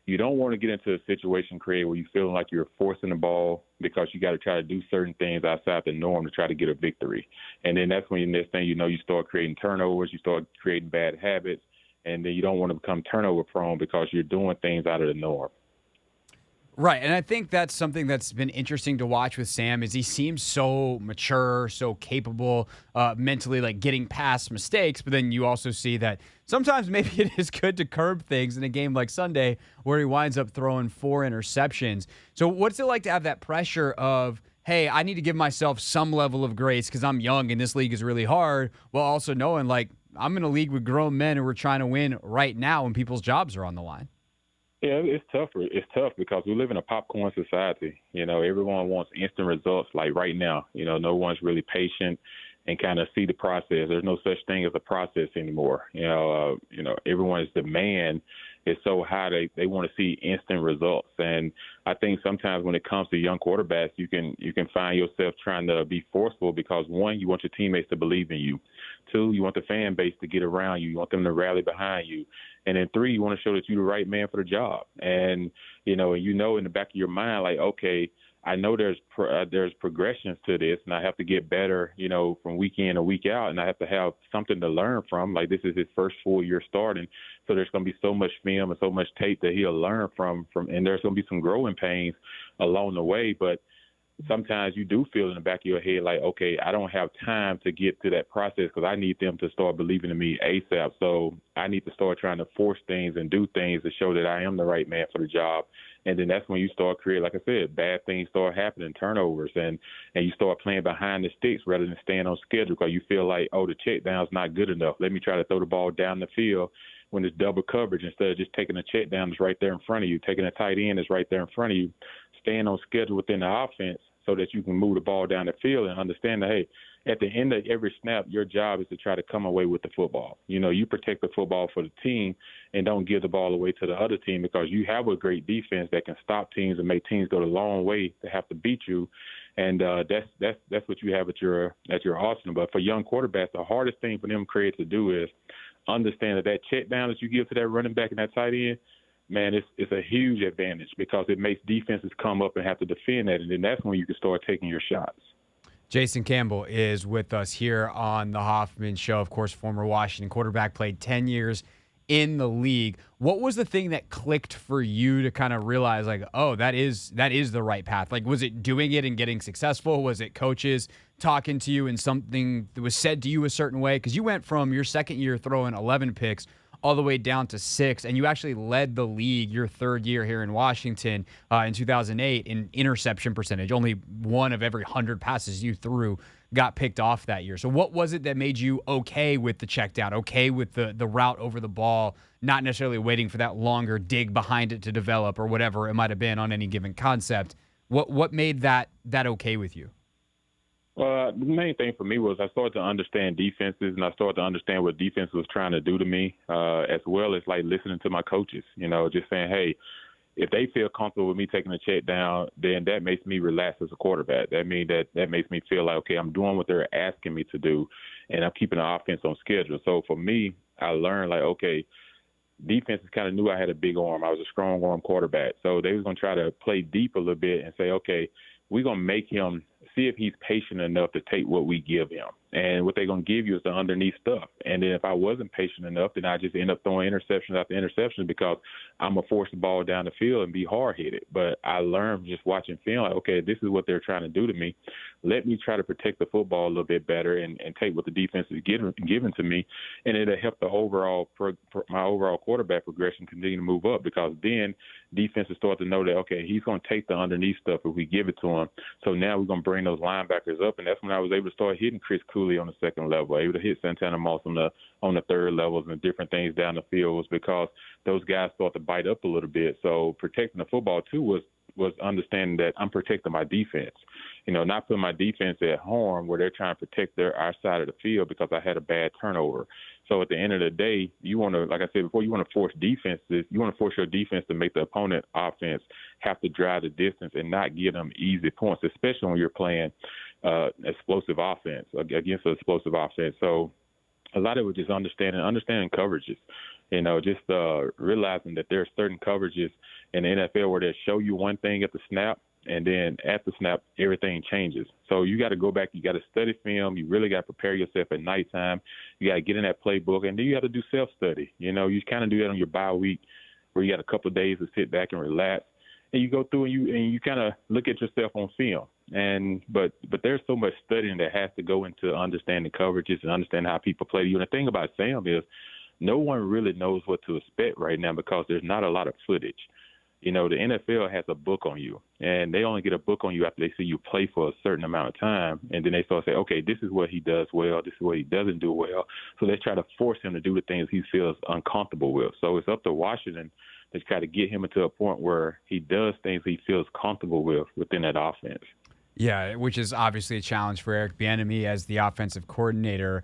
you don't want to get into a situation, Craig, where you feel like you're forcing the ball because you got to try to do certain things outside the norm to try to get a victory. And then that's when the next thing you know, you start creating turnovers, you start creating bad habits, and then you don't want to become turnover prone because you're doing things out of the norm. Right, and I think that's something that's been interesting to watch with Sam is he seems so mature, so capable mentally, like getting past mistakes, but then you also see that sometimes maybe it is good to curb things in a game like Sunday where he winds up throwing 4 interceptions. So what's it like to have that pressure of, hey, I need to give myself some level of grace because I'm young and this league is really hard, while also knowing, like, I'm in a league with grown men who are trying to win right now when people's jobs are on the line? Yeah, it's tough. It's tough because we live in a popcorn society. Everyone wants instant results like right now. No one's really patient and kind of see the process. There's no such thing as a process anymore. Everyone's demand is so high they want to see instant results. And I think sometimes when it comes to young quarterbacks, you can find yourself trying to be forceful because, one, you want your teammates to believe in you. 2, you want the fan base to get around you. You want them to rally behind you. And then 3, you want to show that you're the right man for the job. And, in the back of your mind, like, okay, I know there's progressions to this, and I have to get better, from week in or week out, and I have to have something to learn from. Like, this is his first full year starting, so there's going to be so much film and so much tape that he'll learn from, and there's going to be some growing pains along the way. But sometimes you do feel in the back of your head like, okay, I don't have time to get to that process because I need them to start believing in me ASAP. So I need to start trying to force things and do things to show that I am the right man for the job. And then that's when you start creating, like I said, bad things start happening, turnovers, and you start playing behind the sticks rather than staying on schedule because you feel like, oh, the check down's not good enough. Let me try to throw the ball down the field when it's double coverage instead of just taking a check down that's right there in front of you, taking a tight end that's right there in front of you, staying on schedule within the offense so that you can move the ball down the field and understand that, hey, at the end of every snap, your job is to try to come away with the football. You protect the football for the team and don't give the ball away to the other team because you have a great defense that can stop teams and make teams go the long way to have to beat you. And that's what you have at your arsenal. But for young quarterbacks, the hardest thing for them creators to do is understand that check down that you give to that running back and that tight end, man, it's a huge advantage because it makes defenses come up and have to defend that, and then that's when you can start taking your shots. Jason Campbell is with us here on the Hoffman Show. Of course, former Washington quarterback, played 10 years in the league. What was the thing that clicked for you to kind of realize, like, oh, that is the right path? Like, was it doing it and getting successful? Was it coaches talking to you and something that was said to you a certain way? Because you went from your second year throwing 11 picks all the way down to 6, and you actually led the league your third year here in Washington in 2008 in interception percentage. Only one of every 100 passes you threw got picked off that year. So what was it that made you okay with the check down, okay with the route over the ball, not necessarily waiting for that longer dig behind it to develop or whatever it might have been on any given concept? What made that okay with you? Well, the main thing for me was I started to understand defenses, and I started to understand what defense was trying to do to me, as well as like listening to my coaches, just saying, hey, if they feel comfortable with me taking a check down, then that makes me relax as a quarterback. That means that makes me feel like, okay, I'm doing what they're asking me to do, and I'm keeping the offense on schedule. So for me, I learned like, okay, defenses kind of knew I had a big arm. I was a strong arm quarterback. So they was going to try to play deep a little bit and say, okay, we're going to make him see if he's patient enough to take what we give him. And what they're going to give you is the underneath stuff. And then if I wasn't patient enough, then I just end up throwing interceptions after interceptions because I'm going to force the ball down the field and be hard-headed. But I learned just watching film, like, okay, this is what they're trying to do to me. Let me try to protect the football a little bit better and take what the defense is giving to me. And it'll help the my overall quarterback progression continue to move up because then defenses start to know that, okay, he's going to take the underneath stuff if we give it to him. So now we're going to bring those linebackers up, and that's when I was able to start hitting Chris Cooley on the second level, able to hit Santana Moss on the third levels and different things down the field was because those guys start to bite up a little bit. So protecting the football too was was understanding that I'm protecting my defense. Not putting my defense at harm where they're trying to protect our side of the field because I had a bad turnover. So at the end of the day, you want to, like I said before, you want to force defenses. You want to force your defense to make the opponent offense have to drive the distance and not give them easy points, especially when you're playing explosive offense against an explosive offense. So a lot of it was just understanding coverages. Just realizing that there are certain coverages in the NFL where they show you one thing at the snap, and then at the snap, everything changes. So you got to go back. You got to study film. You really got to prepare yourself at nighttime. You got to get in that playbook, and then you have to do self-study. You kind of do that on your bye week where you got a couple of days to sit back and relax. And you go through and you kind of look at yourself on film. But there's so much studying that has to go into understanding coverages and understanding how people play to you. And the thing about Sam is no one really knows what to expect right now because there's not a lot of footage. The NFL has a book on you, and they only get a book on you after they see you play for a certain amount of time, and then they start to say, okay, this is what he does well, this is what he doesn't do well. So they try to force him to do the things he feels uncomfortable with. So it's up to Washington to try to get him into a point where he does things he feels comfortable with within that offense. Yeah, which is obviously a challenge for Eric Bieniemy as the offensive coordinator,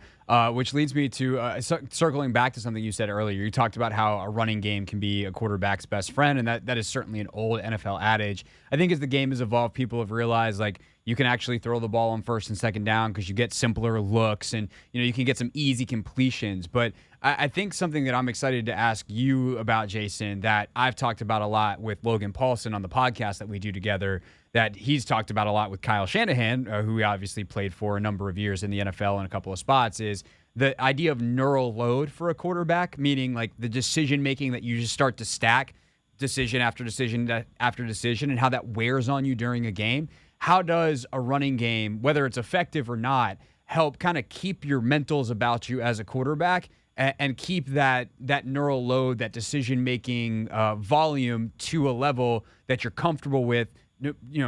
which leads me to circling back to something you said earlier. You talked about how a running game can be a quarterback's best friend, and that is certainly an old NFL adage. I think as the game has evolved, people have realized, you can actually throw the ball on first and second down because you get simpler looks and, you can get some easy completions. But I think something that I'm excited to ask you about, Jason, that I've talked about a lot with Logan Paulson on the podcast that we do together, that he's talked about a lot with Kyle Shanahan, who he obviously played for a number of years in the NFL in a couple of spots, is the idea of neural load for a quarterback, meaning the decision-making that you just start to stack decision after decision after decision and how that wears on you during a game. How does a running game, whether it's effective or not, help kind of keep your mentals about you as a quarterback and keep that neural load, that decision-making volume to a level that you're comfortable with,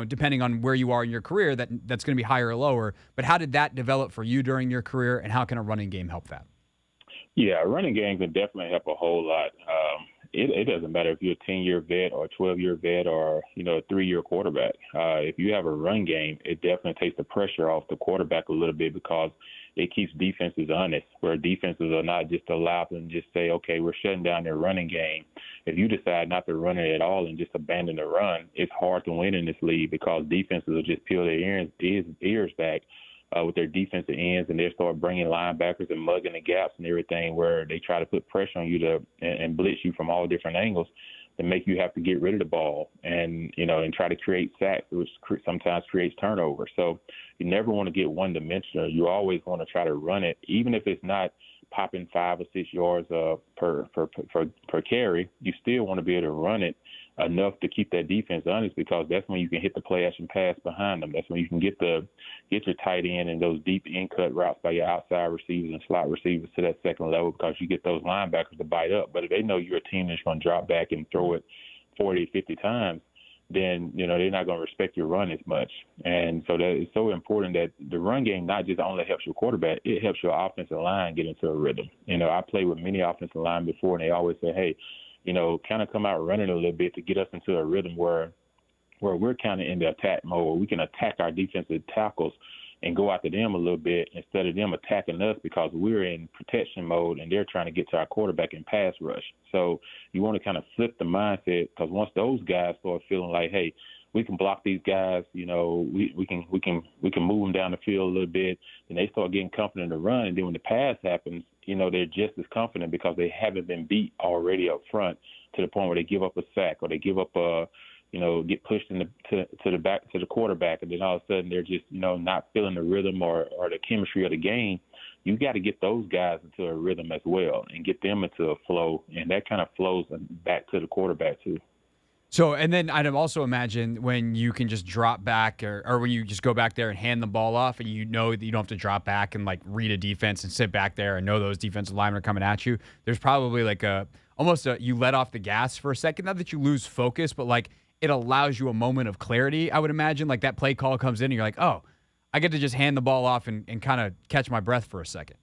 depending on where you are in your career, that's going to be higher or lower. But how did that develop for you during your career, and how can a running game help that? Yeah, a running game can definitely help a whole lot. It doesn't matter if you're a 10-year vet or a 12-year vet or, a 3-year quarterback. If you have a run game, it definitely takes the pressure off the quarterback a little bit because it keeps defenses honest, where defenses are not just allowed to just say, okay, we're shutting down their running game. If you decide not to run it at all and just abandon the run, it's hard to win in this league because defenses will just peel their ears back with their defensive ends, and they start bringing linebackers and mugging the gaps and everything where they try to put pressure on you and blitz you from all different angles to make you have to get rid of the ball and try to create sacks, which sometimes creates turnovers. So you never want to get one-dimensional. You always want to try to run it, even if it's not popping 5 or 6 yards per carry. You still want to be able to run it enough to keep that defense honest because that's when you can hit the play action pass behind them. That's when you can get your tight end and those deep in-cut routes by your outside receivers and slot receivers to that second level because you get those linebackers to bite up. But if they know you're a team that's going to drop back and throw it 40, 50 times, then, they're not going to respect your run as much. And so that it's so important that the run game not just only helps your quarterback, it helps your offensive line get into a rhythm. I played with many offensive line before, and they always say, hey, kind of come out running a little bit to get us into a rhythm where we're kind of in the attack mode. We can attack our defensive tackles and go after them a little bit instead of them attacking us because we're in protection mode and they're trying to get to our quarterback in pass rush. So you want to kind of flip the mindset because once those guys start feeling like, hey, we can block these guys, we can move them down the field a little bit, and they start getting confident to run. And then when the pass happens, they're just as confident because they haven't been beat already up front to the point where they give up a sack or they give up get pushed to the back to the quarterback, and then all of a sudden they're just not feeling the rhythm or the chemistry of the game. You got to get those guys into a rhythm as well and get them into a flow, and that kind of flows back to the quarterback too. So, and then I'd also imagine when you can just drop back or when you just go back there and hand the ball off and that you don't have to drop back and read a defense and sit back there and know those defensive linemen are coming at you, there's probably you let off the gas for a second. Not that you lose focus, but it allows you a moment of clarity, I would imagine. That play call comes in and you're like, oh, I get to just hand the ball off and kind of catch my breath for a second.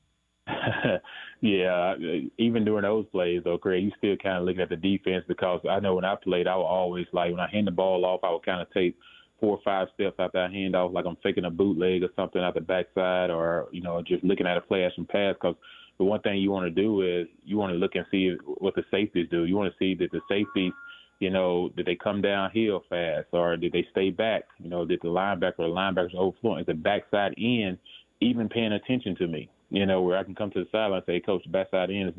Yeah, even during those plays, though, Craig, you still kind of looking at the defense because I know when I played, I would always, like, when I hand the ball off, I would kind of take 4 or 5 steps after I hand off, like I'm faking a bootleg or something out the backside or, just looking at a play action pass because the one thing you want to do is you want to look and see what the safeties do. You want to see that the safeties, did they come downhill fast or did they stay back? Did the linebackers overflowing? Is the backside end even paying attention to me? Where I can come to the sideline and say, Coach, the backside end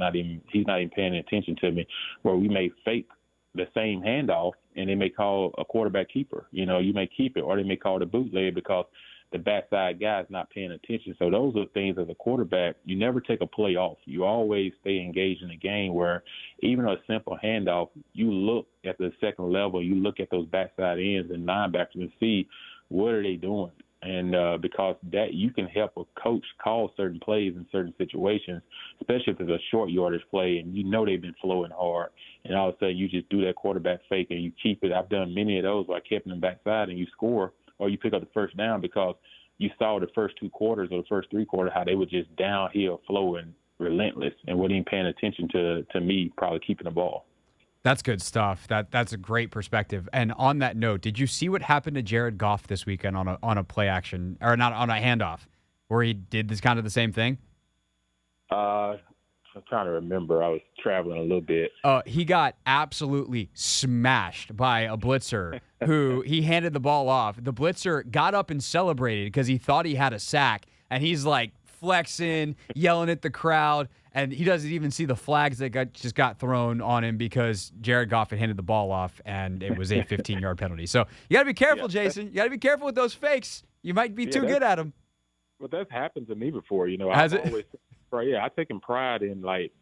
he's not even paying attention to me, where we may fake the same handoff and they may call a quarterback keeper. You may keep it or they may call it a bootleg because the backside guy is not paying attention. So those are things as a quarterback, you never take a play off. You always stay engaged in the game where even a simple handoff, you look at the second level, you look at those backside ends and linebackers and see what are they doing. And because that you can help a coach call certain plays in certain situations, especially if it's a short yardage play and they've been flowing hard, and all of a sudden you just do that quarterback fake and you keep it. I've done many of those where I kept them backside and you score or you pick up the first down because you saw the first 2 quarters or the first 3 quarters how they were just downhill flowing relentless and weren't even paying attention to me probably keeping the ball. That's good stuff. That's a great perspective. And on that note, did you see what happened to Jared Goff this weekend on a play action or not on a handoff where he did this kind of the same thing? I'm trying to remember. I was traveling a little bit. He got absolutely smashed by a blitzer who he handed the ball off. The blitzer got up and celebrated because he thought he had a sack, and he's like flexing, yelling at the crowd, and he doesn't even see the flags that just got thrown on him because Jared Goff had handed the ball off, and it was a 15-yard penalty. So you got to be careful, Jason. You got to be careful with those fakes. You might be too good at them. Well, that's happened to me before. Has I've always, I've taken pride in like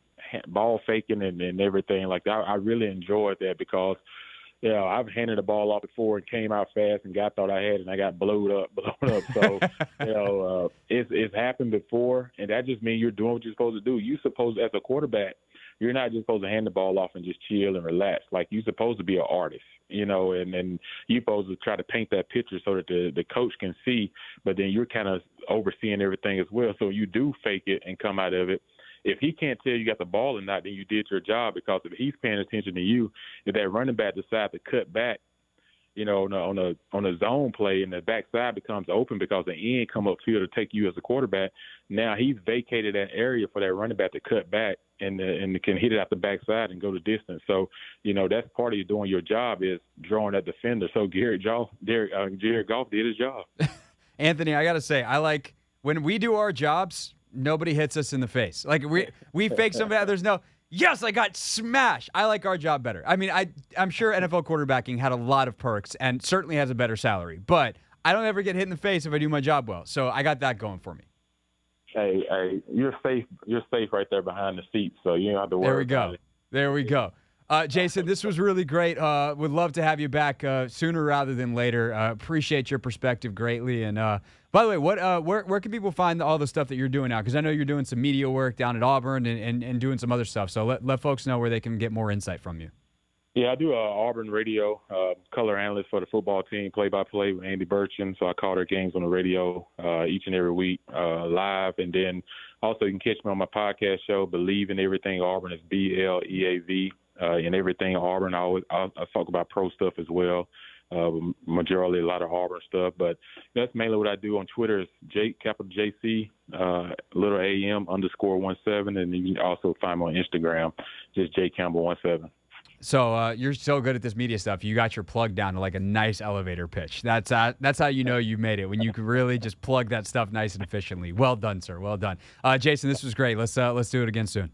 ball faking and everything like that. I really enjoyed that because I've handed the ball off before and came out fast and thought I had it and I got blown up. So, it's happened before, and that just means you're doing what you're supposed to do. You're supposed, as a quarterback, you're not just supposed to hand the ball off and just chill and relax. Like, you're supposed to be an artist, and you're supposed to try to paint that picture so that the coach can see, but then you're kind of overseeing everything as well. So you do fake it and come out of it. If he can't tell you got the ball or not, then you did your job, because if he's paying attention to you, if that running back decides to cut back, on a zone play and the backside becomes open because the end come upfield to take you as a quarterback, now he's vacated that area for that running back to cut back and can hit it out the backside and go the distance. So, that's part of you doing your job is drawing that defender. So Jared Goff did his job. Anthony, I got to say, I like when we do our jobs, nobody hits us in the face. Like we fake somebody. There's no, yes, I got smashed. I like our job better. I mean, I'm sure NFL quarterbacking had a lot of perks and certainly has a better salary, but I don't ever get hit in the face if I do my job well. So I got that going for me. Hey, you're safe. You're safe right there behind the seat, so you don't have to worry. There we go. Jason, this was really great. Would love to have you back sooner rather than later. Appreciate your perspective greatly. And by the way, where can people find all the stuff that you're doing now? Because I know you're doing some media work down at Auburn and doing some other stuff. So let folks know where they can get more insight from you. Yeah, I do Auburn radio, color analyst for the football team, play-by-play with Andy Burchin. So I call their games on the radio each and every week live. And then also you can catch me on my podcast show, Believe in Everything Auburn. It's BLEAV. And everything Auburn. I talk about pro stuff as well. Majority a lot of Auburn stuff, but that's mainly what I do on Twitter. Is capital JC little AM _17, and you can also find me on Instagram, just JCampbell17. So you're so good at this media stuff. You got your plug down to like a nice elevator pitch. That's how you know you made it, when you can really just plug that stuff nice and efficiently. Well done, sir. Well done, Jason. This was great. Let's do it again soon.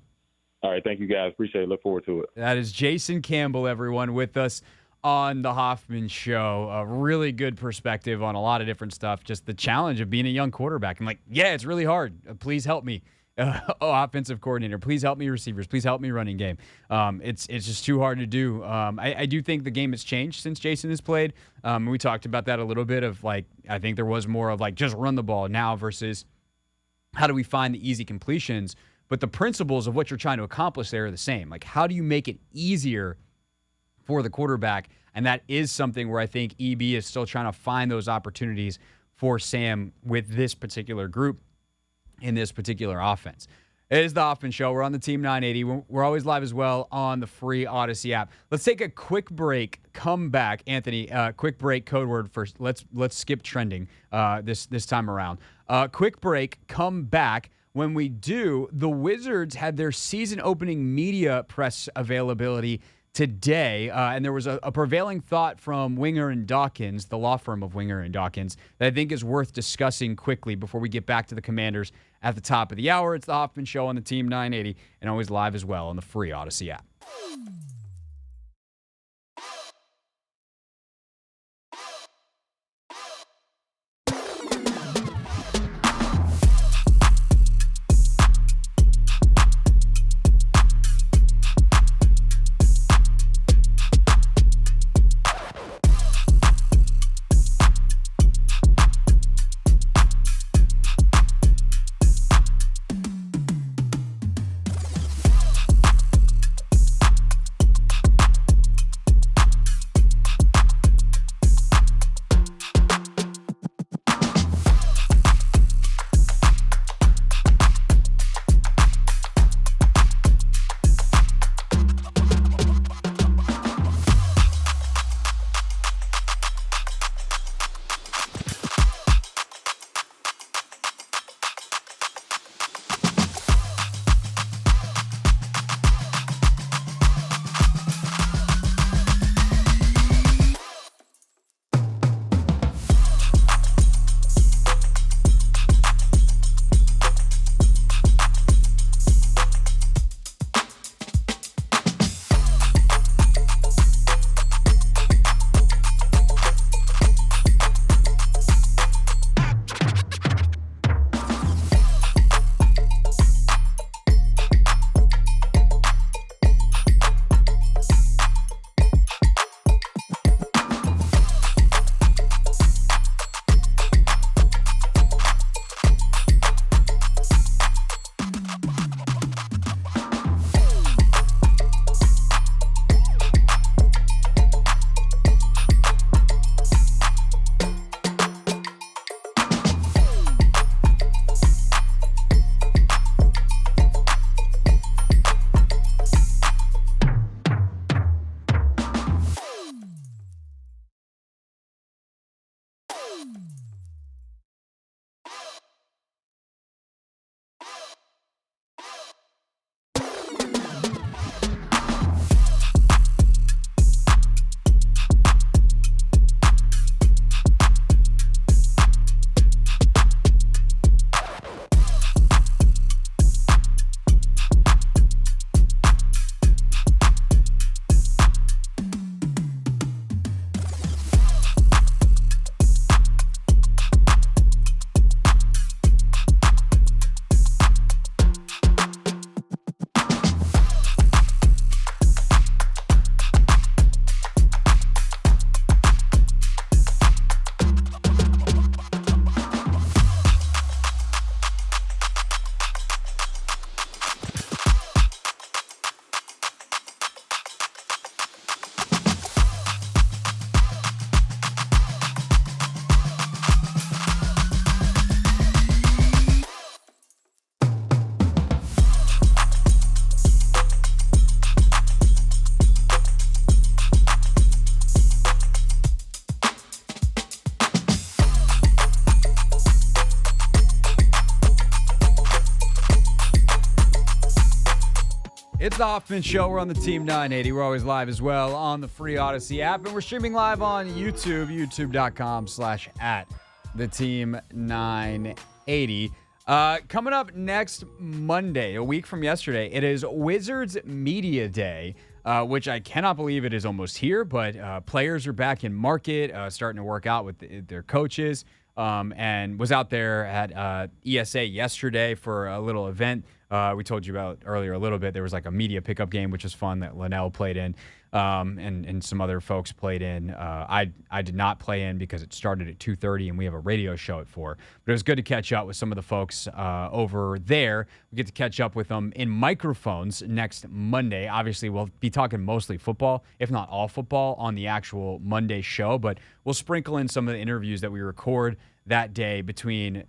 All right, thank you, guys. Appreciate it. Look forward to it. That is Jason Campbell, everyone, with us on the Hoffman Show. A really good perspective on a lot of different stuff. Just the challenge of being a young quarterback. I'm like, yeah, it's really hard. Please help me, offensive coordinator. Please help me, receivers. Please help me, running game. It's just too hard to do. I do think the game has changed since Jason has played. We talked about that a little bit of like, I think there was more of like just run the ball now versus how do we find the easy completions. But the principles of what you're trying to accomplish there are the same. Like, how do you make it easier for the quarterback? And that is something where I think EB is still trying to find those opportunities for Sam with this particular group in this particular offense. It is the Hoffman Show. We're on the Team 980. We're always live as well on the free Odyssey app. Let's take a quick break. Come back, Anthony. Quick break. Code word first. Let's skip trending this time around. Quick break. Come back. When we do, the Wizards had their season opening media press availability today, and there was a prevailing thought from Winger and Dawkins, the law firm of Winger and Dawkins, that I think is worth discussing quickly before we get back to the Commanders at the top of the hour. It's the Hoffman Show on the Team 980 and always live as well on the free Odyssey app. It's the Hoffman Show. We're on the Team 980. We're always live as well on the free Odyssey app. And we're streaming live on YouTube, youtube.com/@theteam980. Coming up next Monday, a week from yesterday, it is Wizards Media Day, which I cannot believe it is almost here, but players are back in market, starting to work out with their coaches, and was out there at ESA yesterday for a little event we told you about earlier a little bit. There was like a media pickup game, which was fun, that Lynnell played in, and some other folks played in. I did not play in because it started at 2:30 and we have a radio show at 4. But it was good to catch up with some of the folks over there. We get to catch up with them in microphones next Monday. Obviously, we'll be talking mostly football, if not all football, on the actual Monday show. But we'll sprinkle in some of the interviews that we record that day between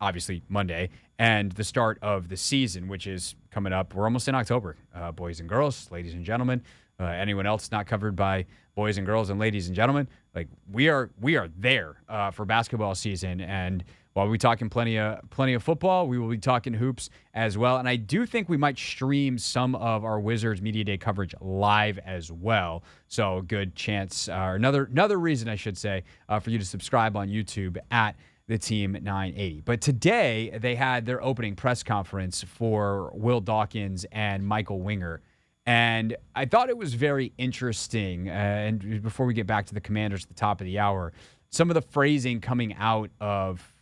obviously Monday, and the start of the season, which is coming up. We're almost in October, boys and girls, ladies and gentlemen. Anyone else not covered by boys and girls and ladies and gentlemen? Like we are there for basketball season, and while we're talking plenty of football, we will be talking hoops as well. And I do think we might stream some of our Wizards Media Day coverage live as well. So a good chance, or another reason I should say, for you to subscribe on YouTube at the Team 980. But today they had their opening press conference for Will Dawkins and Michael Winger. And I thought it was very interesting. And before we get back to the Commanders at the top of the hour, some of the phrasing coming out of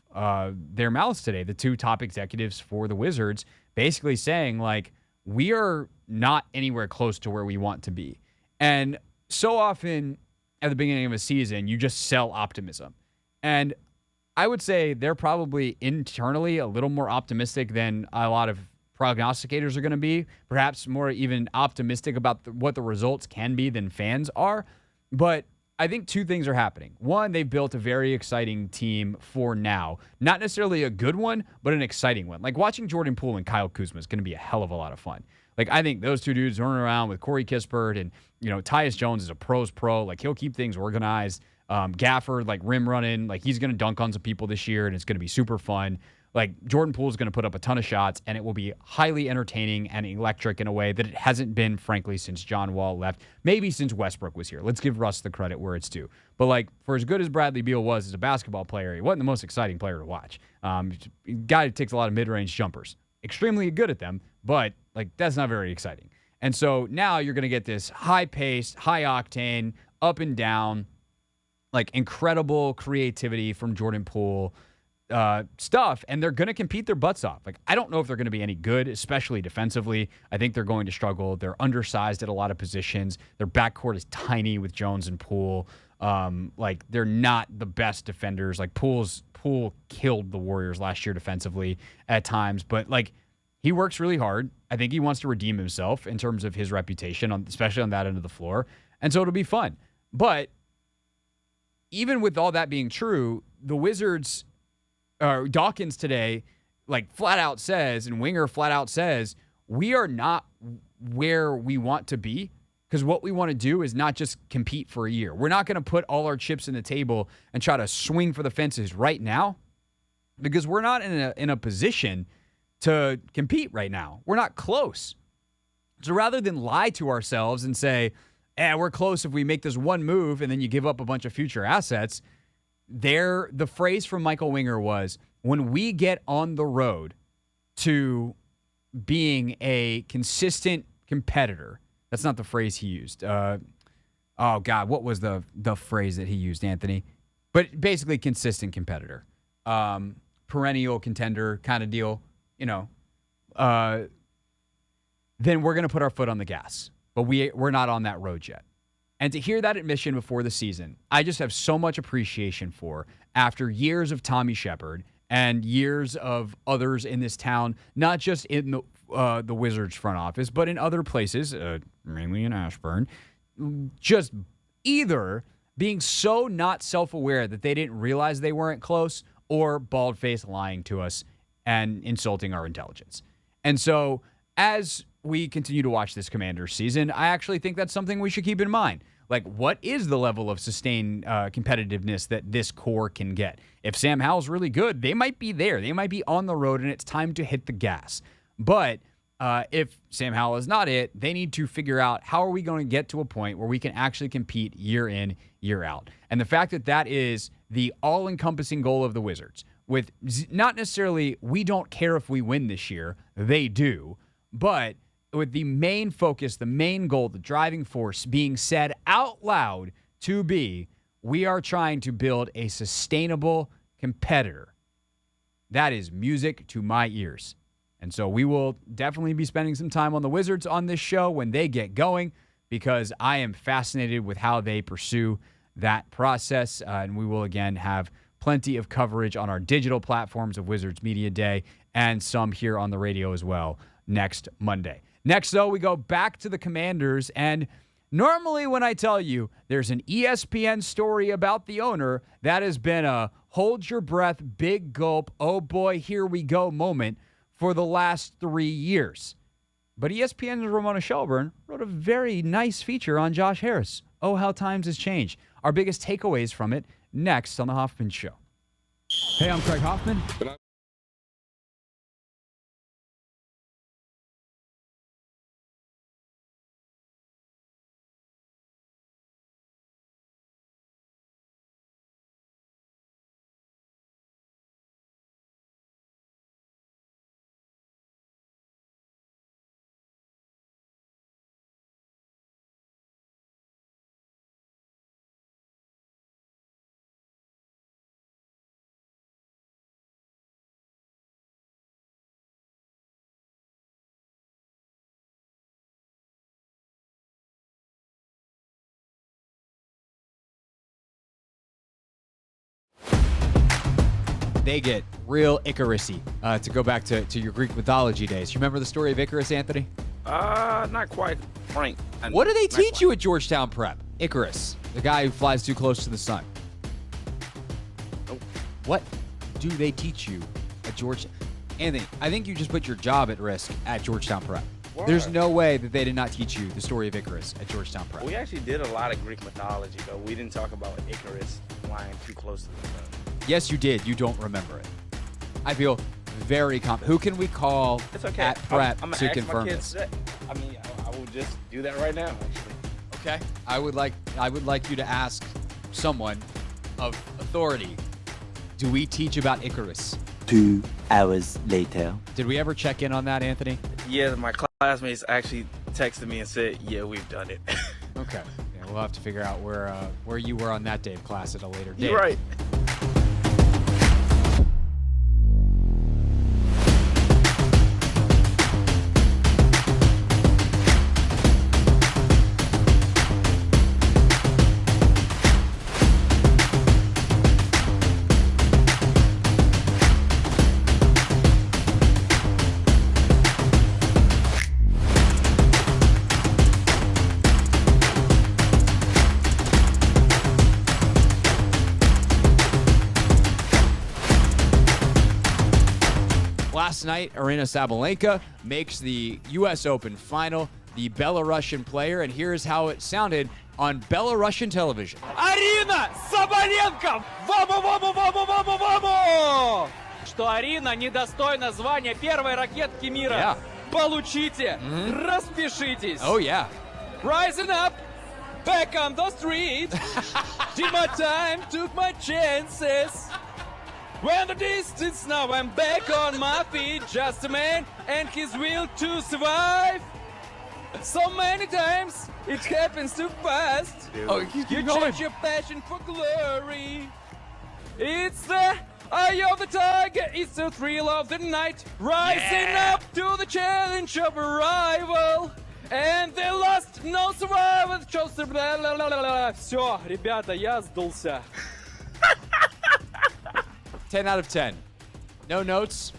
their mouths today, the two top executives for the Wizards, basically saying, like, we are not anywhere close to where we want to be. And so often at the beginning of a season, you just sell optimism. And I would say they're probably internally a little more optimistic than a lot of prognosticators are going to be, perhaps more even optimistic about what the results can be than fans are. But I think two things are happening. One, they've built a very exciting team for now. Not necessarily a good one, but an exciting one. Like watching Jordan Poole and Kyle Kuzma is going to be a hell of a lot of fun. Like I think those two dudes running around with Corey Kispert and, Tyus Jones is a pro's pro. Like he'll keep things organized. Gafford, like rim running, like he's going to dunk on some people this year and it's going to be super fun. Like Jordan Poole is going to put up a ton of shots and it will be highly entertaining and electric in a way that it hasn't been, frankly, since John Wall left. Maybe since Westbrook was here. Let's give Russ the credit where it's due. But like for as good as Bradley Beal was as a basketball player, he wasn't the most exciting player to watch. Guy who takes a lot of mid-range jumpers. Extremely good at them, but like that's not very exciting. And so now you're going to get this high-paced, high-octane, up and down, like incredible creativity from Jordan Poole stuff, and they're going to compete their butts off. Like, I don't know if they're going to be any good, especially defensively. I think they're going to struggle. They're undersized at a lot of positions. Their backcourt is tiny with Jones and Poole. Like, they're not the best defenders. Like, Poole killed the Warriors last year defensively at times, but, like, he works really hard. I think he wants to redeem himself in terms of his reputation, especially on that end of the floor, and so it'll be fun. But even with all that being true, the Wizards, Dawkins today, like flat out says, and Winger flat out says, we are not where we want to be because what we want to do is not just compete for a year. We're not going to put all our chips in the table and try to swing for the fences right now because we're not in a position to compete right now. We're not close. So rather than lie to ourselves and say, we're close if we make this one move and then you give up a bunch of future assets. The phrase from Michael Winger was, when we get on the road to being a consistent competitor, that's not the phrase he used. Oh, God, what was the phrase that he used, Anthony? But basically consistent competitor. Perennial contender kind of deal, then we're going to put our foot on the gas. But we're not on that road yet. And to hear that admission before the season, I just have so much appreciation for after years of Tommy Shepard and years of others in this town, not just in the Wizards front office, but in other places, mainly in Ashburn, just either being so not self-aware that they didn't realize they weren't close or bald-faced lying to us and insulting our intelligence. And so as we continue to watch this Commanders season, I actually think that's something we should keep in mind. Like, what is the level of sustained competitiveness that this core can get? If Sam Howell's really good, they might be there. They might be on the road, and it's time to hit the gas. But if Sam Howell is not it, they need to figure out how are we going to get to a point where we can actually compete year in, year out. And the fact that that is the all-encompassing goal of the Wizards, with not necessarily we don't care if we win this year, they do, but with the main focus, the main goal, the driving force being said out loud to be, we are trying to build a sustainable competitor. That is music to my ears. And so we will definitely be spending some time on the Wizards on this show when they get going because I am fascinated with how they pursue that process. And we will, again, have plenty of coverage on our digital platforms of Wizards Media Day and some here on the radio as well next Monday. Next, though, we go back to the Commanders, and Normally, when I tell you there's an ESPN story about the owner, that has been a hold your breath, big gulp, oh boy, here we go moment for the last 3 years. But ESPN's Ramona Shelburne wrote a very nice feature on Josh Harris. Oh, how times has changed. Our biggest takeaways from it next on The Hoffman Show. Hey, I'm Craig Hoffman. They get real Icarus-y, to go back to your Greek mythology days. You remember the story of Icarus, Anthony? Not quite, Frank. What do they teach you at Georgetown Prep? Icarus, the guy who flies too close to the sun. Nope. What do they teach you at Georgetown? Anthony, I think you just put your job at risk at Georgetown Prep. Why? There's no way that they did not teach you the story of Icarus at Georgetown Prep. We actually did a lot of Greek mythology, though. We didn't talk about Icarus flying too close to the sun. Yes, you did. You don't remember it. I feel very confident. Who can we call It's okay. at Prep I'm to ask confirm my this? kids I mean, I will just do that right now, actually. Okay. I would like you to ask someone of authority. Do we teach about Icarus? 2 hours later. Did we ever check in on that, Anthony? Yeah, my classmates actually texted me and said, yeah, we've done it. Okay. Yeah, we'll have to figure out where you were on that day of class at a later date. You're right. Last night, Aryna Sabalenka makes the U.S. Open final, the Belarusian player, and here's how it sounded on Belarusian television. Арина Сабаленко! Ваму! Что Арина недостойна звания первой ракетки мира. Yeah. Получите! Распишитесь! Oh, yeah. Rising up, back on the street. Did my time, took my chances. When the distance, now I'm back on my feet. Just a man and his will to survive. So many times it happens too fast. Oh, keep you going. change your passion for glory. It's the eye of the tiger. It's the thrill of the night. Rising up to the challenge of a rival. And they lost, no survivor. Все, ребята, я сдулся. 10 out of 10. No notes.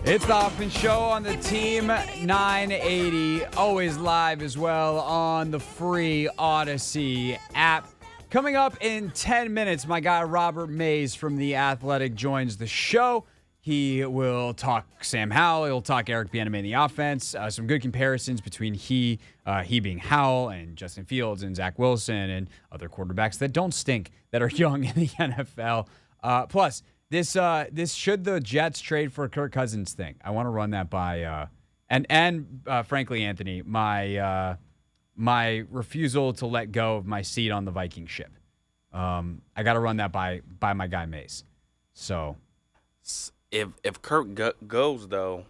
It's the Hoffman Show on the Team 980, always live as well on the free Odyssey app. Coming up in 10 minutes, my guy Robert Mays from The Athletic joins the show. He will talk Sam Howell. He'll talk Eric Bieniemy in the offense. Some good comparisons between he being Howell and Justin Fields and Zach Wilson and other quarterbacks that don't stink, that are young in the NFL. Plus, this should the Jets trade for Kirk Cousins thing. I want to run that by and frankly, Anthony, my refusal to let go of my seat on the Viking ship. I got to run that by my guy Mace. So. If Kirk goes, though,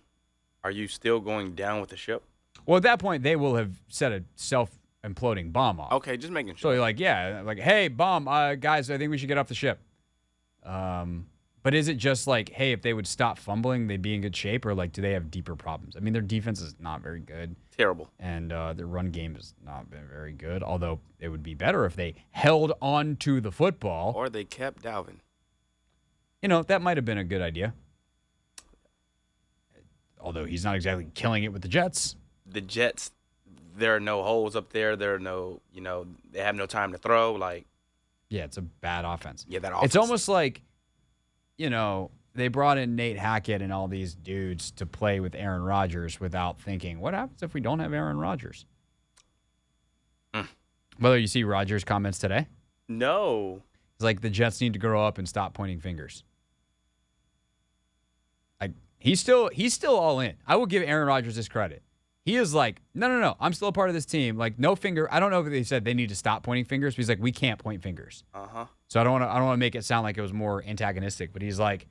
are you still going down with the ship? Well, at that point, they will have set a self-imploding bomb off. Okay, just making sure. So you're like, yeah, like, hey, bomb, guys, I think we should get off the ship. But is it just like, hey, if they would stop fumbling, they'd be in good shape, or like, do they have deeper problems? I mean, their defense is not very good. Terrible. And their run game has not been very good, although it would be better if they held on to the football. Or they kept Dalvin. You know, that might have been a good idea. Although he's not exactly killing it with the Jets. The Jets, there are no holes up there. There are no, they have no time to throw. Like, yeah, it's a bad offense. Yeah, that offense. It's almost like, they brought in Nate Hackett and all these dudes to play with Aaron Rodgers without thinking, what happens if we don't have Aaron Rodgers? Whether you see Rodgers' comments today? No. It's like the Jets need to grow up and stop pointing fingers. He's still all in. I will give Aaron Rodgers this credit. He is like, no, I'm still a part of this team. Like, no finger. I don't know if they said they need to stop pointing fingers, but he's like, we can't point fingers. So I don't want to make it sound like it was more antagonistic, but he's like,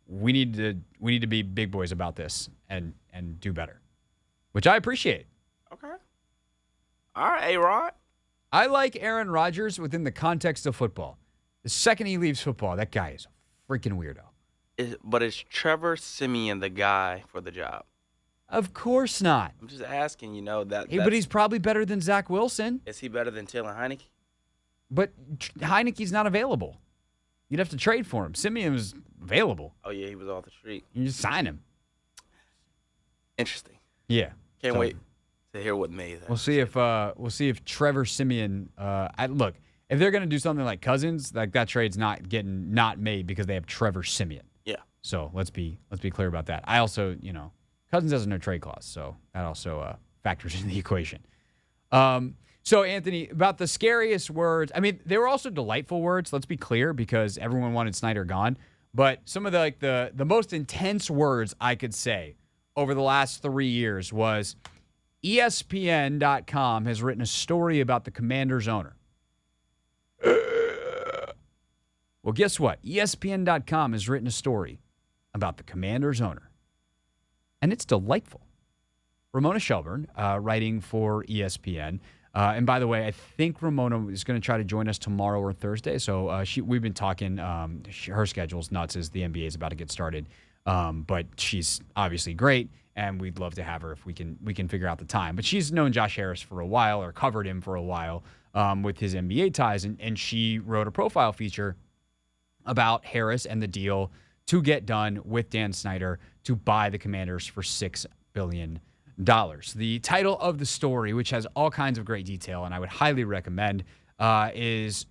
we need to be big boys about this and do better, which I appreciate. Okay. All right, A-Rod. I like Aaron Rodgers within the context of football. The second he leaves football, that guy is a freaking weirdo. But is Trevor Siemian the guy for the job? Of course not. I'm just asking, that. But he's probably better than Zach Wilson. Is he better than Taylor Heineke? But Heineke's not available. You'd have to trade for him. Siemian was available. Oh, yeah, he was off the street. You just sign him. Interesting. Yeah. Can't wait to hear what May. We'll see if Trevor Siemian. Look, if they're gonna do something like Cousins, like that trade's not made because they have Trevor Siemian. Yeah. So let's be clear about that. I also, Cousins has a no trade clause, so that also factors into the equation. So Anthony, about the scariest words. I mean, they were also delightful words. Let's be clear, because everyone wanted Snyder gone. But some of the most intense words I could say over the last 3 years was ESPN.com has written a story about the Commanders owner. Well, guess what? ESPN.com has written a story about the Commanders owner. And it's delightful. Ramona Shelburne, writing for ESPN. And by the way, I think Ramona is going to try to join us tomorrow or Thursday. So we've been talking. Her schedule's nuts as the NBA is about to get started. But she's obviously great, and we'd love to have her if we can figure out the time. But she's known Josh Harris for a while, or covered him for a while with his NBA ties. And she wrote a profile feature about Harris and the deal to get done with Dan Snyder to buy the Commanders for $6 billion. The title of the story, which has all kinds of great detail, and I would highly recommend, is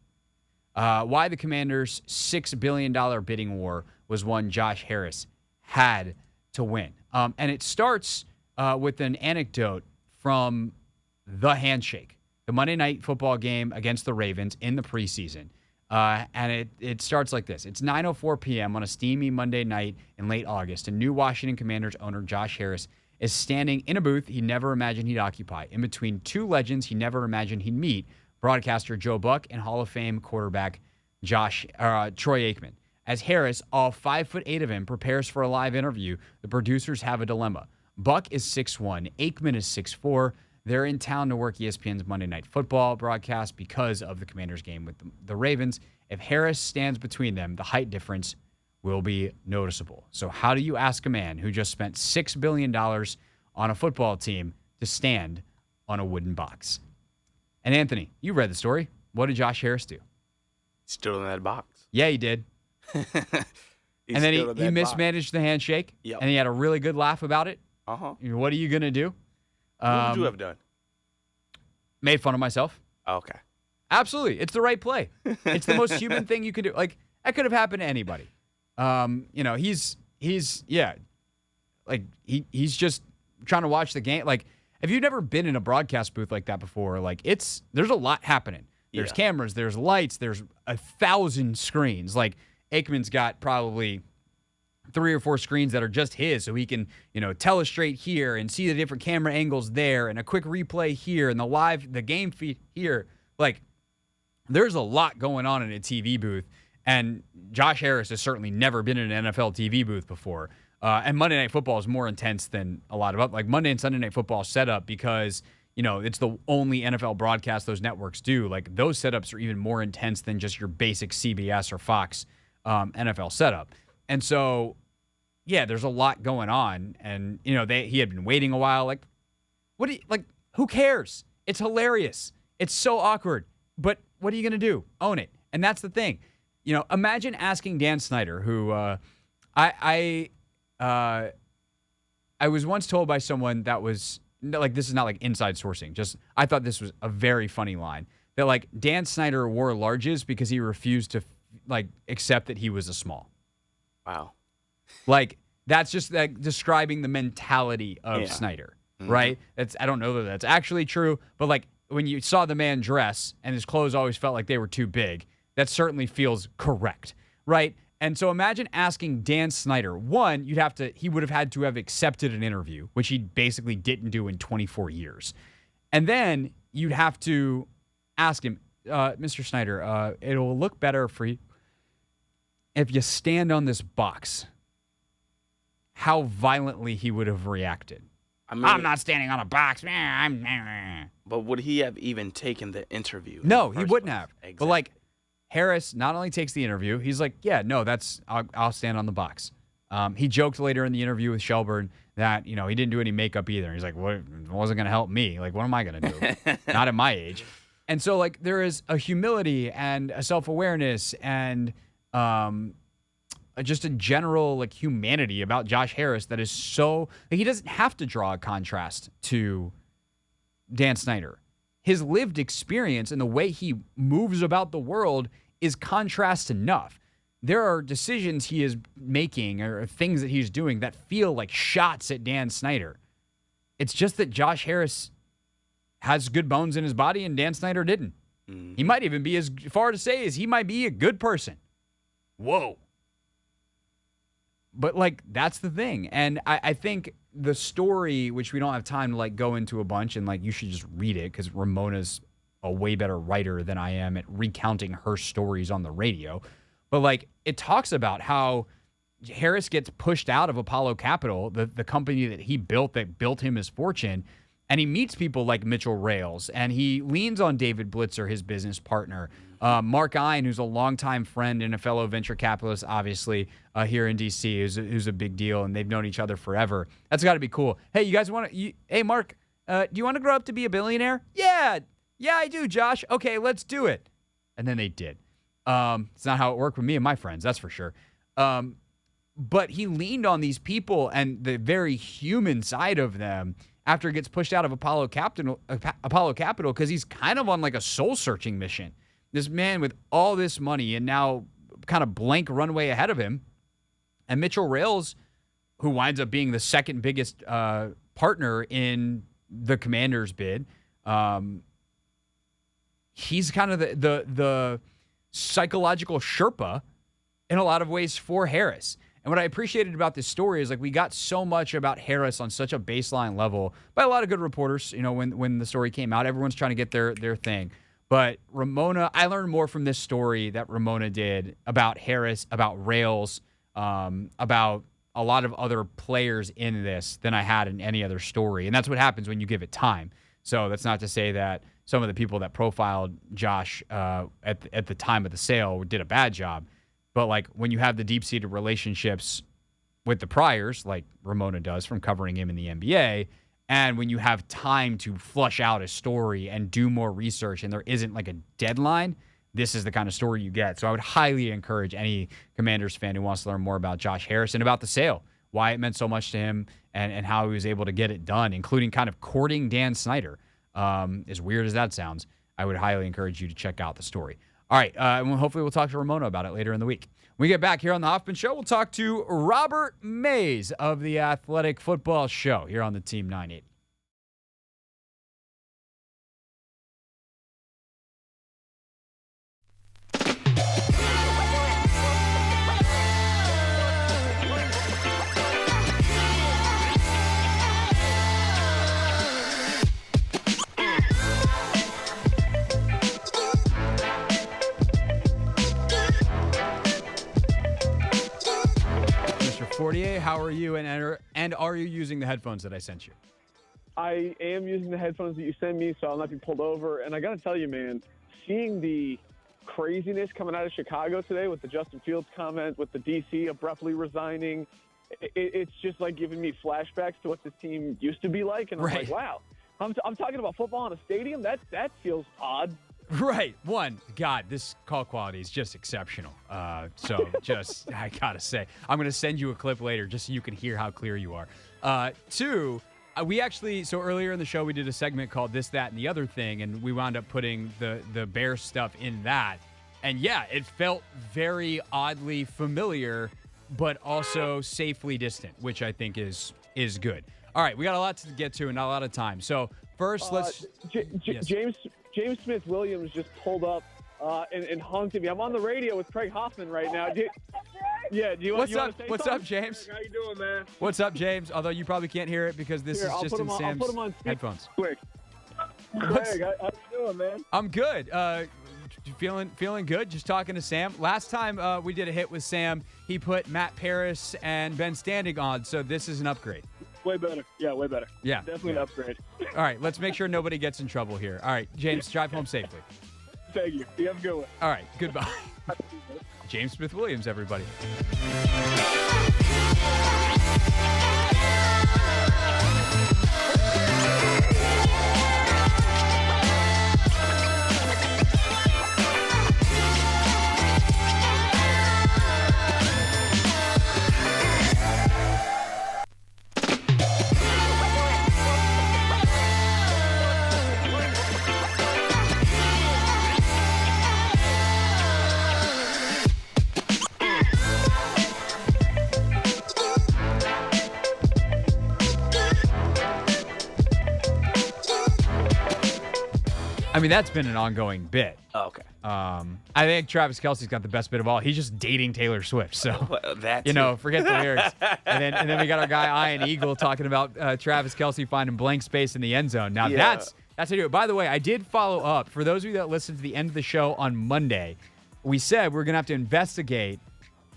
why the Commanders' $6 billion bidding war was one Josh Harris had to win. And it starts with an anecdote from the handshake, the Monday Night Football game against the Ravens in the preseason. And it starts like this. It's 9:04 p.m. on a steamy Monday night in late August, and new Washington Commanders owner Josh Harris is standing in a booth he never imagined he'd occupy, in between two legends he never imagined he'd meet, broadcaster Joe Buck and Hall of Fame quarterback Troy Aikman. As Harris, all 5'8" of him, prepares for a live interview, the producers have a dilemma. Buck is 6'1", Aikman is 6'4". They're in town to work ESPN's Monday Night Football broadcast because of the Commanders game with the Ravens. If Harris stands between them, the height difference will be noticeable. So how do you ask a man who just spent $6 billion on a football team to stand on a wooden box? And Anthony, you read the story. What did Josh Harris do? Stood on that box. Yeah, he did. and then he mismanaged the handshake, and he had a really good laugh about it. What are you going to do? What would you have done? Made fun of myself. Okay. Absolutely. It's the right play. It's the most human thing you can do. Like, that could have happened to anybody. He's just trying to watch the game. Like, if you've never been in a broadcast booth like that before, like, there's a lot happening. There's cameras, there's lights, there's 1,000 screens. Like, Aikman's got probably 3 or 4 screens that are just his, so he can, telestrate here and see the different camera angles there, and a quick replay here, and the game feed here. Like, there's a lot going on in a TV booth, and Josh Harris has certainly never been in an NFL TV booth before. And Monday Night Football is more intense than a lot of Monday and Sunday Night Football setup because it's the only NFL broadcast those networks do. Like, those setups are even more intense than just your basic CBS or Fox NFL setup. And so, yeah, there's a lot going on. And, he had been waiting a while. Like, who cares? It's hilarious. It's so awkward. But what are you going to do? Own it. And that's the thing. Imagine asking Dan Snyder, who I was once told by someone that was, this is not like inside sourcing. Just, I thought this was a very funny line. That, Dan Snyder wore larges because he refused to, accept that he was a small. Wow. That's just describing the mentality of Snyder, right? I don't know that that's actually true, but when you saw the man dress and his clothes always felt like they were too big, that certainly feels correct, right? And so imagine asking Dan Snyder. One, he would have had to have accepted an interview, which he basically didn't do in 24 years. And then you'd have to ask him, Mr. Snyder, it'll look better for you if you stand on this box. How violently he would have reacted. I'm not standing on a box. But would he have even taken the interview? No, he wouldn't have. Exactly. But Harris not only takes the interview, he's like, yeah, no, I'll stand on the box. He joked later in the interview with Shelburne that, he didn't do any makeup either. He's like, well, it wasn't going to help me. What am I going to do? Not at my age. And so, there is a humility and a self-awareness and just a general, humanity about Josh Harris that is so... he doesn't have to draw a contrast to Dan Snyder. His lived experience and the way he moves about the world is contrast enough. There are decisions he is making or things that he's doing that feel like shots at Dan Snyder. It's just that Josh Harris has good bones in his body and Dan Snyder didn't. He might even be as far to say as he might be a good person. Whoa. But, that's the thing. And I think the story, which we don't have time to, go into a bunch, and, you should just read it because Ramona's a way better writer than I am at recounting her stories on the radio. But, it talks about how Harris gets pushed out of Apollo Capital, the company that he built that built him his fortune, and he meets people like Mitchell Rales, and he leans on David Blitzer, his business partner, Mark Ein, who's a longtime friend and a fellow venture capitalist, obviously, here in D.C., who's a big deal, and they've known each other forever. That's got to be cool. Hey, you guys want to... Hey, Mark, do you want to grow up to be a billionaire? Yeah, I do, Josh. Okay, let's do it. And then they did. It's not how it worked with me and my friends, that's for sure. But he leaned on these people and the very human side of them after it gets pushed out of Apollo Capital because he's kind of on a soul-searching mission. This man with all this money and now kind of blank runway ahead of him. And Mitchell Rales, who winds up being the second biggest partner in the Commanders bid, he's kind of the psychological Sherpa in a lot of ways for Harris. And what I appreciated about this story is we got so much about Harris on such a baseline level by a lot of good reporters. When the story came out, everyone's trying to get their thing. But Ramona, I learned more from this story that Ramona did about Harris, about Rales, about a lot of other players in this than I had in any other story. And that's what happens when you give it time. So that's not to say that some of the people that profiled Josh at the time of the sale did a bad job. But when you have the deep-seated relationships with the priors, like Ramona does from covering him in the NBA, and when you have time to flush out a story and do more research and there isn't a deadline, this is the kind of story you get. So I would highly encourage any Commanders fan who wants to learn more about Josh Harris and about the sale, why it meant so much to him, and how he was able to get it done, including kind of courting Dan Snyder. As weird as that sounds, I would highly encourage you to check out the story. All right, hopefully we'll talk to Ramona about it later in the week. When we get back here on the Hoffman Show, we'll talk to Robert Mays of the Athletic Football Show here on the Team 980. Fortier, how are you, and are you using the headphones that I sent you? I am using the headphones that you sent me, so I'll not be pulled over. And I got to tell you, man, seeing the craziness coming out of Chicago today with the Justin Fields comment, with the DC abruptly resigning, it's just like giving me flashbacks to what this team used to be like. And I'm like, wow, I'm talking about football in a stadium? That feels odd. Right. One, God, this call quality is just exceptional. So just, I got to say, I'm going to send you a clip later just so you can hear how clear you are. Two, we actually, so earlier in the show, we did a segment called This, That, and the Other Thing, and we wound up putting the Bears stuff in that. And yeah, it felt very oddly familiar, but also safely distant, which I think is good. All right, we got a lot to get to and not a lot of time. So first, let's... Yes. James Smith-Williams just pulled up and honked at me. I'm on the radio with Craig Hoffman right now. Do you want to say something? What's up, James? How you doing, man? What's up, James? Although you probably can't hear it because this is just in Sam's headphones. Quick. Craig, how you doing, man? I'm good. Feeling good. Just talking to Sam. Last time we did a hit with Sam, he put Matt Paris and Ben Standing on, so this is an upgrade. Way better. Yeah, way better. Yeah. Definitely an upgrade. All right, let's make sure nobody gets in trouble here. All right, James, drive home safely. Thank you. You have a good one. All right, goodbye. James Smith-Williams, everybody. I mean, that's been an ongoing bit. Oh, okay. I think Travis Kelce's got the best bit of all. He's just dating Taylor Swift. So, that forget the lyrics. and then we got our guy Ian Eagle talking about Travis Kelce finding blank space in the end zone. Now, that's how you do it. By the way, I did follow up. For those of you that listened to the end of the show on Monday, we said we're going to have to investigate.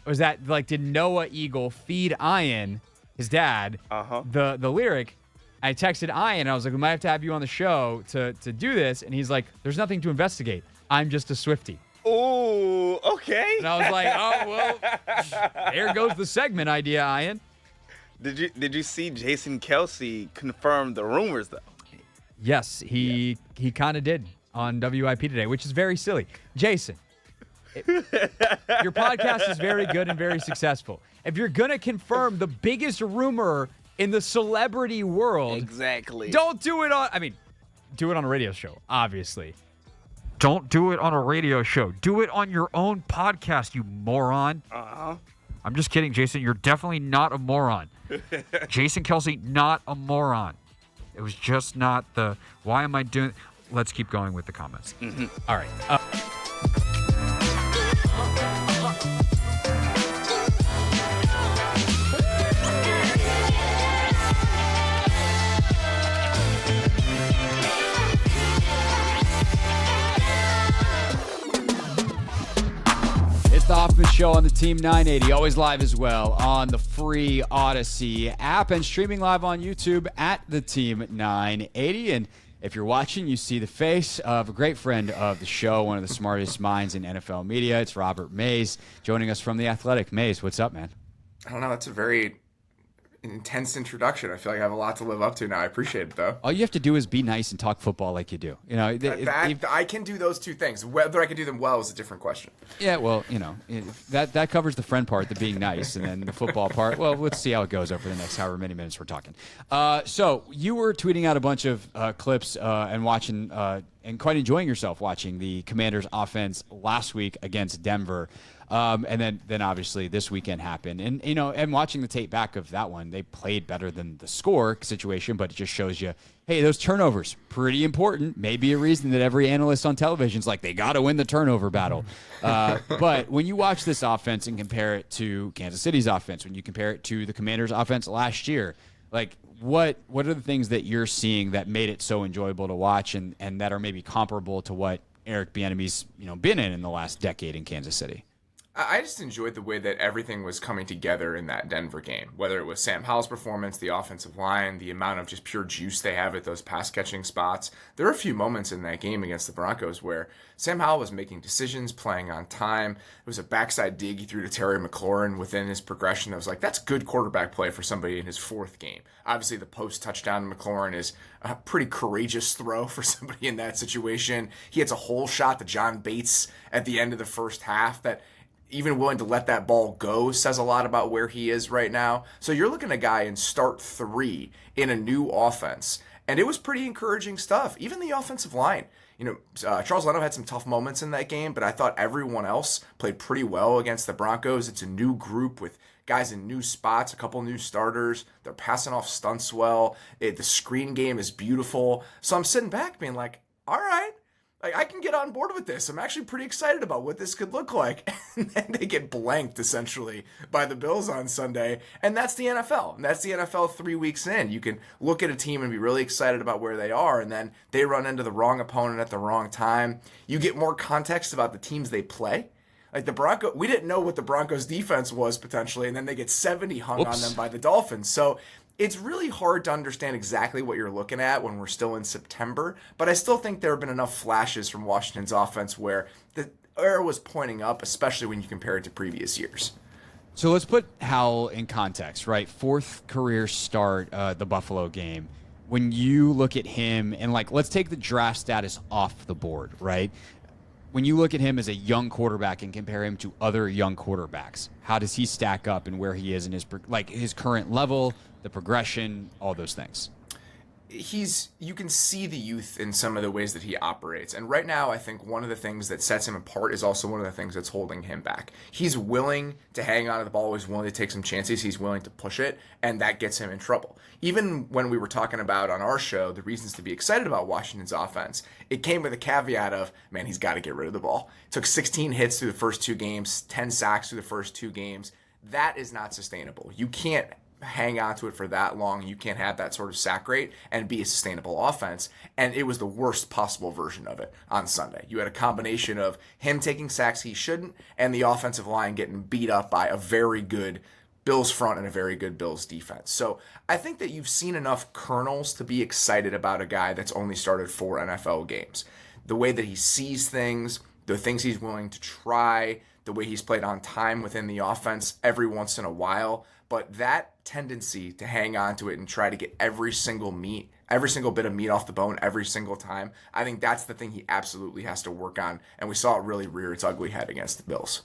Was that, did Noah Eagle feed Ian, his dad, the lyric? I texted Ian, and I was like, we might have to have you on the show to do this. And he's like, there's nothing to investigate. I'm just a Swiftie. Oh, okay. And I was like, oh, well, there goes the segment idea, Ian. Did you see Jason Kelce confirm the rumors, though? Yes, he kind of did on WIP today, which is very silly. Jason, your podcast is very good and very successful. If you're going to confirm the biggest rumor in the celebrity world. Exactly. Don't do it do it on a radio show, obviously. Don't do it on a radio show. Do it on your own podcast, you moron. Uh-huh. I'm just kidding, Jason. You're definitely not a moron. Jason Kelce, not a moron. It was just not why am I doing... Let's keep going with the comments. Mm-hmm. All right. The Hoffman Show on the Team 980, always live as well on the free Odyssey app and streaming live on YouTube at the Team 980. And if you're watching, you see the face of a great friend of the show, one of the smartest minds in NFL media. It's Robert Mays joining us from The Athletic. Mays, what's up, man? I don't know. It's a very intense introduction. I feel like I have a lot to live up to now. I appreciate it, though. All you have to do is be nice and talk football like you do. You know, I can do those two things. Whether I can do them well is a different question. Yeah, well, you know, that covers the friend part, the being nice, and then the football part. Well, let's see how it goes over the next however many minutes we're talking. So you were tweeting out a bunch of clips and watching and quite enjoying yourself watching the Commanders' offense last week against Denver. And then obviously this weekend happened, and you know, and watching the tape back of that one, they played better than the score situation, but it just shows you, hey, those turnovers pretty important. Maybe a reason that every analyst on television is like, they got to win the turnover battle. But when you watch this offense and compare it to Kansas City's offense, when you compare it to the Commanders' offense last year, like what are the things that you're seeing that made it so enjoyable to watch, and that are maybe comparable to what Eric Bieniemy's been in the last decade in Kansas City? I just enjoyed the way that everything was coming together in that Denver game, whether it was Sam Howell's performance, the offensive line, the amount of just pure juice they have at those pass-catching spots. There were a few moments in that game against the Broncos where Sam Howell was making decisions, playing on time. It was a backside dig he threw to Terry McLaurin within his progression. I was like, that's good quarterback play for somebody in his fourth game. Obviously, the post-touchdown to McLaurin is a pretty courageous throw for somebody in that situation. He hits a hole shot to John Bates at the end of the first half that even willing to let that ball go says a lot about where he is right now. So you're looking at a guy in start 3 in a new offense, and it was pretty encouraging stuff. Even the offensive line. Charles Leno had some tough moments in that game, but I thought everyone else played pretty well against the Broncos. It's a new group with guys in new spots, a couple new starters. They're passing off stunts well. The screen game is beautiful. So I'm sitting back being like, all right, I can get on board with this. I'm actually pretty excited about what this could look like. And then they get blanked, essentially, by the Bills on Sunday. And that's the NFL. And that's the NFL 3 weeks in. You can look at a team and be really excited about where they are, and then they run into the wrong opponent at the wrong time. You get more context about the teams they play. Like the Broncos, we didn't know what the Broncos defense was potentially, and then they get 70 hung on them by the Dolphins. So it's really hard to understand exactly what you're looking at when we're still in September, but I still think there have been enough flashes from Washington's offense where the arrow was pointing up, especially when you compare it to previous years. So let's put Howell in context, right? 4th career start, the Buffalo game. When you look at him, and let's take the draft status off the board, right? When you look at him as a young quarterback and compare him to other young quarterbacks, how does he stack up and where he is in his current level, the progression, all those things? You can see the youth in some of the ways that he operates. And right now, I think one of the things that sets him apart is also one of the things that's holding him back. He's willing to hang on to the ball. He's willing to take some chances. He's willing to push it. And that gets him in trouble. Even when we were talking about on our show, the reasons to be excited about Washington's offense, it came with a caveat of, man, he's got to get rid of the ball. Took 16 hits through the first 2 games, 10 sacks through the first 2 games. That is not sustainable. You can't hang on to it for that long. You can't have that sort of sack rate and be a sustainable offense. And it was the worst possible version of it on Sunday. You had a combination of him taking sacks he shouldn't and the offensive line getting beat up by a very good Bills front and a very good Bills defense. So I think that you've seen enough kernels to be excited about a guy that's only started 4 NFL games. The way that he sees things, the things he's willing to try, the way he's played on time within the offense every once in a while. But that tendency to hang on to it and try to get every single bit of meat off the bone every single time, I think that's the thing he absolutely has to work on. And we saw it really rear its ugly head against the Bills.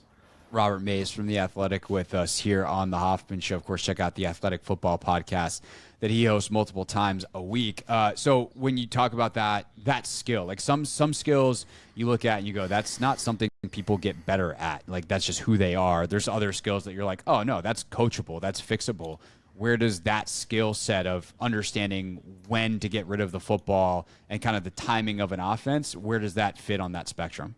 Robert Mays from The Athletic with us here on The Hoffman Show. Of course, check out The Athletic Football Podcast that he hosts multiple times a week. So when you talk about that skill, like some skills you look at and you go, that's not something people get better at. Like, that's just who they are. There's other skills that you're like, oh, no, that's coachable. That's fixable. Where does that skill set of understanding when to get rid of the football and kind of the timing of an offense, where does that fit on that spectrum?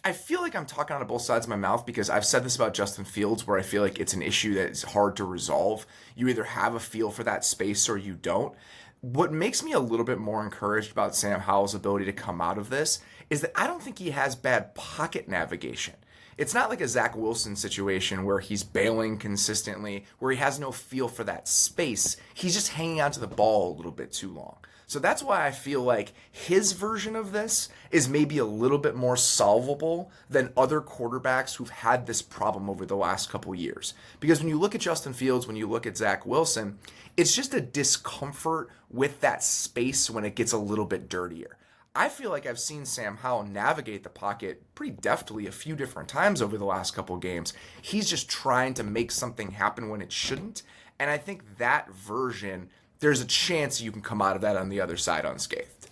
I feel like I'm talking out of both sides of my mouth because I've said this about Justin Fields where I feel like it's an issue that is hard to resolve. You either have a feel for that space or you don't. What makes me a little bit more encouraged about Sam Howell's ability to come out of this is that I don't think he has bad pocket navigation. It's not like a Zach Wilson situation where he's bailing consistently, where he has no feel for that space. He's just hanging onto the ball a little bit too long. So that's why I feel like his version of this is maybe a little bit more solvable than other quarterbacks who've had this problem over the last couple years. Because when you look at Justin Fields, when you look at Zach Wilson, it's just a discomfort with that space when it gets a little bit dirtier. I feel like I've seen Sam Howell navigate the pocket pretty deftly a few different times over the last couple games. He's just trying to make something happen when it shouldn't. And I think that version, there's a chance you can come out of that on the other side unscathed.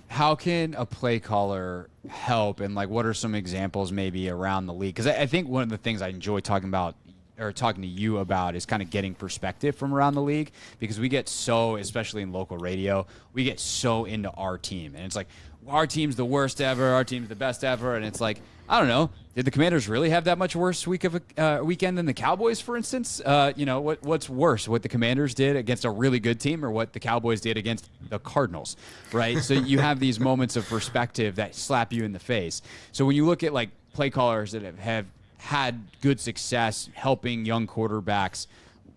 How can a play caller help, and like what are some examples maybe around the league? Because I think one of the things I enjoy talking to you about is kind of getting perspective from around the league, because we get so, especially in local radio, we get so into our team. And it's like, our team's the worst ever, our team's the best ever. And it's like, I don't know, did the Commanders really have that much worse weekend than the Cowboys, for instance? What's worse, what the Commanders did against a really good team or what the Cowboys did against the Cardinals, right? So you have these moments of perspective that slap you in the face. So when you look at like play callers that have had good success helping young quarterbacks,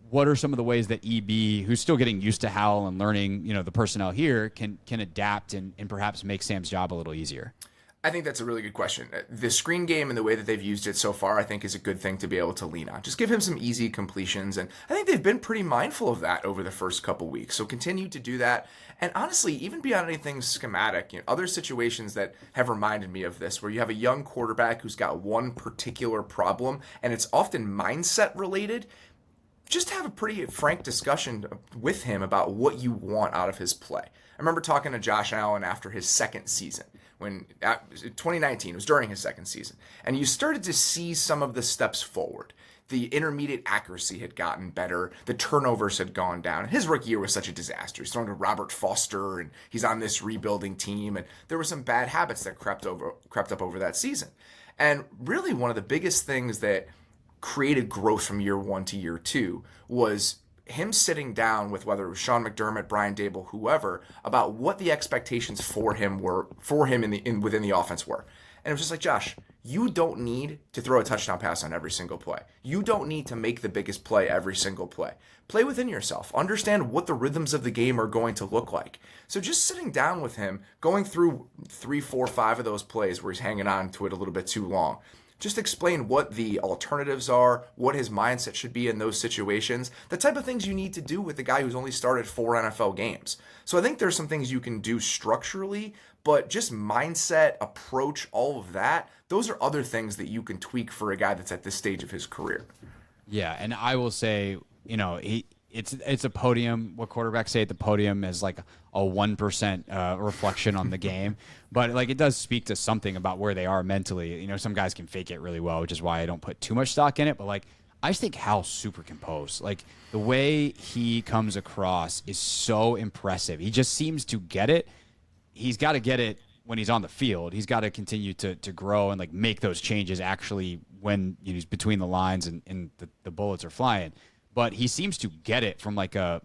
what are some of the ways that EB, who's still getting used to Howell and learning, the personnel here, can adapt and perhaps make Sam's job a little easier? I think that's a really good question. The screen game and the way that they've used it so far, I think, is a good thing to be able to lean on. Just give him some easy completions, and I think they've been pretty mindful of that over the first couple weeks. So continue to do that. And honestly, even beyond anything schematic, other situations that have reminded me of this, where you have a young quarterback who's got one particular problem, and it's often mindset related, just have a pretty frank discussion with him about what you want out of his play. I remember talking to Josh Allen after his second season. When 2019, it was during his second season, and you started to see some of the steps forward. The intermediate accuracy had gotten better. The turnovers had gone down. His rookie year was such a disaster. He's thrown to Robert Foster, and he's on this rebuilding team, and there were some bad habits that crept up over that season. And really, one of the biggest things that created growth from year one to year two was him sitting down with, whether it was Sean McDermott, Brian Dable, whoever, about what the expectations for him within the offense were. And it was just like, Josh, you don't need to throw a touchdown pass on every single play. You don't need to make the biggest play every single play. Play within yourself. Understand what the rhythms of the game are going to look like. So just sitting down with him, going through 3, 4, 5 of those plays where he's hanging on to it a little bit too long, just explain what the alternatives are, what his mindset should be in those situations, the type of things you need to do with the guy who's only started 4 NFL games. So I think there's some things you can do structurally, but just mindset, approach, all of that, those are other things that you can tweak for a guy that's at this stage of his career. Yeah, and I will say, it's a podium. What quarterbacks say at the podium is like a 1% reflection on the game. But like it does speak to something about where they are mentally. Some guys can fake it really well, which is why I don't put too much stock in it. But like I just think Hal's super composed. Like the way he comes across is so impressive. He just seems to get it. He's got to get it when he's on the field. He's got to continue to grow and like make those changes actually when he's between the lines and the bullets are flying. But he seems to get it from like a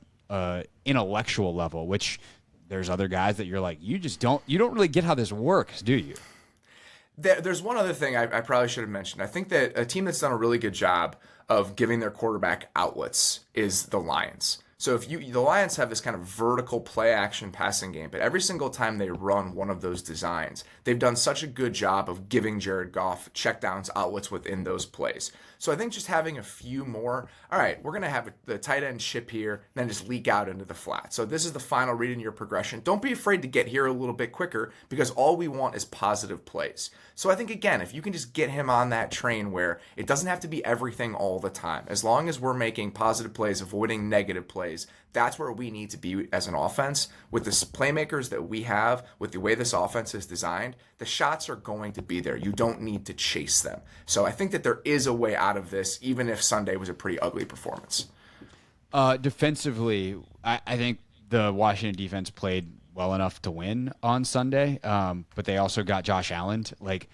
intellectual level, which there's other guys that you're like, you don't really get how this works, do you? There's one other thing I probably should have mentioned. I think that a team that's done a really good job of giving their quarterback outlets is the Lions. So the Lions have this kind of vertical play action passing game, but every single time they run one of those designs, they've done such a good job of giving Jared Goff checkdowns, outlets within those plays. So I think just having a few more, all right, we're going to have the tight end chip here, and then just leak out into the flat. So this is the final read in your progression. Don't be afraid to get here a little bit quicker, because all we want is positive plays. So I think, again, if you can just get him on that train where it doesn't have to be everything all the time, as long as we're making positive plays, avoiding negative plays, that's where we need to be as an offense. With the playmakers that we have, with the way this offense is designed, the shots are going to be there. You don't need to chase them. So I think that there is a way out of this, even if Sunday was a pretty ugly performance. Defensively, I think the Washington defense played well enough to win on Sunday, but they also got Josh Allen. Like,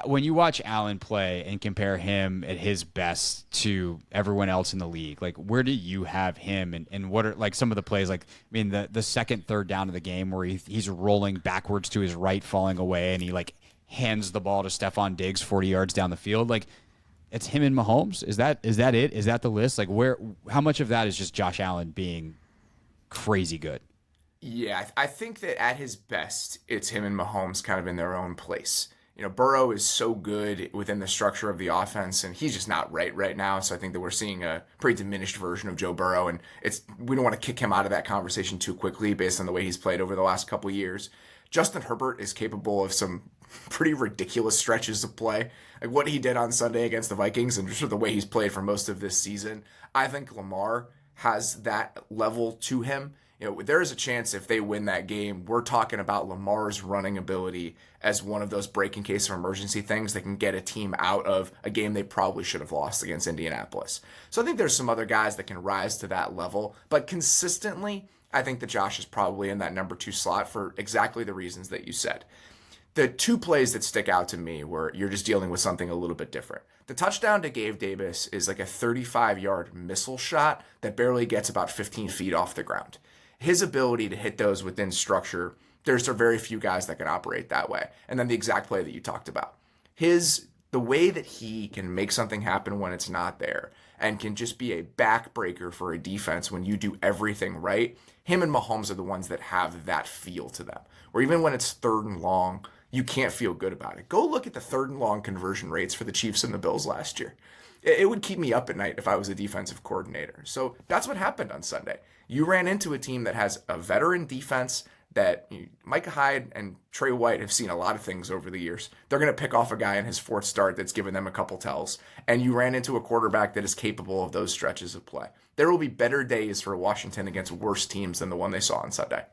when you watch Allen play and compare him at his best to everyone else in the league, like where do you have him and what are like some of the plays? Like, I mean, the second, third down of the game where he's rolling backwards to his right, falling away, and he like hands the ball to Stephon Diggs 40 yards down the field. Like, it's him and Mahomes. Is that it? Is that the list? Like, how much of that is just Josh Allen being crazy good? Yeah, I think that at his best, it's him and Mahomes kind of in their own place. Burrow is so good within the structure of the offense, and he's just not right now. So I think that we're seeing a pretty diminished version of Joe Burrow, and we don't want to kick him out of that conversation too quickly based on the way he's played over the last couple of years. Justin Herbert is capable of some pretty ridiculous stretches of play. Like what he did on Sunday against the Vikings and just the way he's played for most of this season. I think Lamar has that level to him. There is a chance if they win that game, we're talking about Lamar's running ability as one of those break in case of emergency things that can get a team out of a game they probably should have lost against Indianapolis. So I think there's some other guys that can rise to that level, but consistently, I think that Josh is probably in that number 2 slot for exactly the reasons that you said. The 2 plays that stick out to me where you're just dealing with something a little bit different. The touchdown to Gabe Davis is like a 35-yard missile shot that barely gets about 15 feet off the ground. His ability to hit those within structure, there's very few guys that can operate that way. And then the exact play that you talked about. The way that he can make something happen when it's not there and can just be a backbreaker for a defense when you do everything right, him and Mahomes are the ones that have that feel to them. Or even when it's 3rd and long, you can't feel good about it. Go look at the 3rd and long conversion rates for the Chiefs and the Bills last year. It would keep me up at night if I was a defensive coordinator. So that's what happened on Sunday. You ran into a team that has a veteran defense that Micah Hyde and Trey White have seen a lot of things over the years. They're going to pick off a guy in his 4th start that's given them a couple tells. And you ran into a quarterback that is capable of those stretches of play. There will be better days for Washington against worse teams than the one they saw on Sunday.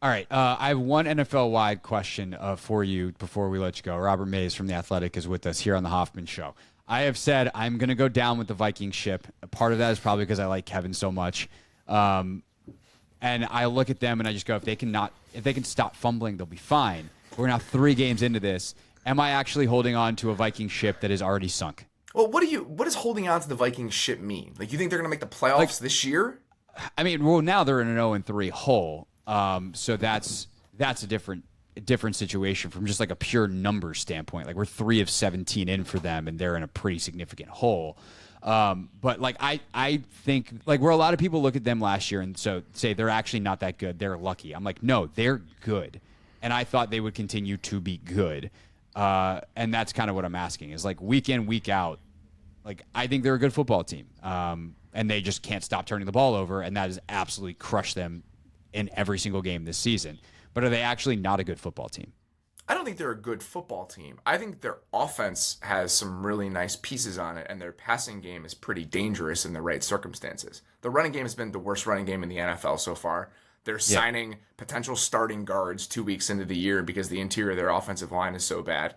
All right. I have one NFL-wide question for you before we let you go. Robert Mays from The Athletic is with us here on the Hoffman Show. I have said I'm going to go down with the Viking ship. Part of that is probably because I like Kevin so much. And I look at them and I just go, if they can stop fumbling, they'll be fine. We're now 3 games into this. Am I actually holding on to a Viking ship that is already sunk? Well, what does holding on to the Viking ship mean? Like, you think they're going to make the playoffs this year? I mean, well, now they're in an 0-3 hole. So that's a different situation from just like a pure numbers standpoint. Like, we're 3 of 17 in for them, and they're in a pretty significant hole. But like I think like where a lot of people look at them last year and so say they're actually not that good, they're lucky. I'm like, no, they're good, and I thought they would continue to be good. And that's kind of what I'm asking is like week in, week out. Like, I think they're a good football team, and they just can't stop turning the ball over, and that has absolutely crushed them in every single game this season. But are they actually not a good football team? I don't think they're a good football team. I think their offense has some really nice pieces on it, and their passing game is pretty dangerous in the right circumstances. The running game has been the worst running game in the NFL so far. They're signing potential starting guards 2 weeks into the year because the interior of their offensive line is so bad.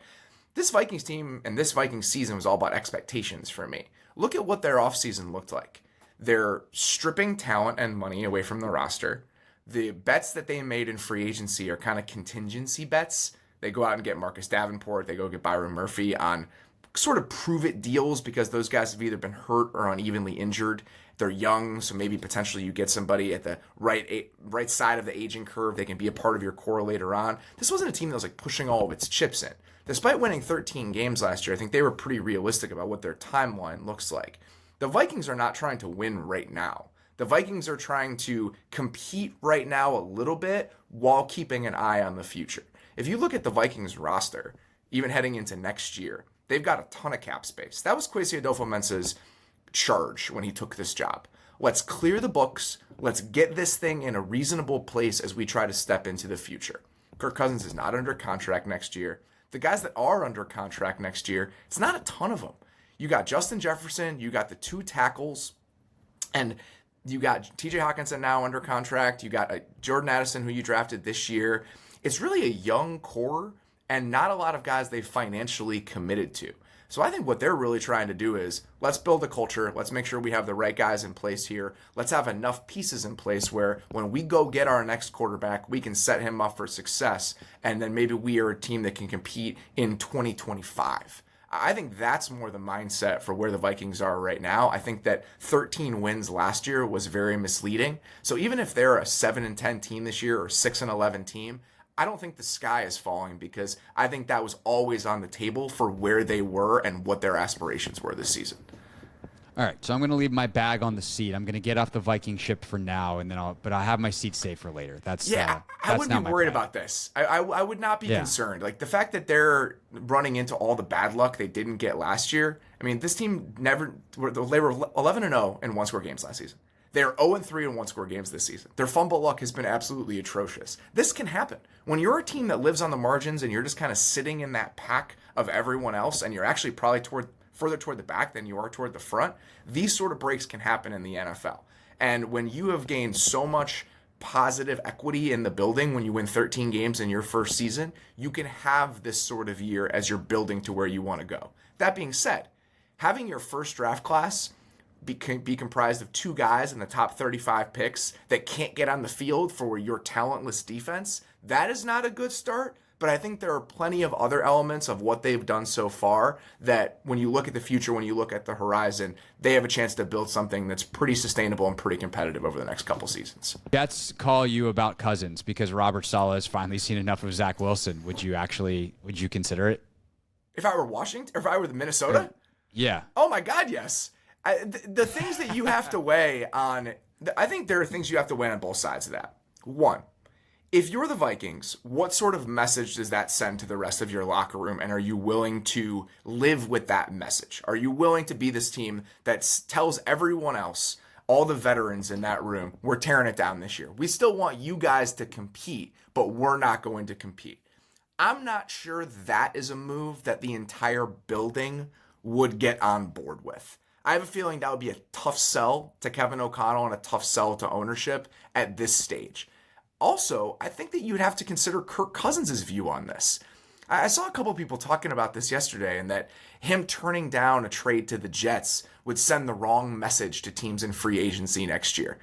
This Vikings team and this Vikings season was all about expectations for me. Look at what their offseason looked like. They're stripping talent and money away from the roster. The bets that they made in free agency are kind of contingency bets. They go out and get Marcus Davenport. They go get Byron Murphy on sort of prove-it deals because those guys have either been hurt or unevenly injured. They're young, so maybe potentially you get somebody at the right side of the aging curve. They can be a part of your core later on. This wasn't a team that was like pushing all of its chips in. Despite winning 13 games last year, I think they were pretty realistic about what their timeline looks like. The Vikings are not trying to win right now. The Vikings are trying to compete right now a little bit while keeping an eye on the future. If you look at the Vikings roster, even heading into next year, they've got a ton of cap space. That was Kwesi Adolfo-Mensah's charge when he took this job. Let's clear the books. Let's get this thing in a reasonable place as we try to step into the future. Kirk Cousins is not under contract next year. The guys that are under contract next year, it's not a ton of them. You got Justin Jefferson, you got the 2 tackles, and you got TJ Hawkinson now under contract. You got Jordan Addison, who you drafted this year. It's really a young core and not a lot of guys they've financially committed to. So I think what they're really trying to do is let's build a culture. Let's make sure we have the right guys in place here. Let's have enough pieces in place where when we go get our next quarterback, we can set him up for success. And then maybe we are a team that can compete in 2025. I think that's more the mindset for where the Vikings are right now. I think that 13 wins last year was very misleading. So even if they're a 7-10 team this year or 6-11 team, I don't think the sky is falling because I think that was always on the table for where they were and what their aspirations were this season. All right, so I'm going to leave my bag on the seat. I'm going to get off the Viking ship for now, and then but I have my seat saved for later. That's I wouldn't be worried about this. I would not be concerned. Like the fact that they're running into all the bad luck they didn't get last year. I mean, this team they were 11-0 in one-score games last season. They're 0-3 in one-score games this season. Their fumble luck has been absolutely atrocious. This can happen. When you're a team that lives on the margins and you're just kind of sitting in that pack of everyone else, and you're actually probably further toward the back than you are toward the front, these sort of breaks can happen in the NFL. And when you have gained so much positive equity in the building, when you win 13 games in your first season, you can have this sort of year as you're building to where you want to go. That being said, having your first draft class be comprised of 2 guys in the top 35 picks that can't get on the field for your talentless defense, that is not a good start. But I think there are plenty of other elements of what they've done so far that when you look at the future, when you look at the horizon, they have a chance to build something that's pretty sustainable and pretty competitive over the next couple seasons. Jets call you about Cousins because Robert Saleh has finally seen enough of Zach Wilson. Would you consider it? If I were Washington, or if I were the Minnesota? Yeah. Oh my God, yes. The things that you have to weigh on, I think there are things you have to weigh on both sides of that. One, if you're the Vikings, what sort of message does that send to the rest of your locker room? And are you willing to live with that message? Are you willing to be this team that tells everyone else, all the veterans in that room, we're tearing it down this year. We still want you guys to compete, but we're not going to compete. I'm not sure that is a move that the entire building would get on board with. I have a feeling that would be a tough sell to Kevin O'Connell and a tough sell to ownership at this stage. Also, I think that you'd have to consider Kirk Cousins' view on this. I saw a couple of people talking about this yesterday, and that him turning down a trade to the Jets would send the wrong message to teams in free agency next year.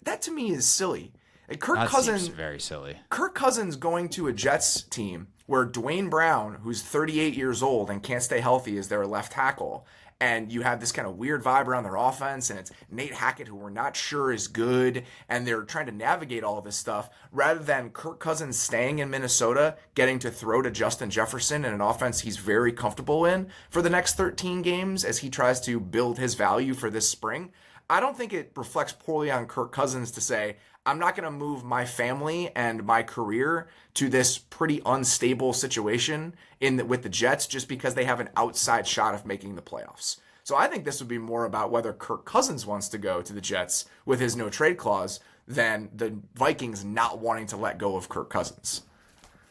That to me is silly. That seems very silly. Kirk Cousins going to a Jets team where Dwayne Brown, who's 38 years old and can't stay healthy, is their left tackle, and you have this kind of weird vibe around their offense, and it's Nate Hackett, who we're not sure is good, and they're trying to navigate all of this stuff, rather than Kirk Cousins staying in Minnesota, getting to throw to Justin Jefferson in an offense he's very comfortable in for the next 13 games as he tries to build his value for this spring. I don't think it reflects poorly on Kirk Cousins to say, I'm not going to move my family and my career to this pretty unstable situation with the Jets just because they have an outside shot of making the playoffs. So I think this would be more about whether Kirk Cousins wants to go to the Jets with his no trade clause than the Vikings not wanting to let go of Kirk Cousins.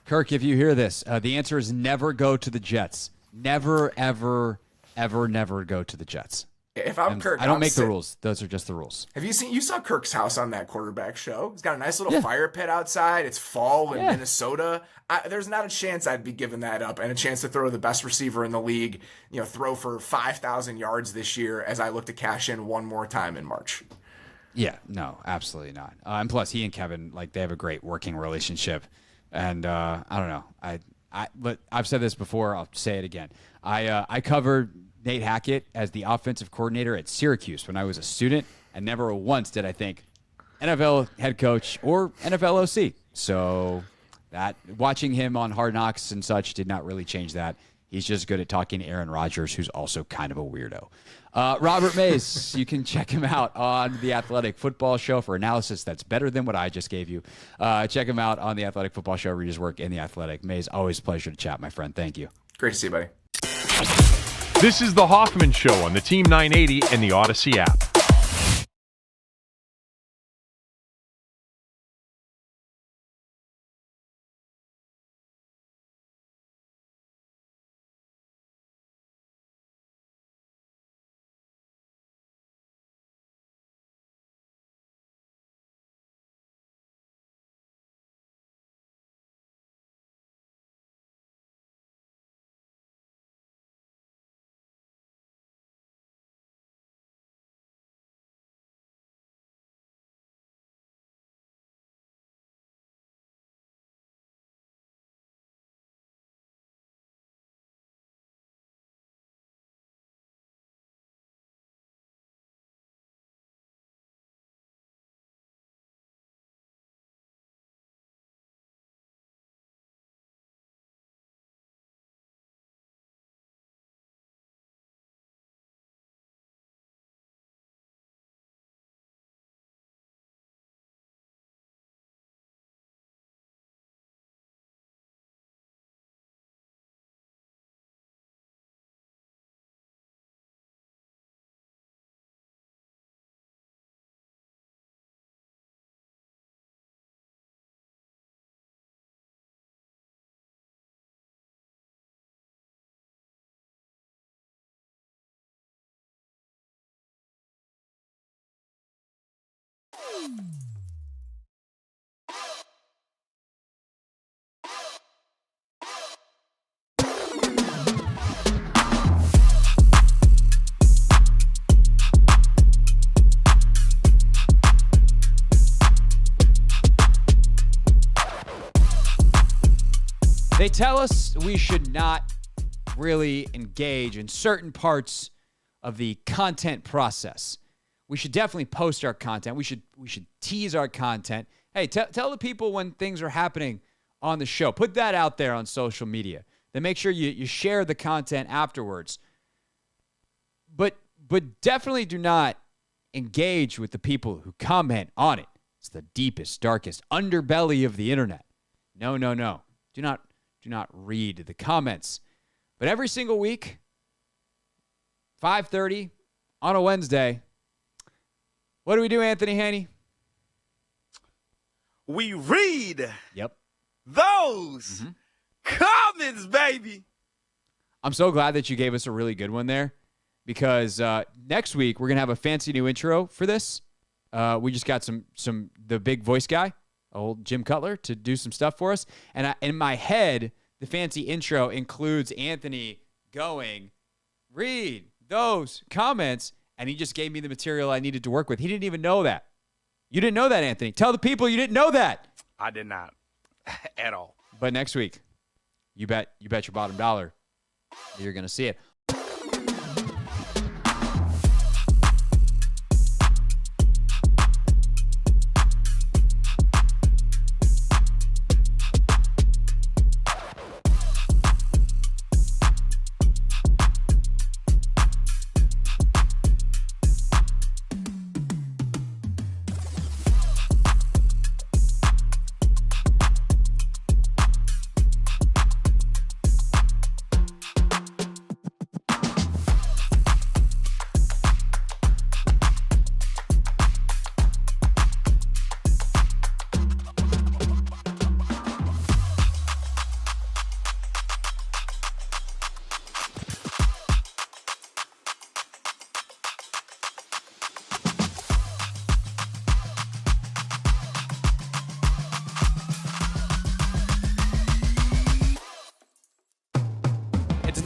Kirk, if you hear this, the answer is never go to the Jets. Never, ever, ever, never go to the Jets. If I'm Kirk, I don't make the rules. Those are just the rules. You saw Kirk's house on that quarterback show. He's got a nice little fire pit outside. It's fall in Minnesota. There's not a chance I'd be giving that up, and a chance to throw the best receiver in the league, throw for 5,000 yards this year as I look to cash in one more time in March. Yeah, no, absolutely not. And plus, he and Kevin, they have a great working relationship. And I don't know. But I've said this before. I'll say it again. I covered Nate Hackett as the offensive coordinator at Syracuse when I was a student, and never once did I think NFL head coach or NFL OC. So that watching him on Hard Knocks and such did not really change that. He's just good at talking to Aaron Rodgers, who's also kind of a weirdo. Robert Mays, you can check him out on The Athletic Football Show for analysis that's better than what I just gave you. Check him out on The Athletic Football Show. Read his work in The Athletic. Mays, always a pleasure to chat, my friend. Thank you. Great to see you, buddy. This is the Hoffman Show on the Team 980 and the Odyssey app. They tell us we should not really engage in certain parts of the content process. We should definitely post our content. We should tease our content. Hey, tell the people when things are happening on the show. Put that out there on social media. Then make sure you share the content afterwards. But definitely do not engage with the people who comment on it. It's the deepest, darkest underbelly of the internet. No. Do not read the comments. But every single week, 5:30 on a Wednesday, what do we do, Anthony Haney? We read Yep. those comments, baby. I'm so glad that you gave us a really good one there, because next week we're going to have a fancy new intro for this. We just got the big voice guy, old Jim Cutler, to do some stuff for us. And in my head, the fancy intro includes Anthony going, read those comments, and he just gave me the material I needed to work with. He didn't even know that. You didn't know that, Anthony. Tell the people you didn't know that. I did not at all. But next week, you bet your bottom dollar you're going to see it.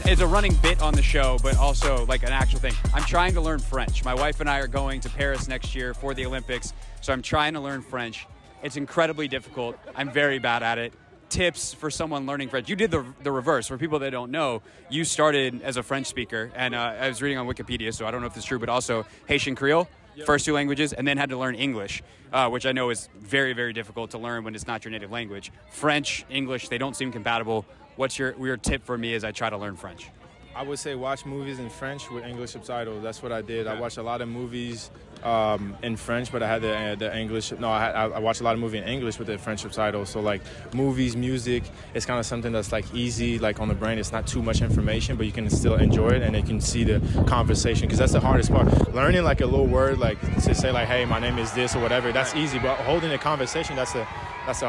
It's a running bit on the show, but also like an actual thing. I'm trying to learn French. My wife and I are going to Paris next year for the Olympics, so I'm trying to learn French. It's incredibly difficult. I'm very bad at it. Tips for someone learning French. You did the reverse. For people that don't know, you started as a French speaker, and I was reading on Wikipedia, so I don't know if it's true, but also Haitian Creole, first two languages, and then had to learn English, which I know is very, very difficult to learn when it's not your native language. French, English, they don't seem compatible. What's your tip for me as I try to learn French? I would say watch movies in French with English subtitles. That's what I did. I watched a lot of movies in French, but I had the English. No, I watched a lot of movies in English with the French subtitles. So like movies, music, it's kind of something that's like easy, like on the brain. It's not too much information, but you can still enjoy it and you can see the conversation, because that's the hardest part. Learning like a little word, like to say like, hey, my name is this or whatever, that's easy. But holding a conversation, that's the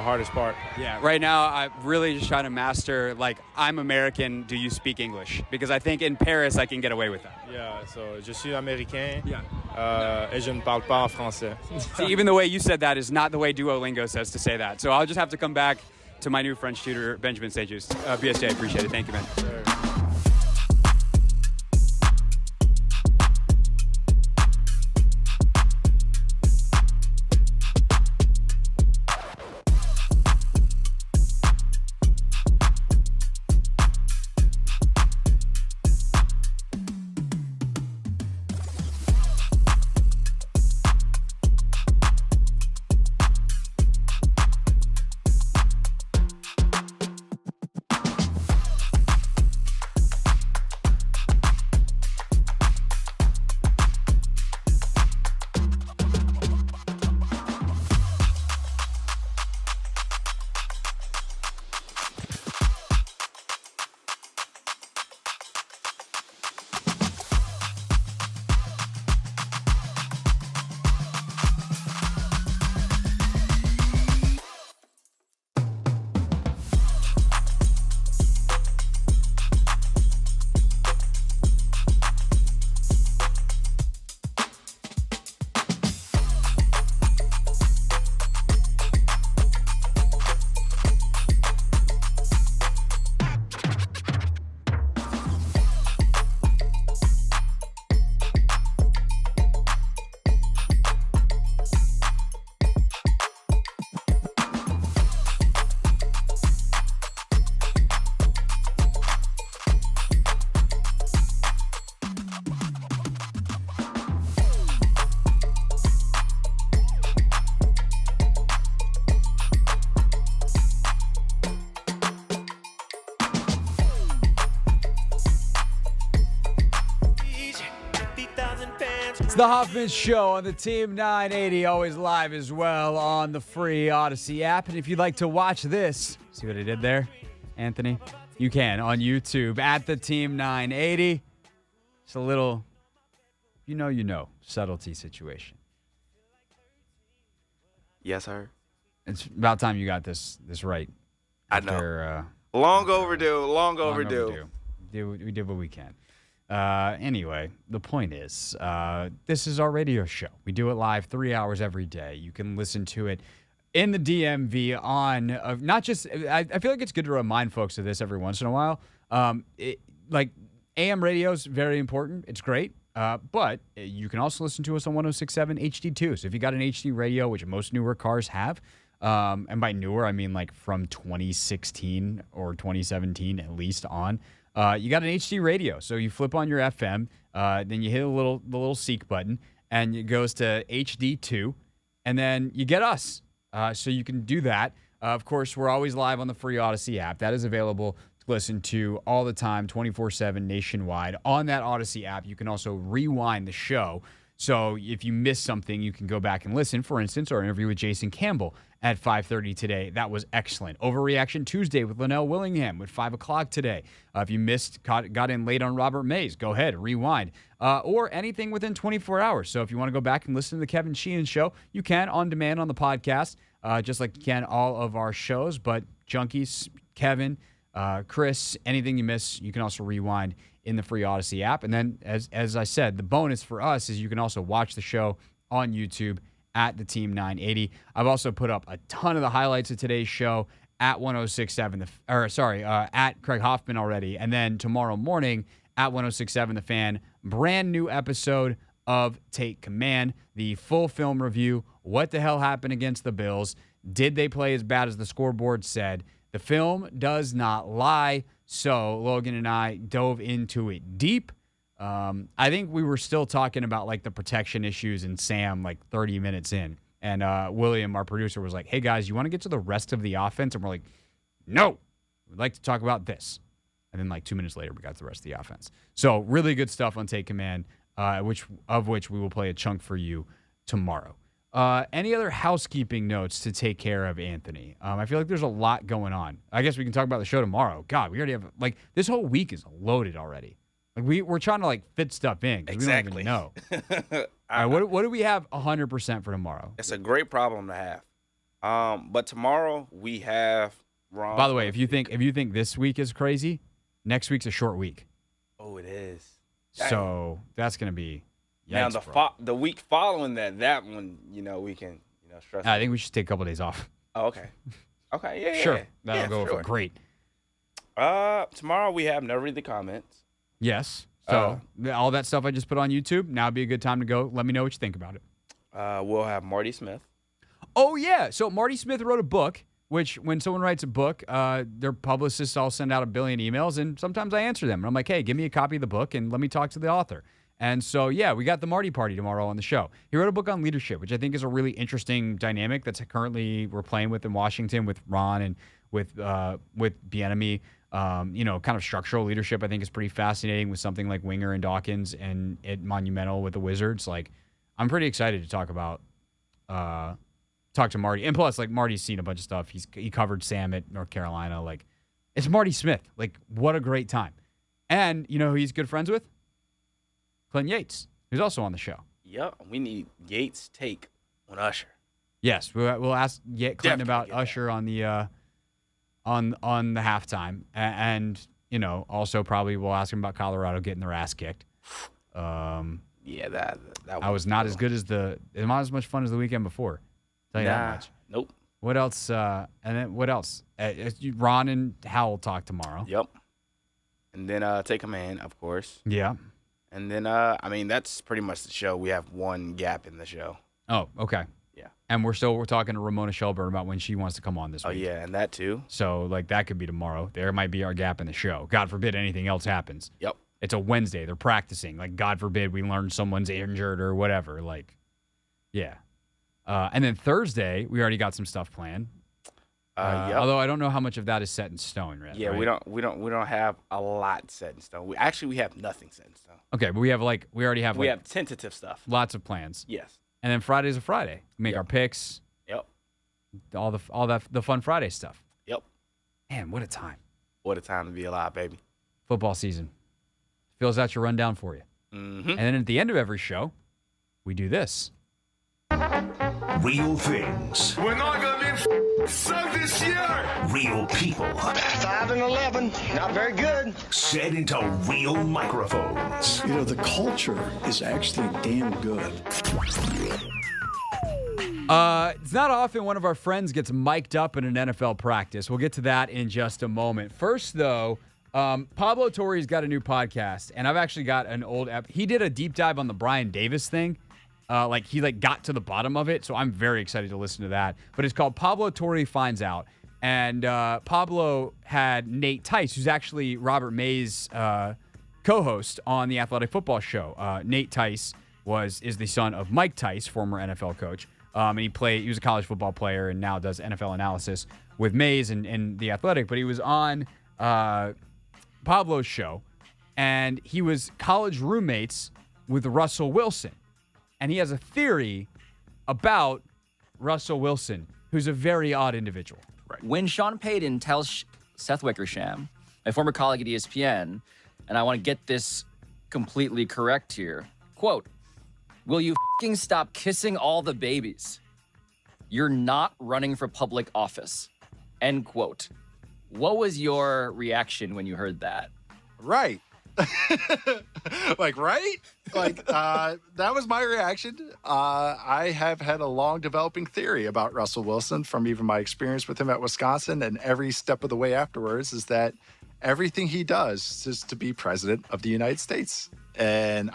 hardest part. Yeah, right now I'm really just trying to master, like, I'm American, do you speak English? Because I think in Paris I can get away with that. Yeah, so je suis américain. Yeah. Et je ne parle pas français. See, even the way you said that is not the way Duolingo says to say that. So I'll just have to come back to my new French tutor, Benjamin Sejus. BSJ, appreciate it. Thank you, man. Sure. It's the Hoffman Show on the Team 980, always live as well on the free Odyssey app. And if you'd like to watch this, see what I did there, Anthony? You can on YouTube at the Team 980. It's a little, you know, subtlety situation. Yes, sir. It's about time you got this right. I know. Long overdue. We did what we can. Anyway, the point is, this is our radio show. We do it live 3 hours every day. You can listen to it in the DMV on not just. I feel like it's good to remind folks of this every once in a while. Like AM radio is very important. It's great. But you can also listen to us on 106.7 HD2. So if you got an HD radio, which most newer cars have, and by newer I mean like from 2016 or 2017 at least on. You got an HD radio, so you flip on your FM, then you hit the little seek button, and it goes to HD2, and then you get us. So you can do that. Of course, we're always live on the free Odyssey app. That is available to listen to all the time, 24/7 nationwide. On that Odyssey app, you can also rewind the show. So if you miss something, you can go back and listen. For instance, our interview with Jason Campbell at 5:30 today. That was excellent. Overreaction Tuesday with Lynnell Willingham at 5 o'clock today. If you got in late on Robert Mays, go ahead, rewind. Or anything within 24 hours. So if you want to go back and listen to the Kevin Sheehan Show, you can on demand on the podcast, just like you can all of our shows. But Junkies, Kevin, Chris, anything you miss, you can also rewind in the free Odyssey app. And then, as I said, the bonus for us is you can also watch the show on YouTube at the Team 980. I've also put up a ton of the highlights of today's show at 106.7, at Craig Hoffman already. And then tomorrow morning at 106.7 The Fan, brand new episode of Take Command, the full film review. What the hell happened against the Bills? Did they play as bad as the scoreboard said? The film does not lie. So Logan and I dove into it deep. I think we were still talking about like the protection issues and Sam like 30 minutes in. And William, our producer, was like, hey, guys, you want to get to the rest of the offense? And we're like, no, we'd like to talk about this. And then like 2 minutes later, we got to the rest of the offense. So really good stuff on Take Command, which we will play a chunk for you tomorrow. Any other housekeeping notes to take care of, Anthony? I feel like there's a lot going on. I guess we can talk about the show tomorrow. God, we already have, like, this whole week is loaded already. Like, we're trying to, like, fit stuff in. Exactly. We don't even know. All right, what do we have 100% for tomorrow? It's a great problem to have. But tomorrow we have Ron. By the way, if you think this week is crazy, next week's a short week. Oh, it is. So that's going to be... Now, Yikes, the week following that one, we can, stress. I think we should take a couple of days off. Oh, okay. Okay, yeah. Sure. Yeah. That'll go for great. Tomorrow we have Never Read the Comments. Yes. So all that stuff I just put on YouTube, now would be a good time to go. Let me know what you think about it. We'll have Marty Smith. Oh, yeah. So Marty Smith wrote a book, which when someone writes a book, their publicists all send out 1 billion emails, and sometimes I answer them. And I'm like, hey, give me a copy of the book and let me talk to the author. And so, yeah, we got the Marty party tomorrow on the show. He wrote a book on leadership, which I think is a really interesting dynamic that's currently we're playing with in Washington with Ron and with Bieniemy. Kind of structural leadership I think is pretty fascinating with something like Winger and Dawkins and at Monumental with the Wizards. Like, I'm pretty excited to talk to Marty. And plus, like, Marty's seen a bunch of stuff. He covered Sam at North Carolina. Like, it's Marty Smith. Like, what a great time. And you know who he's good friends with? Clint Yates, who's also on the show. Yep, we need Yates' take on Usher. Yes, we'll ask Clinton about Usher on the on the halftime, and also probably we'll ask him about Colorado getting their ass kicked. Yeah, that I was not as good as not as much fun as the weekend before. Tell you that much. Nope. What else? And then what else? Ron and Howell talk tomorrow. Yep. And then Take Command, of course. Yeah. And then, that's pretty much the show. We have one gap in the show. Oh, okay. Yeah. And we're talking to Ramona Shelburne about when she wants to come on this week. Oh, yeah, and that too. So, like, that could be tomorrow. There might be our gap in the show. God forbid anything else happens. Yep. It's a Wednesday. They're practicing. Like, God forbid we learn someone's injured or whatever. Like, yeah. And then Thursday, we already got some stuff planned. Yep. Although I don't know how much of that is set in stone, right? Yeah, we don't have a lot set in stone. We have nothing set in stone. Okay, but we already have We have tentative stuff. lots of plans. Yes. And then Friday's a Friday. We make our picks. Yep. All the fun Friday stuff. Yep. Man, what a time. What a time to be alive, baby. Football season. Fills out your rundown for you. Mm-hmm. And then at the end of every show, we do this. Real things. We're not going to be sucked this year. Real people. 5 and 11. Not very good. Said into real microphones. You know, the culture is actually damn good. It's not often one of our friends gets mic'd up in an NFL practice. We'll get to that in just a moment. First, though, Pablo Torre's got a new podcast, and I've actually got an old he did a deep dive on the Brian Davis thing. He got to the bottom of it, so I'm very excited to listen to that. But it's called Pablo Torre Finds Out. And Pablo had Nate Tice, who's actually Robert May's co-host on the Athletic Football Show. Nate Tice is the son of Mike Tice, former NFL coach. And he was a college football player and now does NFL analysis with Mays and the Athletic. But he was on Pablo's show, and he was college roommates with Russell Wilson. And he has a theory about Russell Wilson, who's a very odd individual. Right. When Sean Payton tells Seth Wickersham, my former colleague at ESPN, and I want to get this completely correct here, quote, "Will you f***ing stop kissing all the babies? You're not running for public office," end quote. What was your reaction when you heard that? Right. Right? That was my reaction. I have had a long developing theory about Russell Wilson from even my experience with him at Wisconsin, and every step of the way afterwards is that everything he does is to be president of the United States. And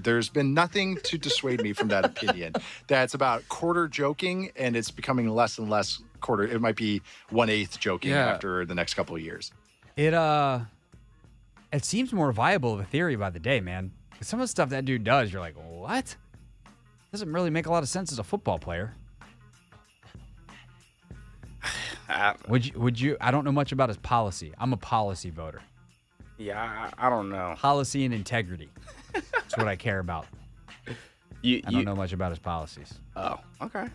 there's been nothing to dissuade me from that opinion. That's about quarter joking, and it's becoming less and less quarter. It might be 1/8 joking after the next couple of years. It seems more viable of a theory by the day, man. Some of the stuff that dude does, you're like, what? Doesn't really make a lot of sense as a football player. Would you? I don't know much about his policy. I'm a policy voter. Yeah, I don't know. Policy and integrity. That's what I care about. I don't know much about his policies. Oh, okay.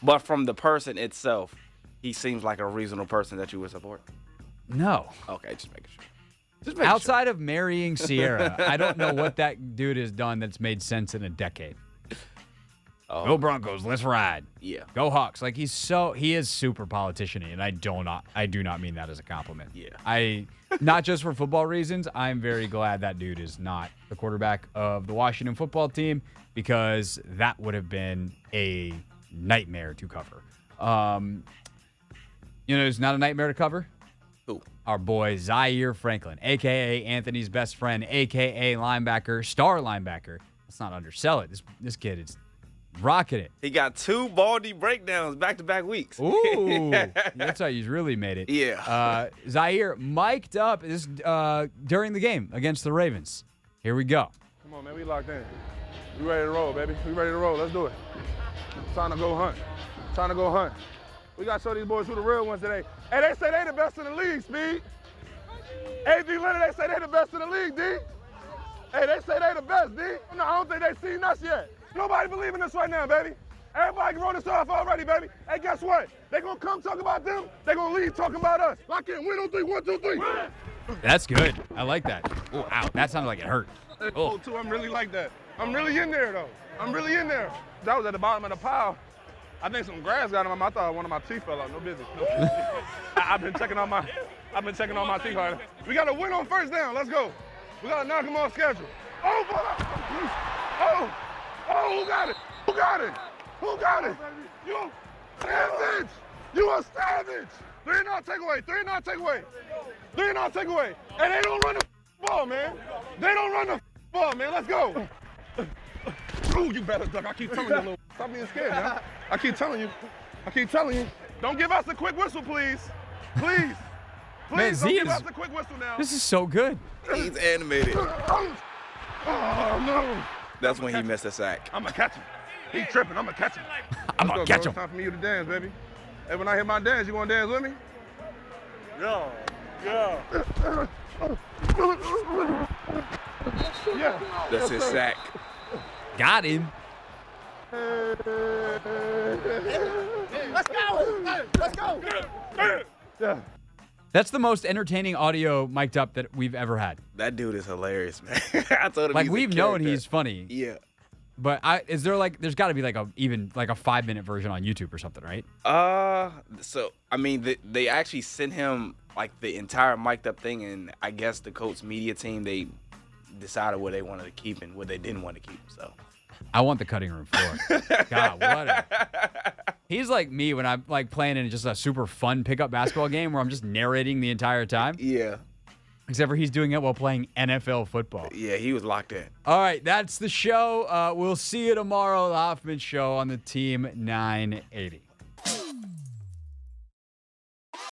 But from the person itself, he seems like a reasonable person that you would support. No. Okay, just making sure. Outside of marrying Sierra, I don't know what that dude has done that's made sense in a decade. Oh. Go Broncos, let's ride. Yeah. Go Hawks. Like he is super politician-y, and I do not mean that as a compliment. Yeah. Not just for football reasons, I'm very glad that dude is not the quarterback of the Washington football team, because that would have been a nightmare to cover. It's not a nightmare to cover? Who? Our boy Zaire Franklin, a.k.a. Anthony's best friend, a.k.a. linebacker, star linebacker. Let's not undersell it. This kid is rocking it. He got 2 Baldy breakdowns back-to-back weeks. Ooh, that's how he's really made it. Yeah. Zaire mic'd up during the game against the Ravens. Here we go. Come on, man. We locked in. We ready to roll, baby. We ready to roll. Let's do it. Time to go hunt. We got to show these boys who the real ones today. Hey, they say they the best in the league, Speed. Hey, D. Leonard, they say they the best in the league, D. Hey, they say they the best, D. No, I don't think they seen us yet. Nobody believe in us right now, baby. Everybody can roll this off already, baby. Hey, guess what? They gonna come talk about them. They gonna leave talking about us. Lock in. Win on 3. 1, 2, 3. That's good. I like that. Oh, ow. That sounded like it hurt. Oh, too. I'm really like that. I'm really in there, though. I'm really in there. That was at the bottom of the pile. I think some grass got in my mouth. I thought one of my teeth fell out. No business. I've been checking on my teeth hard. We got to win on first down. Let's go. We got to knock them off schedule. Oh, who got it? Who got it? Who got it? You savage! You a savage! 3 and out takeaway. 3 and out takeaway. 3 and out takeaway. And they don't run the ball, man. They don't run the ball, man. Let's go. Ooh, you better duck. I keep telling you, little. Stop being scared, man. I keep telling you. Don't give us a quick whistle, please. Please, Man, don't give us a quick whistle now. This is so good. He's animated. Oh, no. That's when he missed a sack. I'm going to catch him. He tripping. I'm going to catch him. I'm going to catch him. It's time for me to dance, baby. Hey, when I hit my dance, you gonna dance with me? Yeah. Yeah. That's his sack. Got him. Let's go. Let's go. Yeah. That's the most entertaining audio mic'd up that we've ever had. That dude is hilarious, man. I told him Like, he's a we've known character. he's funny. Yeah. But is there there's got to be like a 5-minute version on YouTube or something, right? So I mean, they actually sent him like the entire mic'd up thing, and I guess the Colts media team, they decided what they wanted to keep and what they didn't want to keep. So I want the cutting room floor. God, he's like me when I'm like playing in just a super fun pickup basketball game where I'm just narrating the entire time. Yeah. Except for he's doing it while playing NFL football. Yeah, he was locked in. All right, that's the show. We'll see you tomorrow, the Hoffman Show on the Team 980.